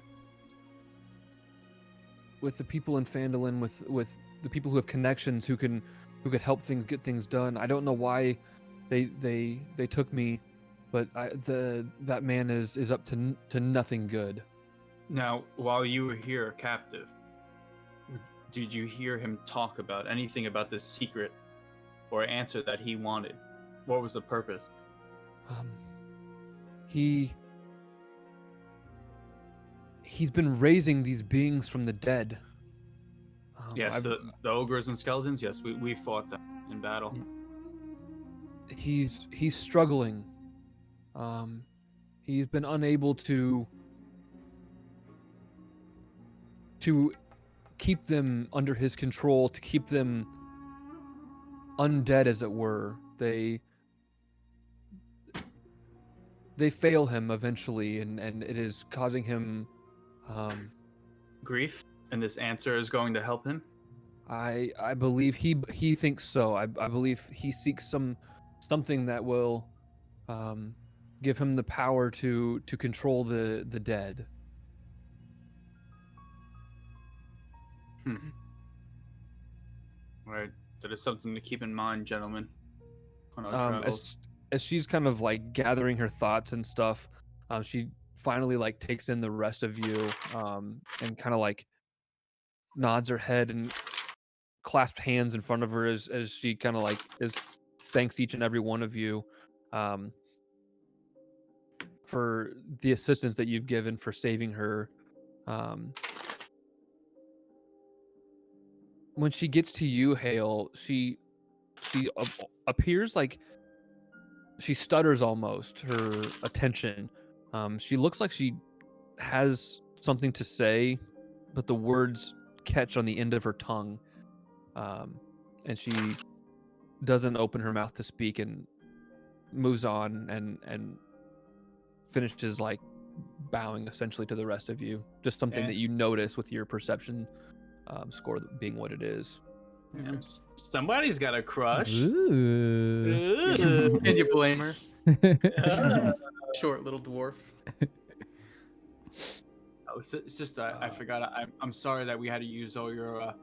people in Phandalin, with the people who have connections, who could help get things done. I don't know why they took me, but that man is up to nothing good. Now, while you were here captive, did you hear him talk about anything about this secret or answer that he wanted? What was the purpose? He's been raising these beings from the dead. Yes, the ogres and skeletons. Yes, we fought them in battle. He's struggling. He's been unable to keep them under his control, to keep them undead, as it were. They fail him eventually, and it is causing him grief. And this answer is going to help him? I believe he thinks so. I believe he seeks something that will give him the power to control the dead. Right. That is something to keep in mind, gentlemen, on our travels. As she's kind of like gathering her thoughts and stuff, she finally like takes in the rest of you, and kind of like nods her head and clasps hands in front of her as she kind of like thanks each and every one of you for the assistance that you've given, for saving her. When she gets to you, Hael, she appears like she stutters almost, her attention. She looks like she has something to say, but the words catch on the end of her tongue. And she doesn't open her mouth to speak and moves on and finishes like bowing essentially to the rest of you. Just something that you notice with your perception score being what it is. Yeah, somebody's got a crush. Ooh. Can you blame her? Short little dwarf. Oh, it's just I forgot. I'm sorry that we had to use all your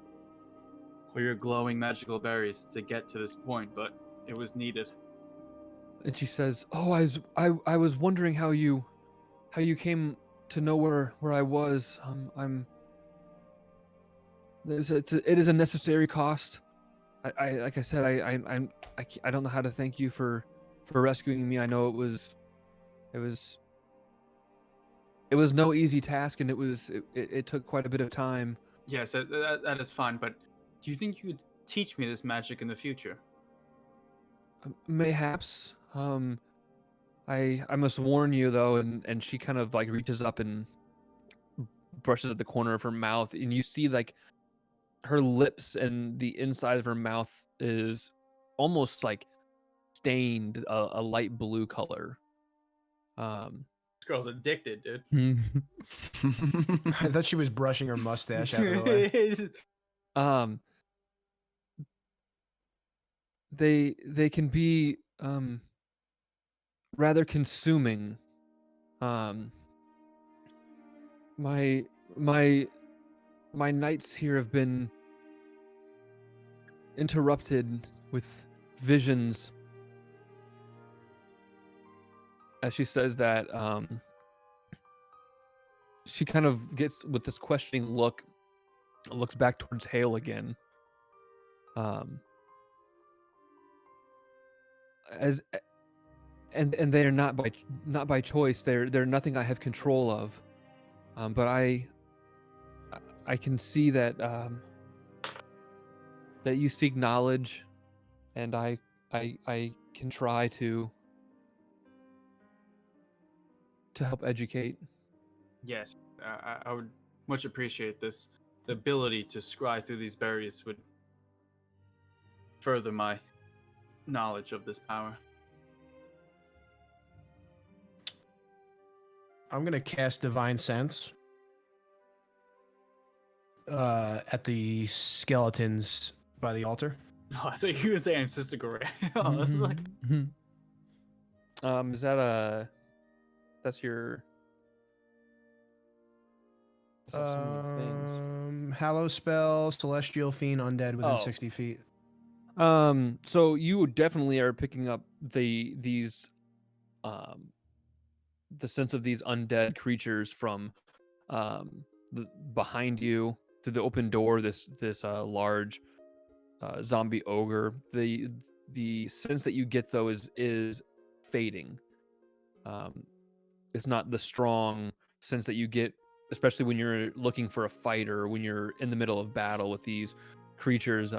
glowing magical berries to get to this point, but it was needed. And she says, "Oh, I was wondering how you came to know where I was. It is a necessary cost. I like I said, I don't know how to thank you for rescuing me. I know it was no easy task, and it took quite a bit of time." Yes, that is fine, but do you think you could teach me this magic in the future? Mayhaps. I must warn you though, and she kind of like reaches up and brushes at the corner of her mouth, and you see like her lips and the inside of her mouth is almost like stained a light blue color. This girl's addicted, dude. I thought she was brushing her mustache out of the way. They can be rather consuming. My my nights here have been interrupted with visions. As she says that, she kind of gets with this questioning look, looks back towards Hael again. As and they are not by choice. They're nothing I have control of. But I can see that that you seek knowledge, and I can try to help educate. Yes, I would much appreciate this. The ability to scry through these berries would further my knowledge of this power. I'm gonna cast Divine Sense at the skeletons by the altar. Oh, I think you were saying Sister Gore. Oh, this is like Is that that's your that's so many things. Hallow spell, celestial fiend, undead within 60 feet. So you definitely are picking up these the sense of these undead creatures from behind you through the open door. This large zombie ogre. The sense that you get though is fading. It's not the strong sense that you get, especially when you're looking for a fight or when you're in the middle of battle with these creatures.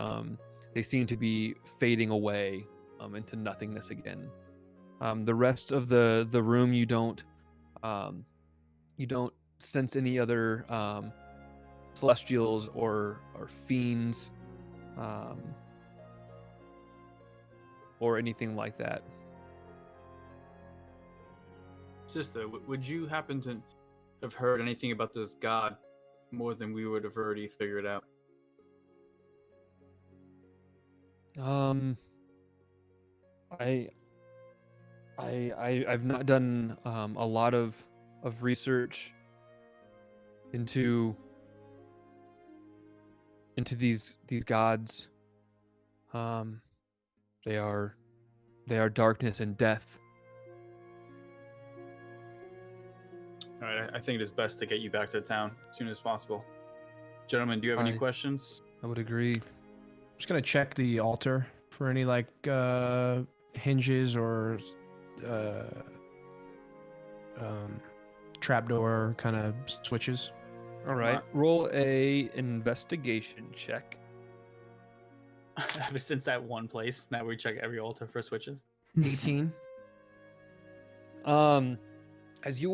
They seem to be fading away into nothingness again. The rest of the room, you don't sense any other celestials or fiends or anything like that. Sister, would you happen to have heard anything about this god more than we would have already figured out? I've not done a lot of research into these gods. They are darkness and death. All right, I think it is best to get you back to town as soon as possible. Gentlemen, do you have any questions? I would agree. I'm just gonna check the altar for any like hinges or trapdoor kind of switches. All right, roll a investigation check. Ever since that one place, now we check every altar for switches. 18. As you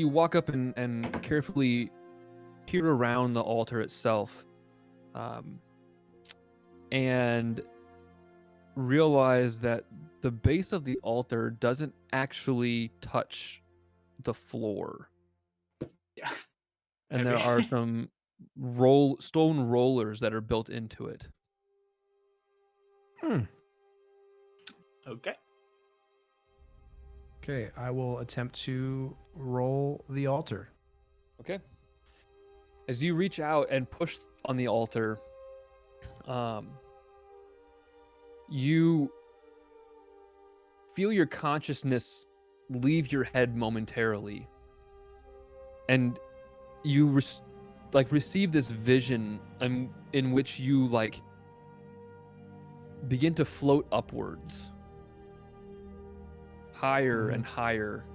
walk up and carefully peer around the altar itself, and realize that the base of the altar doesn't actually touch the floor. Yeah. And there are some stone rollers that are built into it. Okay. Okay, I will attempt to roll the altar. Okay. As you reach out and push on the altar, you feel your consciousness leave your head momentarily, and you receive this vision in which you begin to float upwards, higher and higher,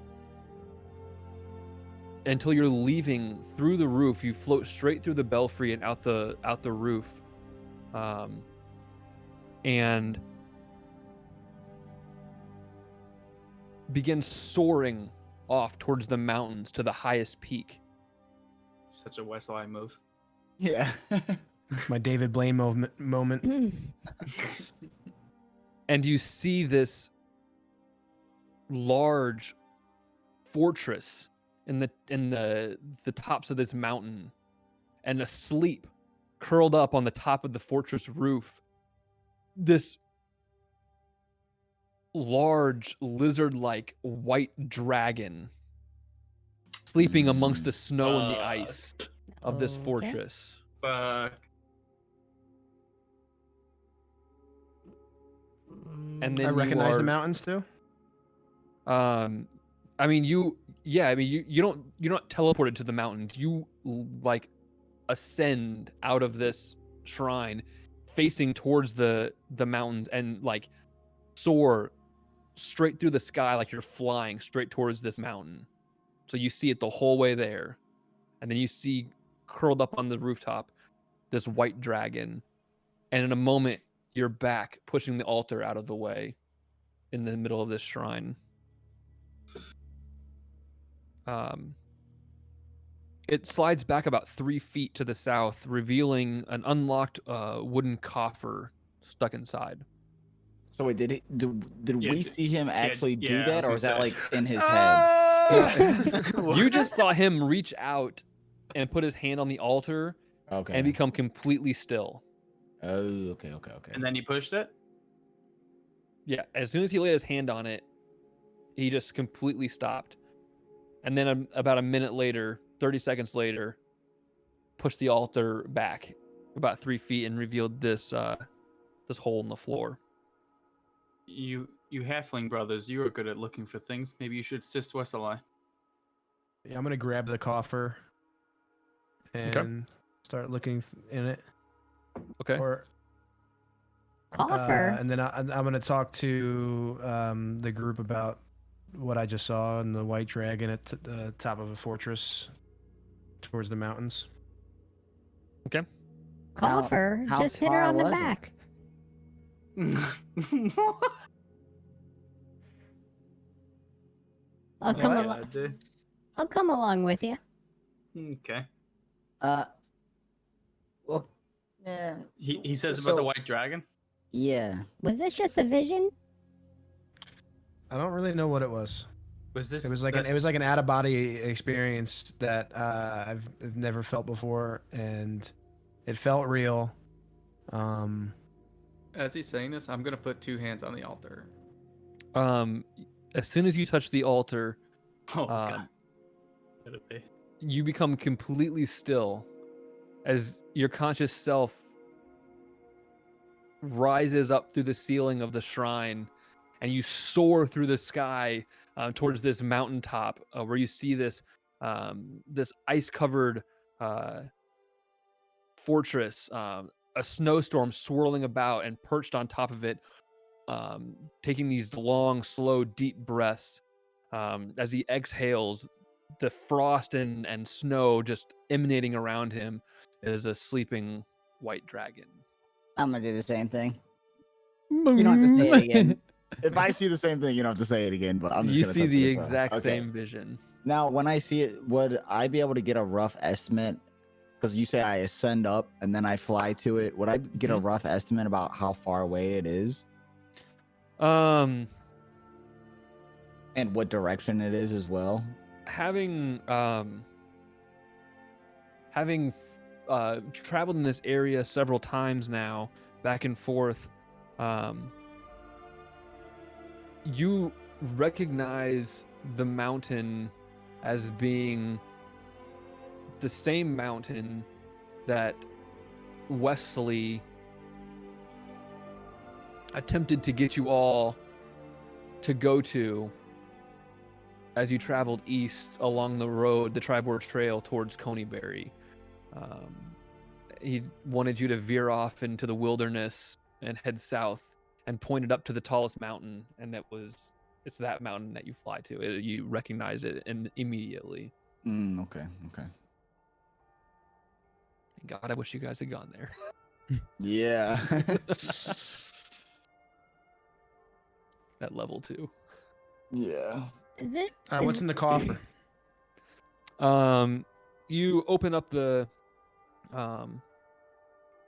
until you're leaving through the roof. You float straight through the belfry and out the roof, and begin soaring off towards the mountains to the highest peak. Such a Westlye move. Yeah. My David Blaine moment. And you see this large fortress in the tops of this mountain, and asleep, curled up on the top of the fortress roof, this large lizard-like white dragon. sleeping amongst the snow and the ice of this Okay. fortress. Fuck. And then I recognize the you mountains too. are, I mean, you're not teleported to the mountains. You like ascend out of this shrine, facing towards the mountains, and like soar straight through the sky like you're flying straight towards this mountain. So you see it the whole way there, and then you see curled up on the rooftop this white dragon, and in a moment you're back pushing the altar out of the way in the middle of this shrine. It slides back about 3 feet to the south, revealing an unlocked wooden coffer stuck inside. So wait, did Yeah, we see him actually do I that, or was was that gonna like say. in his head? You just saw him reach out and put his hand on the altar Okay. and become completely still. Oh, okay. And then he pushed it. Yeah, as soon as he laid his hand on it, he just completely stopped. And then about a minute later, 30 seconds later, pushed the altar back about 3 feet and revealed this this hole in the floor. You halfling brothers, you are good at looking for things. Maybe you should assist Westlye. Yeah, I'm gonna grab the coffer and start looking in it. Okay. Or Coffer. and then I'm gonna talk to the group about what I just saw in the white dragon at the top of a fortress towards the mountains. Okay. Coffer. how Just hit her far on the was it? back. I'll come What? along. I'll come along with you. Okay. Well, yeah. He says about the white dragon. Yeah. Was this just a vision? I don't really know what it was. Was this? It was like an out of body experience that I've never felt before, and it felt real. As he's saying this, I'm gonna put 2 hands on the altar. As soon as you touch the altar, Oh God. Could it be? you become completely still as your conscious self rises up through the ceiling of the shrine, and you soar through the sky towards this mountaintop where you see this this ice-covered fortress, a snowstorm swirling about, and perched on top of it, taking these long, slow, deep breaths. As he exhales, the frost and snow just emanating around him is a sleeping white dragon. I'm gonna do the same thing. You don't have to say it again. If I see the same thing, you don't have to say it again. But I'm just You gonna see touch the it as well. exact Okay. same vision. Now, when I see it, would I be able to get a rough estimate? Because you say I ascend up and then I fly to it. Would I get a rough estimate about how far away it is and what direction it is as well? Having traveled in this area several times now, back and forth, you recognize the mountain as being the same mountain that Westlye attempted to get you all to go to as you traveled east along the road, the Tribord Trail towards Coneyberry. He wanted you to veer off into the wilderness and head south, and pointed up to the tallest mountain, and it's that mountain that you fly to. You recognize it immediately. Okay. God, I wish you guys had gone there. Yeah. At level 2. Yeah. Is it? All right, what's in the coffer? You open up the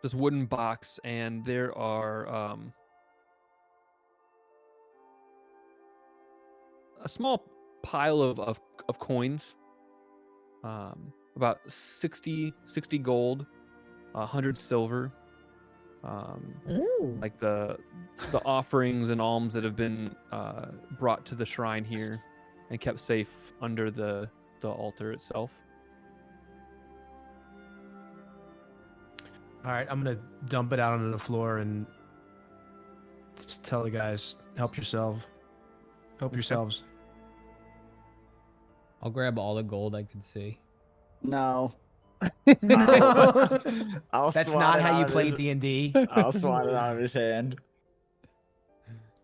this wooden box, and there are a small pile of coins, about 60 gold, 100 silver, Ooh. like the offerings and alms that have been brought to the shrine here and kept safe under the the altar itself. All right, I'm gonna dump it out onto the floor and tell the guys, help yourselves. I'll grab all the gold I can see. No. I'll That's swat not it how out you of play his- D&D. I'll swat it out of his hand.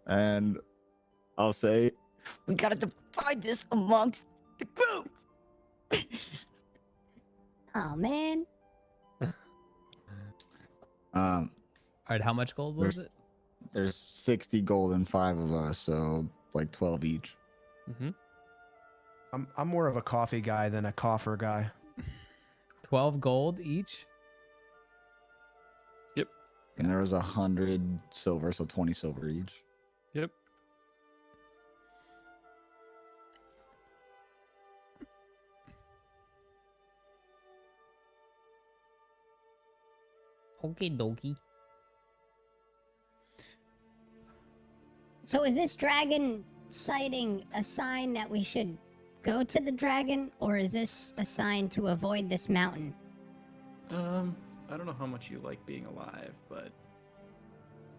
And I'll say, We gotta divide this amongst the group. Oh man. um, All right, how much gold was it? there's 60 gold and 5 of us, so like 12 each. Mm-hmm. I'm more of a coffee guy than a coffer guy. 12 gold each? Yep. And there was 100 silver, so 20 silver each. Yep. Okie dokie. So is this dragon sighting a sign that we should go to the dragon, or is this a sign to avoid this mountain? I don't know how much you like being alive, but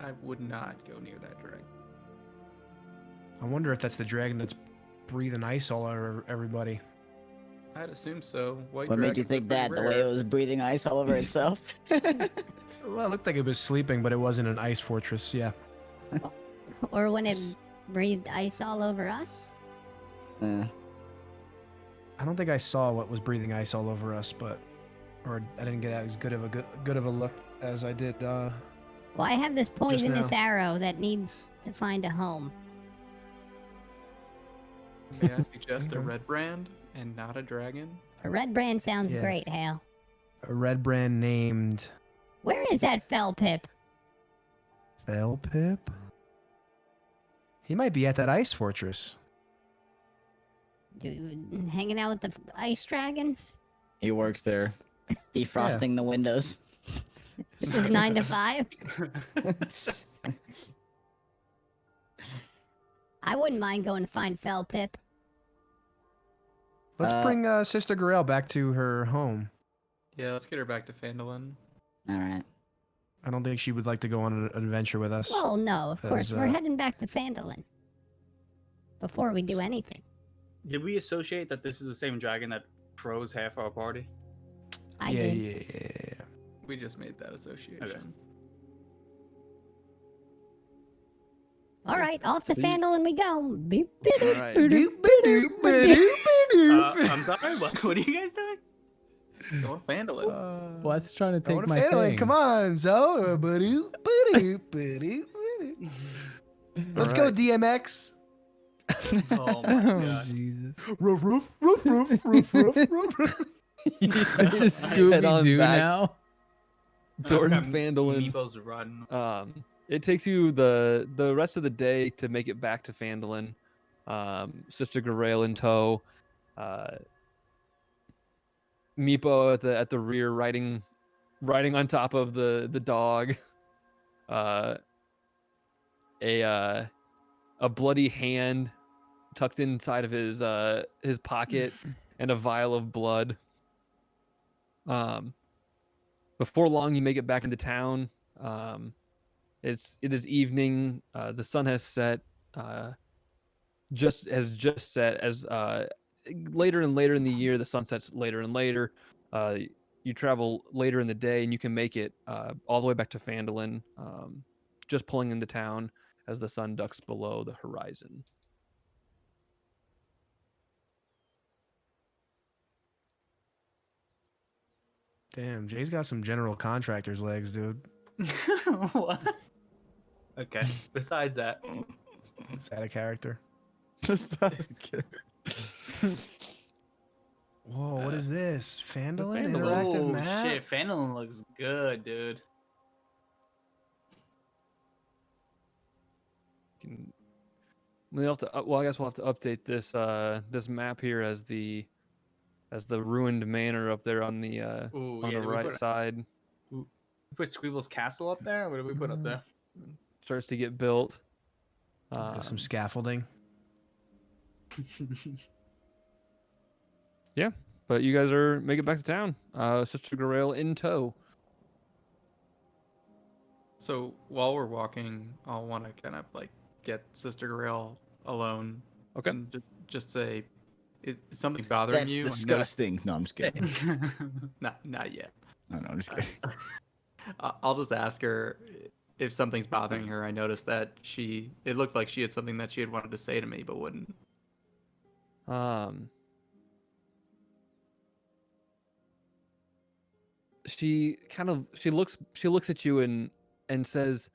I would not go near that dragon. I wonder if that's the dragon that's breathing ice all over everybody. I'd assume so. White What made you dragons are think pretty that? The way rare. it was breathing ice all over itself? Well, it looked like it was sleeping, but it wasn't an ice fortress. Yeah. Or when it breathed ice all over us? I don't think I saw what was breathing ice all over us, or I didn't get as good of a look as I did. Well, I have this poisonous now. arrow that needs to find a home. May I suggest a red brand and not a dragon? A red brand sounds Yeah. great, Hael. A red brand named Where is that fell pip? Felpip. He might be at that ice fortress. Hanging out with the ice dragon? He works there. Defrosting the windows. This is 9 to 5? I wouldn't mind going to find fell pip. Let's bring Sister Gorel back to her home. Yeah, let's get her back to Phandalin. All right. I don't think she would like to go on an adventure with us. Well, no, of course. We're uh, heading back to Phandalin. Before we do anything. Did we associate that this is the same dragon that froze half our party? I yeah, did. yeah. We just made that association. All right, off to Phandalin we go. Beep, beep, All right. I'm sorry, what are you guys doing? Go on Phandalin. Wes trying to I take want to my Phandalin. thing. Come on, Zo. Let's go, DMX. Oh my Oh, god. Jesus. Roof, roof, roof, roof, roof, roof, roof. It's just Head Scooby on Doo back. now. Towards I've got Phandalin. Meeple's run. It takes you the rest of the day to make it back to Phandalin. Sister Gorel in tow. Meepo at the rear, riding on top of the dog. A bloody hand tucked inside of his pocket, and a vial of blood. Before long, you make it back into town. It is evening. The sun has set. Just set as later and later in the year, the sun sets later and later. You travel later in the day, and you can make it all the way back to Phandalin, just pulling into town as the sun ducks below the horizon. Damn, Jay's got some general contractor's legs, dude. What? Okay. Besides that, Is that a character? Just out of care. Whoa, what is this? Phandalin? Phandalin. Interactive oh map? shit, Phandalin looks good, dude. We'll have to. Well, I guess we'll have to update this map here as the ruined manor up there on the Ooh, on yeah, the did we right put- side We put Squeebles Castle up there? What did we put up there? starts to get built. Got some scaffolding. Yeah, but you guys are making it back to town. Sister Grail in tow. So while we're walking, I'll want to kind of like get Sister Grail alone. Okay. And just say, is something bothering That's you? disgusting. No, I'm just kidding. Not yet. No, I'm just kidding. I'll just ask her if something's bothering her. I noticed that it looked like she had something that she had wanted to say to me, but wouldn't. She looks at you and says,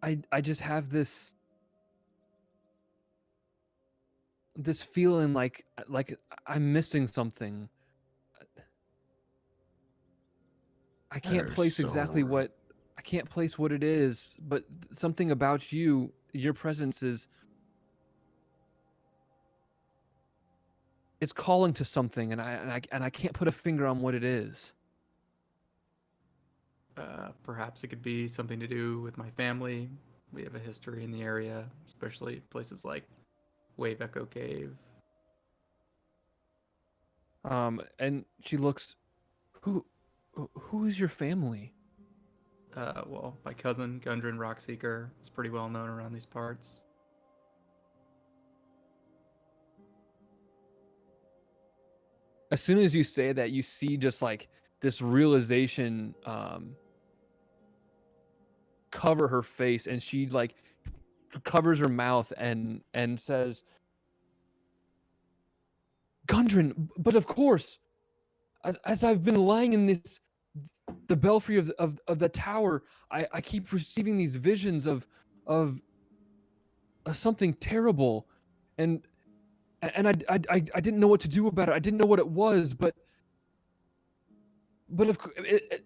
I just have this feeling like I'm missing something. I can't place exactly what it is, but something about you, your presence it's calling to something, and I can't put a finger on what it is. Perhaps it could be something to do with my family. We have a history in the area, especially places like Wave Echo Cave. And she looks, who is your family? Well, my cousin Gundren Rockseeker is pretty well known around these parts. As soon as you say that, you see just like this realization cover her face, and she like covers her mouth and says, Gundren, but of course, as I've been lying in the belfry of the tower, I keep receiving these visions of something terrible, and I didn't know what to do about it. I didn't know what it was, but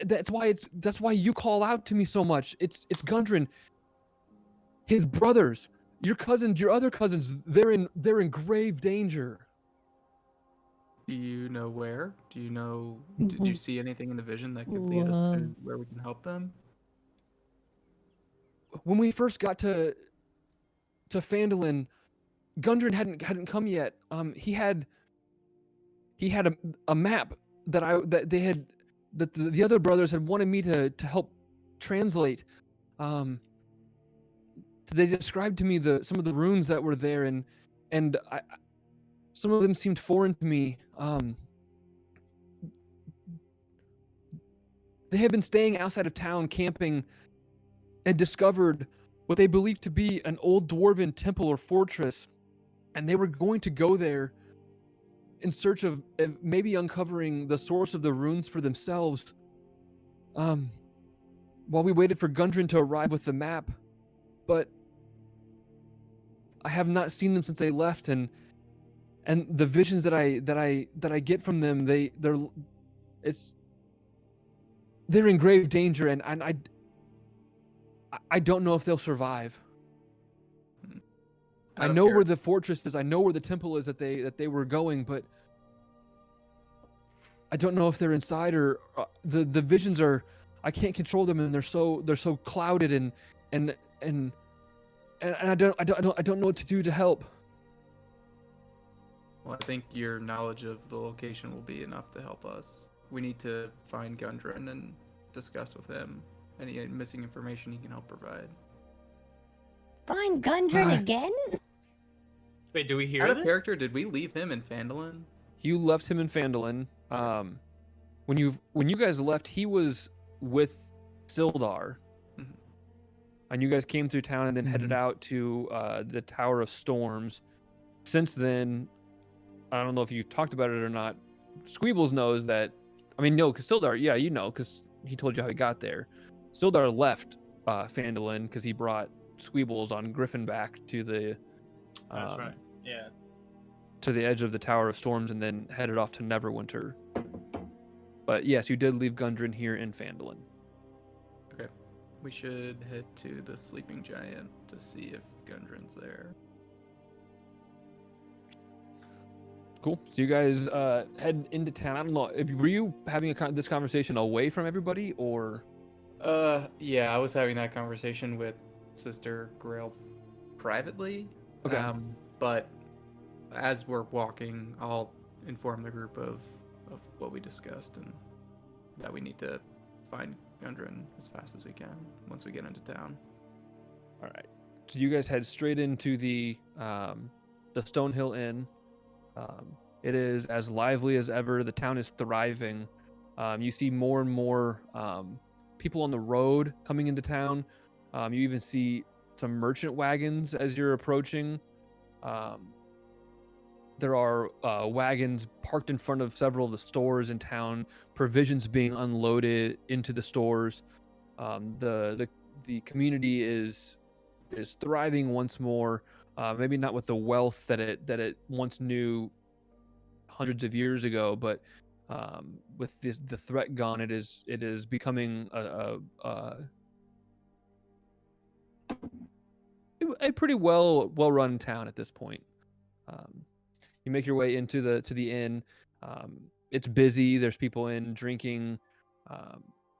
that's why you call out to me so much. It's Gundren. His brothers, your other cousins, they're in grave danger. Do you know where? Do you know? Did you see anything in the vision that could lead us to where we can help them? When we first got to Phandalin, Gundren hadn't come yet. He had a map that the other brothers had wanted me to help translate. They described to me some of the runes that were there, and some of them seemed foreign to me. They had been staying outside of town, camping, and discovered what they believed to be an old dwarven temple or fortress, and they were going to go there in search of maybe uncovering the source of the runes for themselves. While we waited for Gundren to arrive with the map, but I have not seen them since they left, and the visions that I get from them, they're in grave danger, and I don't know if they'll survive. I know where the fortress is. I know where the temple is that they were going, but I don't know if they're inside or the visions are. I can't control them, and they're so clouded and I don't know what to do to help. Well, I think your knowledge of the location will be enough to help us. We need to find Gundren and discuss with him any missing information he can help provide. Find Gundren again? Wait, do we hear Out of this? character, did we leave him in Phandalin? You left him in Phandalin. When you guys left, he was with Sildar. Mm-hmm. And you guys came through town and then headed out to the Tower of Storms. Since then, I don't know if you talked about it or not. Squeebles knows that. I mean, no, because Sildar, yeah, you know, because he told you how he got there. Sildar left Phandalin because he brought Squeebles on Griffin back to the. That's right. Yeah. To the edge of the Tower of Storms and then headed off to Neverwinter. But yes, you did leave Gundren here in Phandalin. Okay. We should head to the Sleeping Giant to see if Gundren's there. Cool. So you guys head into town. I don't know. Were you having this conversation away from everybody, or? Yeah, I was having that conversation with Sister Grail privately. Okay. But as we're walking, I'll inform the group of what we discussed and that we need to find Gundren as fast as we can once we get into town. All right. So you guys head straight into the Stonehill Inn. It is as lively as ever. The town is thriving. You see more and more people on the road coming into town. You even see some merchant wagons as you're approaching. There are wagons parked in front of several of the stores in town, provisions being unloaded into the stores. The community is thriving once more. Maybe not with the wealth that it once knew hundreds of years ago, but with the threat gone, it is becoming a pretty well run town at this point. You make your way into the inn. It's busy. There's people in drinking,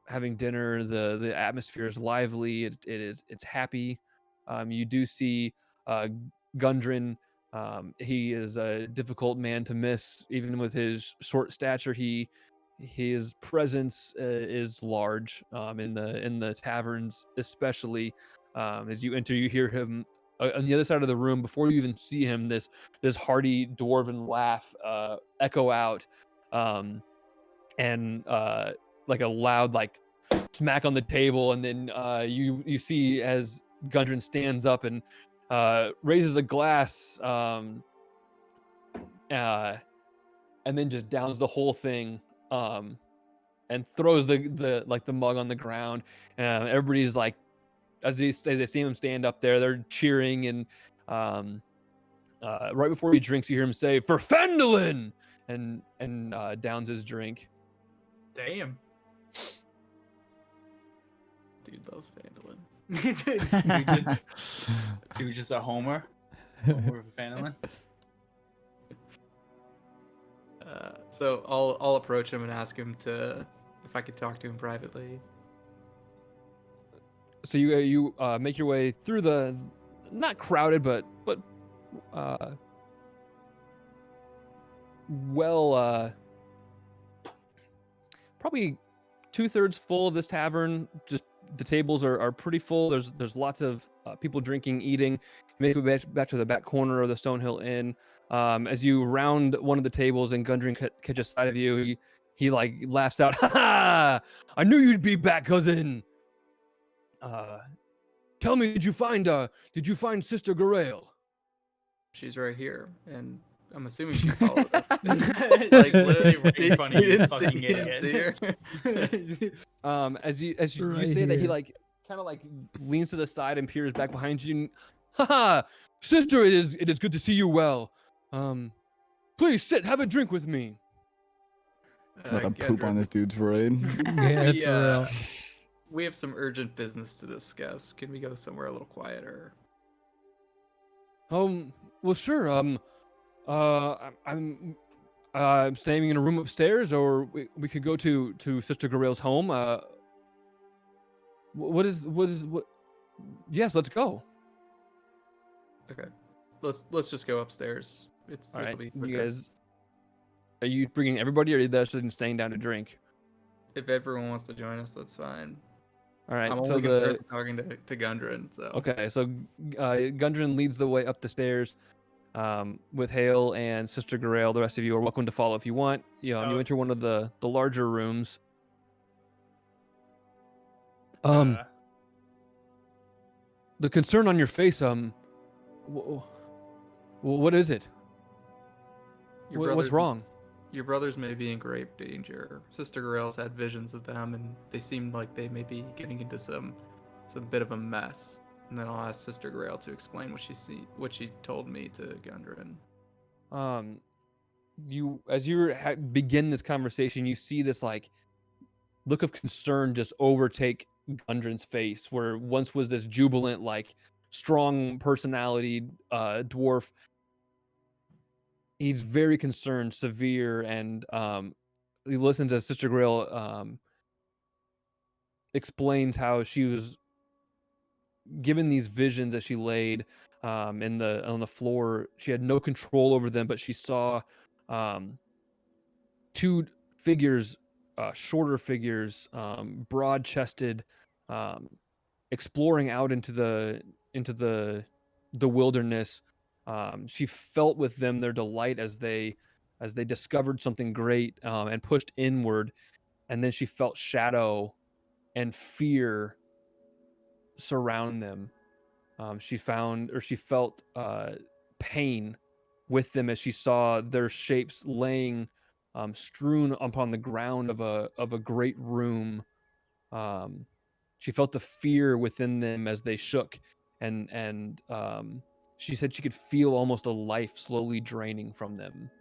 having dinner. The atmosphere is lively. It's happy. You do see Gundren. He is a difficult man to miss, even with his short stature. His presence is large in the taverns, especially as you enter. You hear him on the other side of the room before you even see him. This hearty dwarven laugh echo out, and like a loud smack on the table, and then you see as Gundren stands up and raises a glass, and then just downs the whole thing, and throws the mug on the ground. Everybody's like, as they see him stand up there, they're cheering, and right before he drinks, you hear him say, "For Fendolin!" and downs his drink. Damn. Dude loves Fandolin. Dude just a homer. Homer for Fandolin. So I'll approach him and ask him if I could talk to him privately. So you make your way through the not crowded but probably 2/3 full of this tavern. Just the tables are pretty full. There's lots of people drinking, eating. You make your way back to the back corner of the Stonehill Inn. As you round one of the tables and Gundren catches sight of you, he like laughs out, "Ha ha! I knew you'd be back, cousin. Tell me, did you find Sister Garael?" She's right here, and I'm assuming she followed us. Like literally right in front of you, fucking idiot. As you Right say that, he here. like kind of like leans to the side and peers back behind you. And, "Haha, sister, it is good to see you well. Please sit, have a drink with me." Let him poop on this dude's parade. Yeah, for real. We have some urgent business to discuss. Can we go somewhere a little quieter? Well, sure. I'm staying in a room upstairs, or we could go to Sister Garael's home. What? Yes, let's go. Okay, let's just go upstairs. All right, Be you quicker. guys. Are you bringing everybody, or are you just staying down to drink? If everyone wants to join us, that's fine. All right. I'm so only concerned with talking to Gundren. So Okay, so Gundren leads the way up the stairs with Hael and Sister Garael. The rest of you are welcome to follow if you want. You Oh. enter one of the larger rooms. Uh, The concern on your face, what is it? Your What's brothers- wrong? Your brothers may be in grave danger. Sister Garael's had visions of them, and they seem like they may be getting into some bit of a mess. And then I'll ask Sister Garael to explain what she told me to Gundren. As you begin this conversation, you see this like look of concern just overtake Gundren's face, where once was this jubilant, like strong personality dwarf. He's very concerned, severe, and he listens as Sister Garael explains how she was given these visions as she laid on the floor. She had no control over them, but she saw two figures, shorter figures, broad-chested, exploring out into the wilderness. She felt with them their delight as they discovered something great, and pushed inward. And then she felt shadow and fear surround them. She felt pain with them as she saw their shapes laying strewn upon the ground of a great room. She felt the fear within them as they shook, and she said she could feel almost a life slowly draining from them.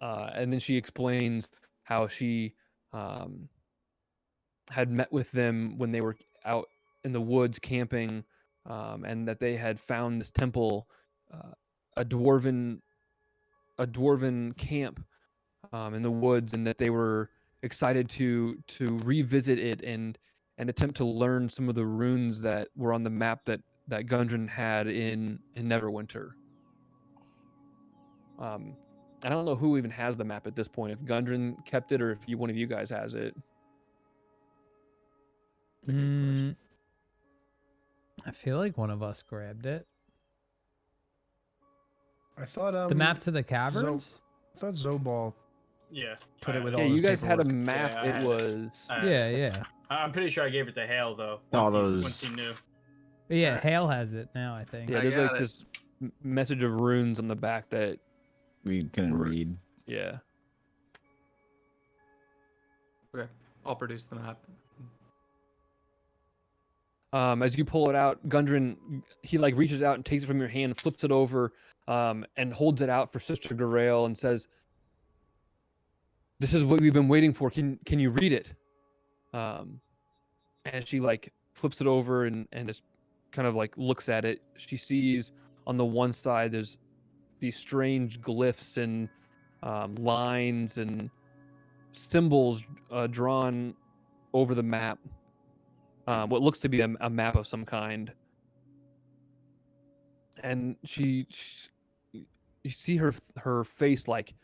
And then she explains how she had met with them when they were out in the woods camping, and that they had found this temple, a dwarven camp in the woods, and that they were excited to revisit it and attempt to learn some of the runes that were on the map that Gundren had in Neverwinter. I don't know who even has the map at this point, if Gundren kept it or if one of you guys has it. I feel like one of us grabbed it. I thought The map to the caverns? I thought Zobal Yeah. put it with Yeah, all you his guys had a paperwork. map. Yeah, I It had was Yeah. I'm pretty sure I gave it to Hael though. All Once he knew. Yeah, Hael has it now, I think. Yeah, there's like this message of runes on the back that we couldn't read. Yeah. Okay, I'll produce the map. As you pull it out, Gundren, he like reaches out and takes it from your hand, flips it over, and holds it out for Sister Garael and says, "This is what we've been waiting for. Can you read it?" And she like flips it over and just kind of like looks at it. She sees on the one side there's these strange glyphs and lines and symbols drawn over the map. What looks to be a map of some kind. And she you see her face like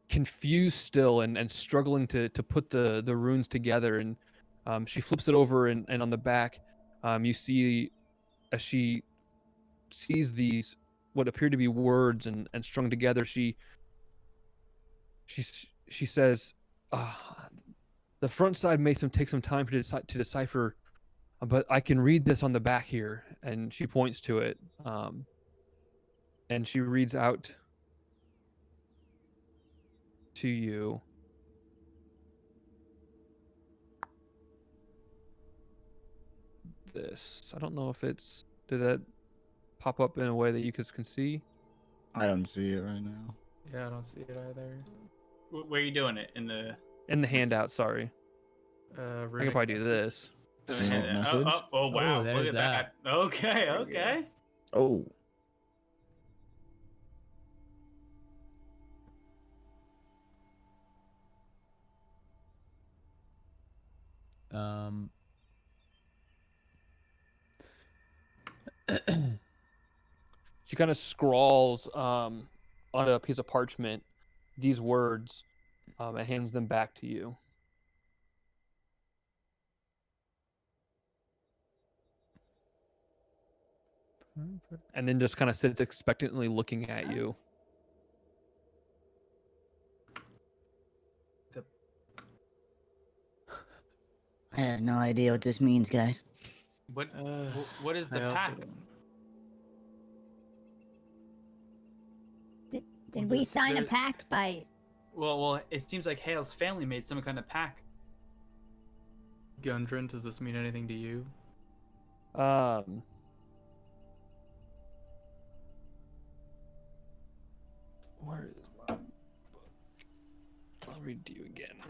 confused still and struggling to put the runes together. And she flips it over and on the back you see, as she sees these what appear to be words and strung together, she says, the front side may take some time to decipher, but I can read this on the back here. And she points to it, and she reads out to you. This, I don't know if it's, did that pop up in a way that you guys can see? I don't see it right now. Yeah, I don't see it either. Where are you doing it? In the handout, sorry. I can probably do this. Oh wow, look at that. Okay. Oh. She kind of scrawls on a piece of parchment these words, and hands them back to you. And then just kind of sits expectantly looking at you. I have no idea what this means, guys. What is the pack? Did we sign a pact by? Well, it seems like Hael's family made some kind of pact. Gundren, does this mean anything to you? Where is my book? I'll read to you again.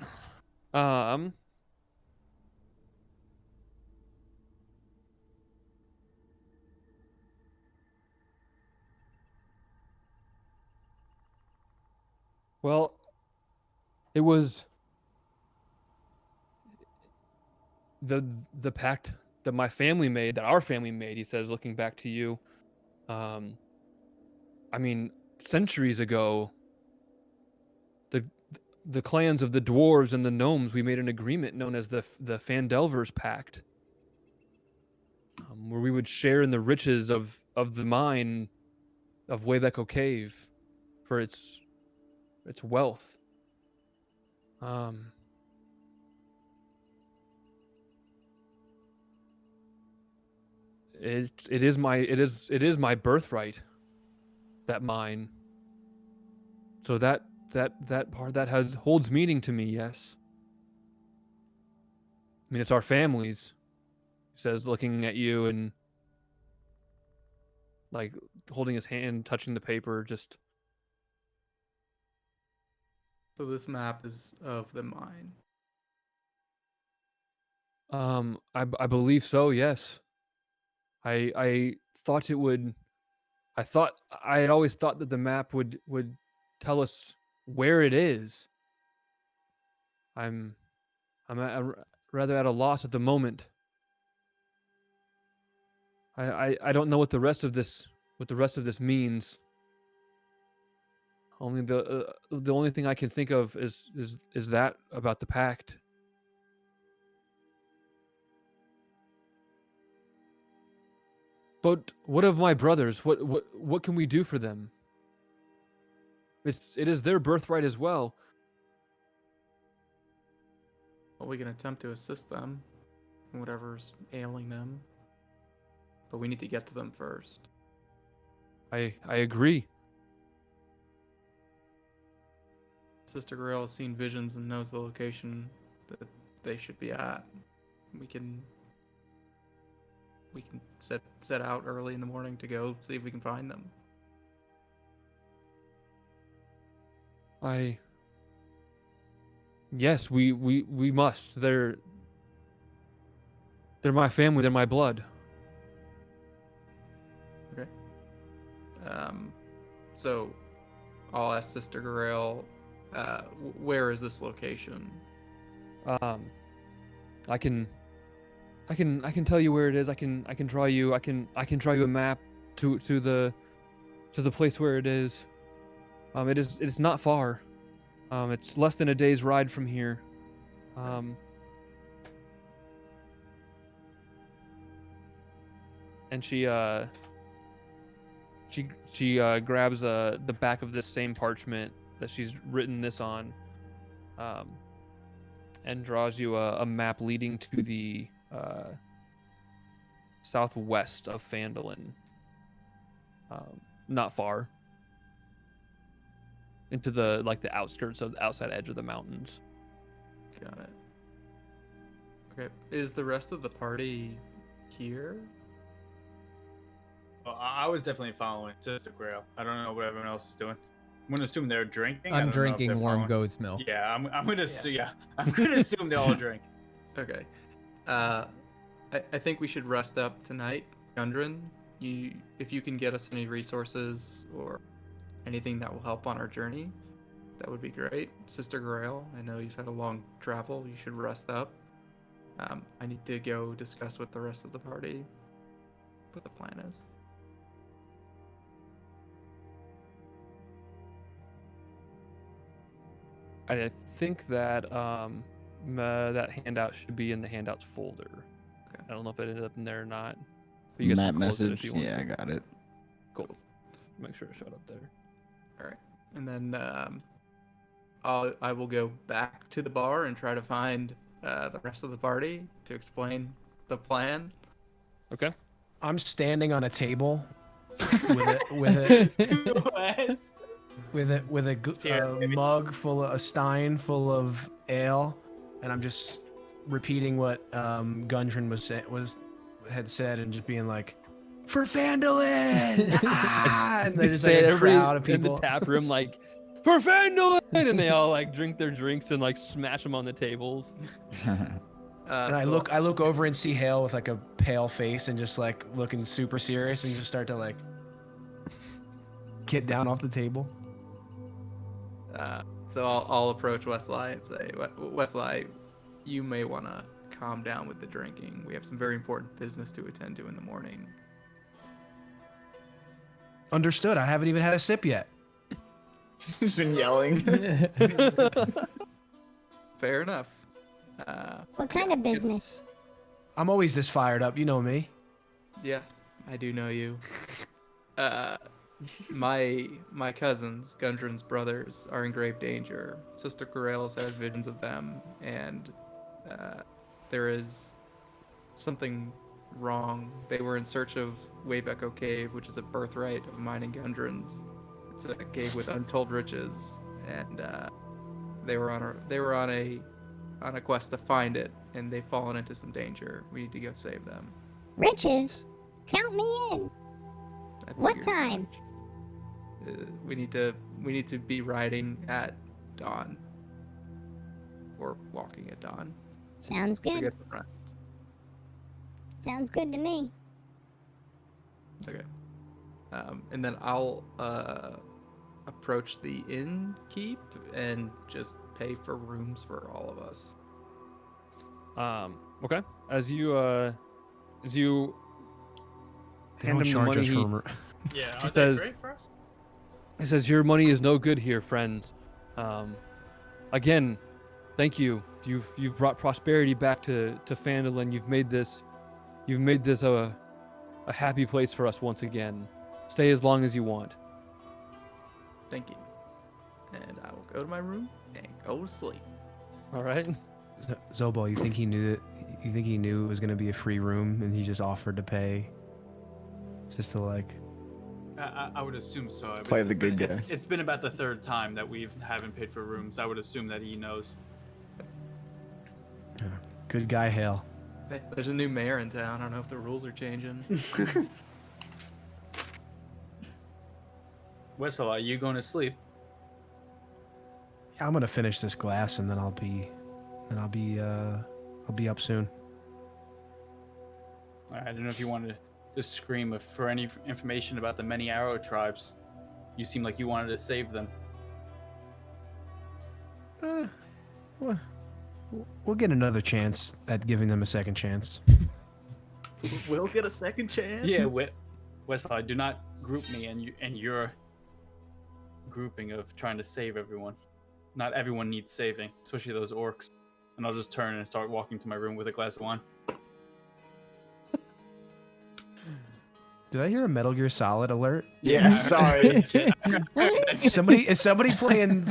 Well, it was the pact that my family made, that our family made, he says, looking back to you. I mean, centuries ago, the clans of the dwarves and the gnomes, we made an agreement known as the Fandelver's Pact, where we would share in the riches of the mine of Wave Echo Cave for its wealth. It is my birthright, that mine. So that part that holds meaning to me, yes. I mean, it's our families. He says, looking at you and like holding his hand, touching the paper, just. So this map is of the mine. I believe so, yes. I thought it would. I had always thought that the map would tell us where it is. I'm rather at a loss at the moment. I don't know what the rest of this means. Only the only thing I can think of is that about the pact. But what of my brothers? What can we do for them? It is their birthright as well. Well, we can attempt to assist them in whatever's ailing them, but we need to get to them first. I agree. Sister Grail has seen visions and knows the location that they should be at. We can set out early in the morning to go see if we can find them. Yes, we must. They're my family. They're my blood. Okay. So I'll ask Sister Grail, where is this location? I can tell you where it is. I can draw you a map to the place where it is. It's not far. It's less than a day's ride from here. And she grabs the back of this same parchment that she's written this on, and draws you a map leading to the southwest of Phandalin. Not far. Into the outskirts of the outside edge of the mountains. Got it. Okay. Is the rest of the party here? Well, I was definitely following Sister Grail. I don't know what everyone else is doing. I'm gonna assume they're drinking. I'm drinking warm goat's milk. Yeah, I'm gonna I'm gonna assume they all drink. Okay. I think we should rest up tonight, Gundren. If you can get us any resources or anything that will help on our journey, that would be great. Sister Grail, I know you've had a long travel. You should rest up. I need to go discuss with the rest of the party what the plan is. I think that that handout should be in the handouts folder. Okay. I don't know if it ended up in there or not. But you guys Map can close it if message. you want Yeah, I to. got it. Cool. Make sure it showed up there. All right, and then I will go back to the bar and try to find the rest of the party to explain the plan. Okay. I'm standing on a table with a mug full of a stein full of ale, and I'm just repeating what Gundren had said, and just being like, "For Phandalin!" And there's like a crowd of people in the tap room, like, "For Phandalin!" And they all like drink their drinks and like smash them on the tables. And I look over and see Hael with like a pale face and just like looking super serious, and just start to like get down off the table. So I'll approach Westlye and say, Westlye, you may want to calm down with the drinking. We have some very important business to attend to in the morning. Understood. I haven't even had a sip yet. He's been yelling. Fair enough. What kind of business? I'm always this fired up. You know me. Yeah, I do know you. My cousins, Gundren's brothers, are in grave danger. Sister Corrales has visions of them, and there is something wrong. They were in search of Wave Echo Cave, which is a birthright of mine and Gundren's. It's a cave with untold riches, and they were on a quest to find it, and they've fallen into some danger. We need to go save them. Riches? Count me in. I What figured as time? much. We need to be riding at dawn, or walking at dawn. Sounds To good. get some rest. Sounds good to me. Okay. And then I'll approach the innkeep and just pay for rooms for all of us. Okay. As you They hand don't him the charge money, us he, for. Yeah, he are they says, great for us? he says, "Your money is no good here, friends. Again, thank you. You've brought prosperity back to Phandalin. You've made this a happy place for us once again. Stay as long as you want." Thank you. And I will go to my room and go to sleep. All right. Zobo, you think he knew that? You think he knew it was gonna be a free room, and he just offered to pay, just to like. I would assume so. Play It's the good been- guy. It's been about the third time that we haven't paid for rooms. I would assume that he knows. Good guy, Hael. Hey, there's a new mayor in town. I don't know if the rules are changing. Westlye, are you going to sleep? Yeah, I'm gonna finish this glass, and then I'll be up soon. I don't know if you wanted to scream for any information about the many arrow tribes. You seem like you wanted to save them. We'll get another chance at giving them a second chance. We'll get a second chance. Yeah, Westlye, do not group me and your grouping of trying to save everyone. Not everyone needs saving, especially those orcs. And I'll just turn and start walking to my room with a glass of wine. Did I hear a Metal Gear Solid alert? Yeah, sorry. Is somebody playing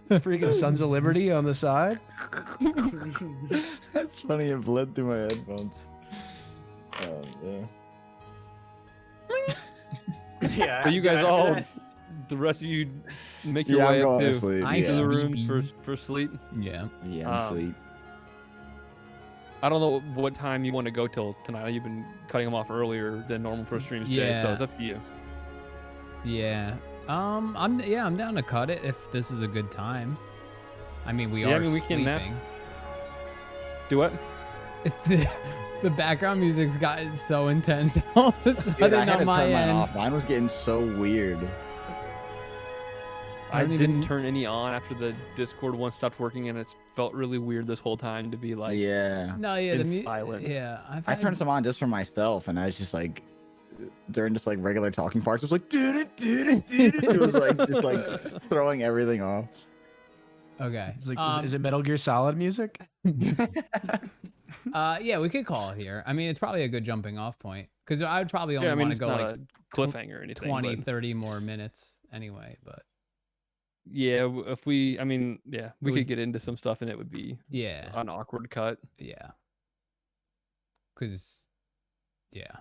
freaking Sons of Liberty on the side? That's funny. It bled through my headphones. Oh yeah. Yeah. So you guys after all, that- the rest of you, make your Yeah, way I'm up going to to sleep. I the Yeah, rooms for sleep. Yeah. yeah, I'm asleep. I don't know what time you want to go till tonight. You've been cutting them off earlier than normal for streams today, so Yeah. it's up to you. Yeah. I'm down to cut it if this is a good time. I mean, we Yeah, I are mean, we can nap. sleeping. Do what? The background music's gotten so intense all of a Dude, sudden I had to on my turn mine end. off. Mine was getting so weird. I don't didn't even- turn any on after the Discord one stopped working, and it's felt really weird this whole time to be like Yeah. No, yeah, in silence. Yeah, I turned some on just for myself, and I was just like, during just like regular talking parts, it was like, it was like just like throwing everything off. Okay. It's like, is it Metal Gear Solid music? Yeah, we could call it here. I mean, it's probably a good jumping off point because I would probably only Yeah, I mean, want it's to go not like a cliffhanger or anything. 20, but 30 more minutes anyway. But yeah, if we would- could get into some stuff, and it would be yeah, an awkward cut. yeah. Because, yeah.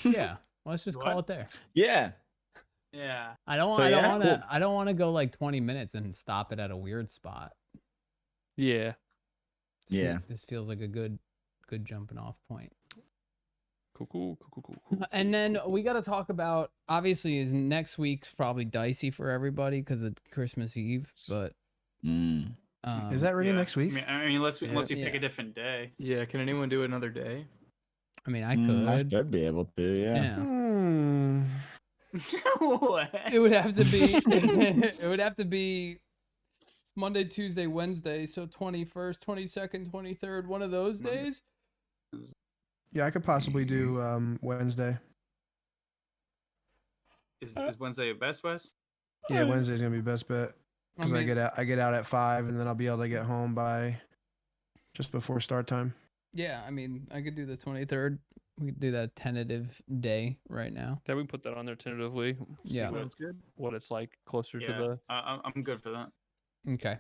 Yeah. Well, let's just call What? it there. Yeah. Yeah. I don't So, yeah, want to. cool. I don't want to go like 20 minutes and stop it at a weird spot. Yeah. Yeah. This feels like a good jumping off point. Cool. And then we got to talk about, obviously, is next week's probably dicey for everybody because of Christmas Eve, but Is that really Yeah. next week? I mean, unless we pick Yeah. a different day. Yeah, can anyone do another day? I mean, I I could. should be able to. Yeah. Yeah. Hmm. What? It would have to be. It would have to be Monday, Tuesday, Wednesday. So 21st, 22nd, 23rd, one of those days. Yeah, I could possibly do Wednesday. Is Wednesday your best, Wes? Yeah, Wednesday's gonna be best bet because I mean- I get out at 5, and then I'll be able to get home by just before start time. Yeah, I mean, I could do the 23rd. We could do that tentative day right now. Yeah, we can put that on there tentatively. Yeah. See Sounds good. what it's like closer to Yeah, the. I'm good for that. Okay.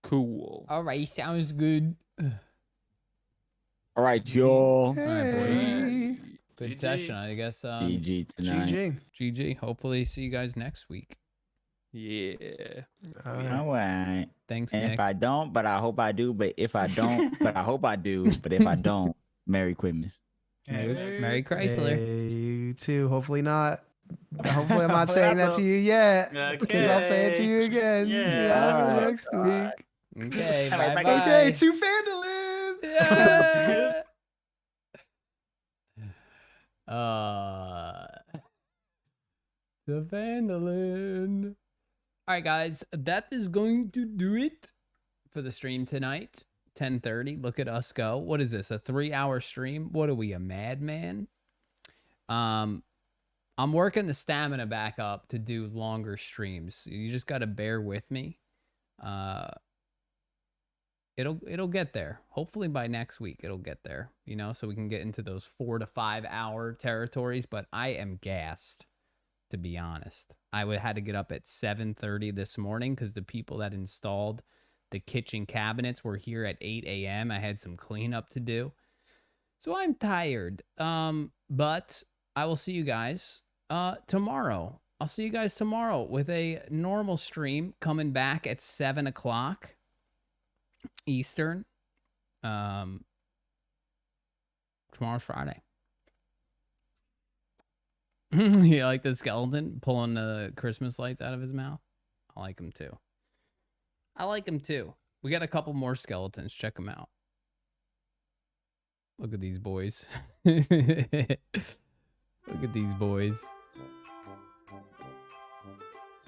Cool. All right, sounds good. All right, y'all. All right, boys. Hey. Good GG. session, I guess. GG tonight. GG. GG. Hopefully, see you guys next week. Yeah. All right. Thanks, And Nick. if I don't, but I hope I do. But if I don't, but I hope I do. But if I don't, Merry Christmas. Merry Chrysler. Hey, you too. Hopefully not. Hopefully I'm not saying that to you yet. Because I'll say it to you again. Yeah. Next week. Okay, All right, bye bye, bye. Okay, to Vandalin. Yeah. The Vandalin. All right, guys, that is going to do it for the stream tonight. 10:30. Look at us go. What is this? A 3-hour stream? What are we, a madman? I'm working the stamina back up to do longer streams. You just got to bear with me. It'll get there. Hopefully by next week it'll get there, you know, so we can get into those 4 to 5 hour territories, but I am gassed, to be honest. I had to get up at 7:30 this morning because the people that installed the kitchen cabinets were here at 8 a.m. I had some cleanup to do. So I'm tired. But I will see you guys tomorrow. I'll see you guys tomorrow with a normal stream coming back at 7 o'clock Eastern. Tomorrow's Friday. You like the skeleton pulling the Christmas lights out of his mouth? I like him too. We got a couple more skeletons. Check them out. Look at these boys. Look at these boys.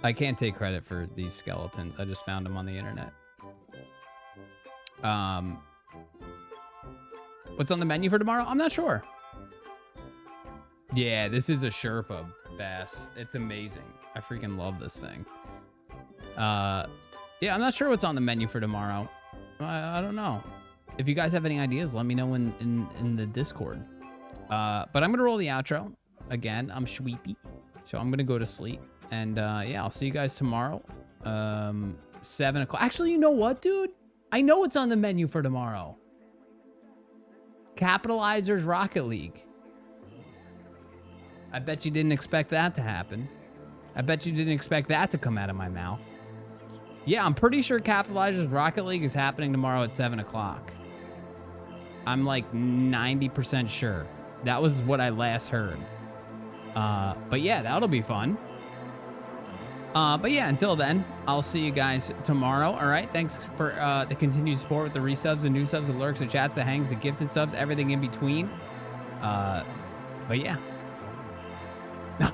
I can't take credit for these skeletons. I just found them on the internet. What's on the menu for tomorrow? I'm not sure. Yeah, this is a Sherpa bass. It's amazing. I freaking love this thing. Yeah, I'm not sure what's on the menu for tomorrow. I don't know. If you guys have any ideas, let me know in the Discord. But I'm going to roll the outro. Again, I'm sleepy. So I'm going to go to sleep. And yeah, I'll see you guys tomorrow. 7 o'clock. Actually, you know what, dude? I know what's on the menu for tomorrow. Capitalizers Rocket League. I bet you didn't expect that to happen. I bet you didn't expect that to come out of my mouth. Yeah, I'm pretty sure Capitalizers Rocket League is happening tomorrow at 7 o'clock. I'm like 90% sure. That was what I last heard. But yeah, that'll be fun. But yeah, until then, I'll see you guys tomorrow. All right. Thanks for the continued support with the resubs, the new subs, the lurks, the chats, the hangs, the gifted subs, everything in between. But yeah.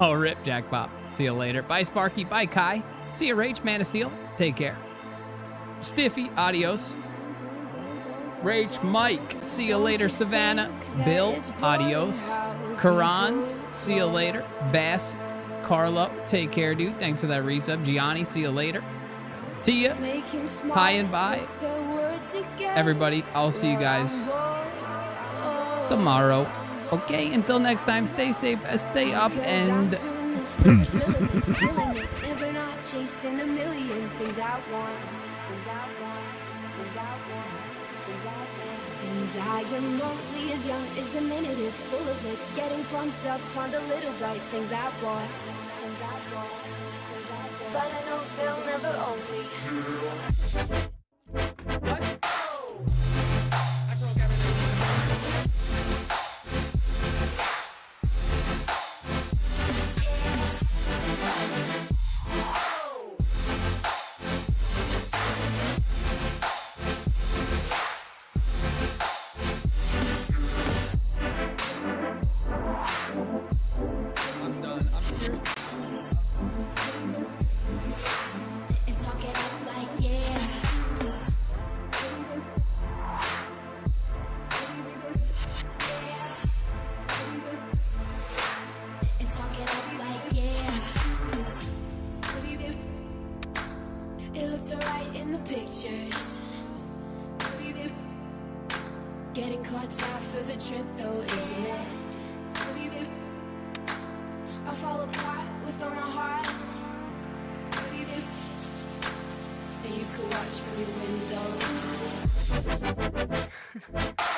Oh, rip, Jackpot. See you later. Bye, Sparky. Bye, Kai. See you, Rach, Man of Steel. Take care. Stiffy, adios. Rach, Mike. See you later, Savannah. Bill, adios. Karans, see you later. Bass, Carlo, take care, dude. Thanks for that resub. Gianni, see you later. Tia, hi and bye. Everybody, I'll see you guys tomorrow. Okay, until next time, stay safe, stay up, and peace. Never not chasing a million things I want. And I am only as young as the minute is full of it. Getting pumped up on the little bright things I want. But I know they'll never own me. I'm done. I'm serious. It's all getting pictures. Getting caught out for the trip though, isn't it? I fall apart with all my heart. And you can watch from your window.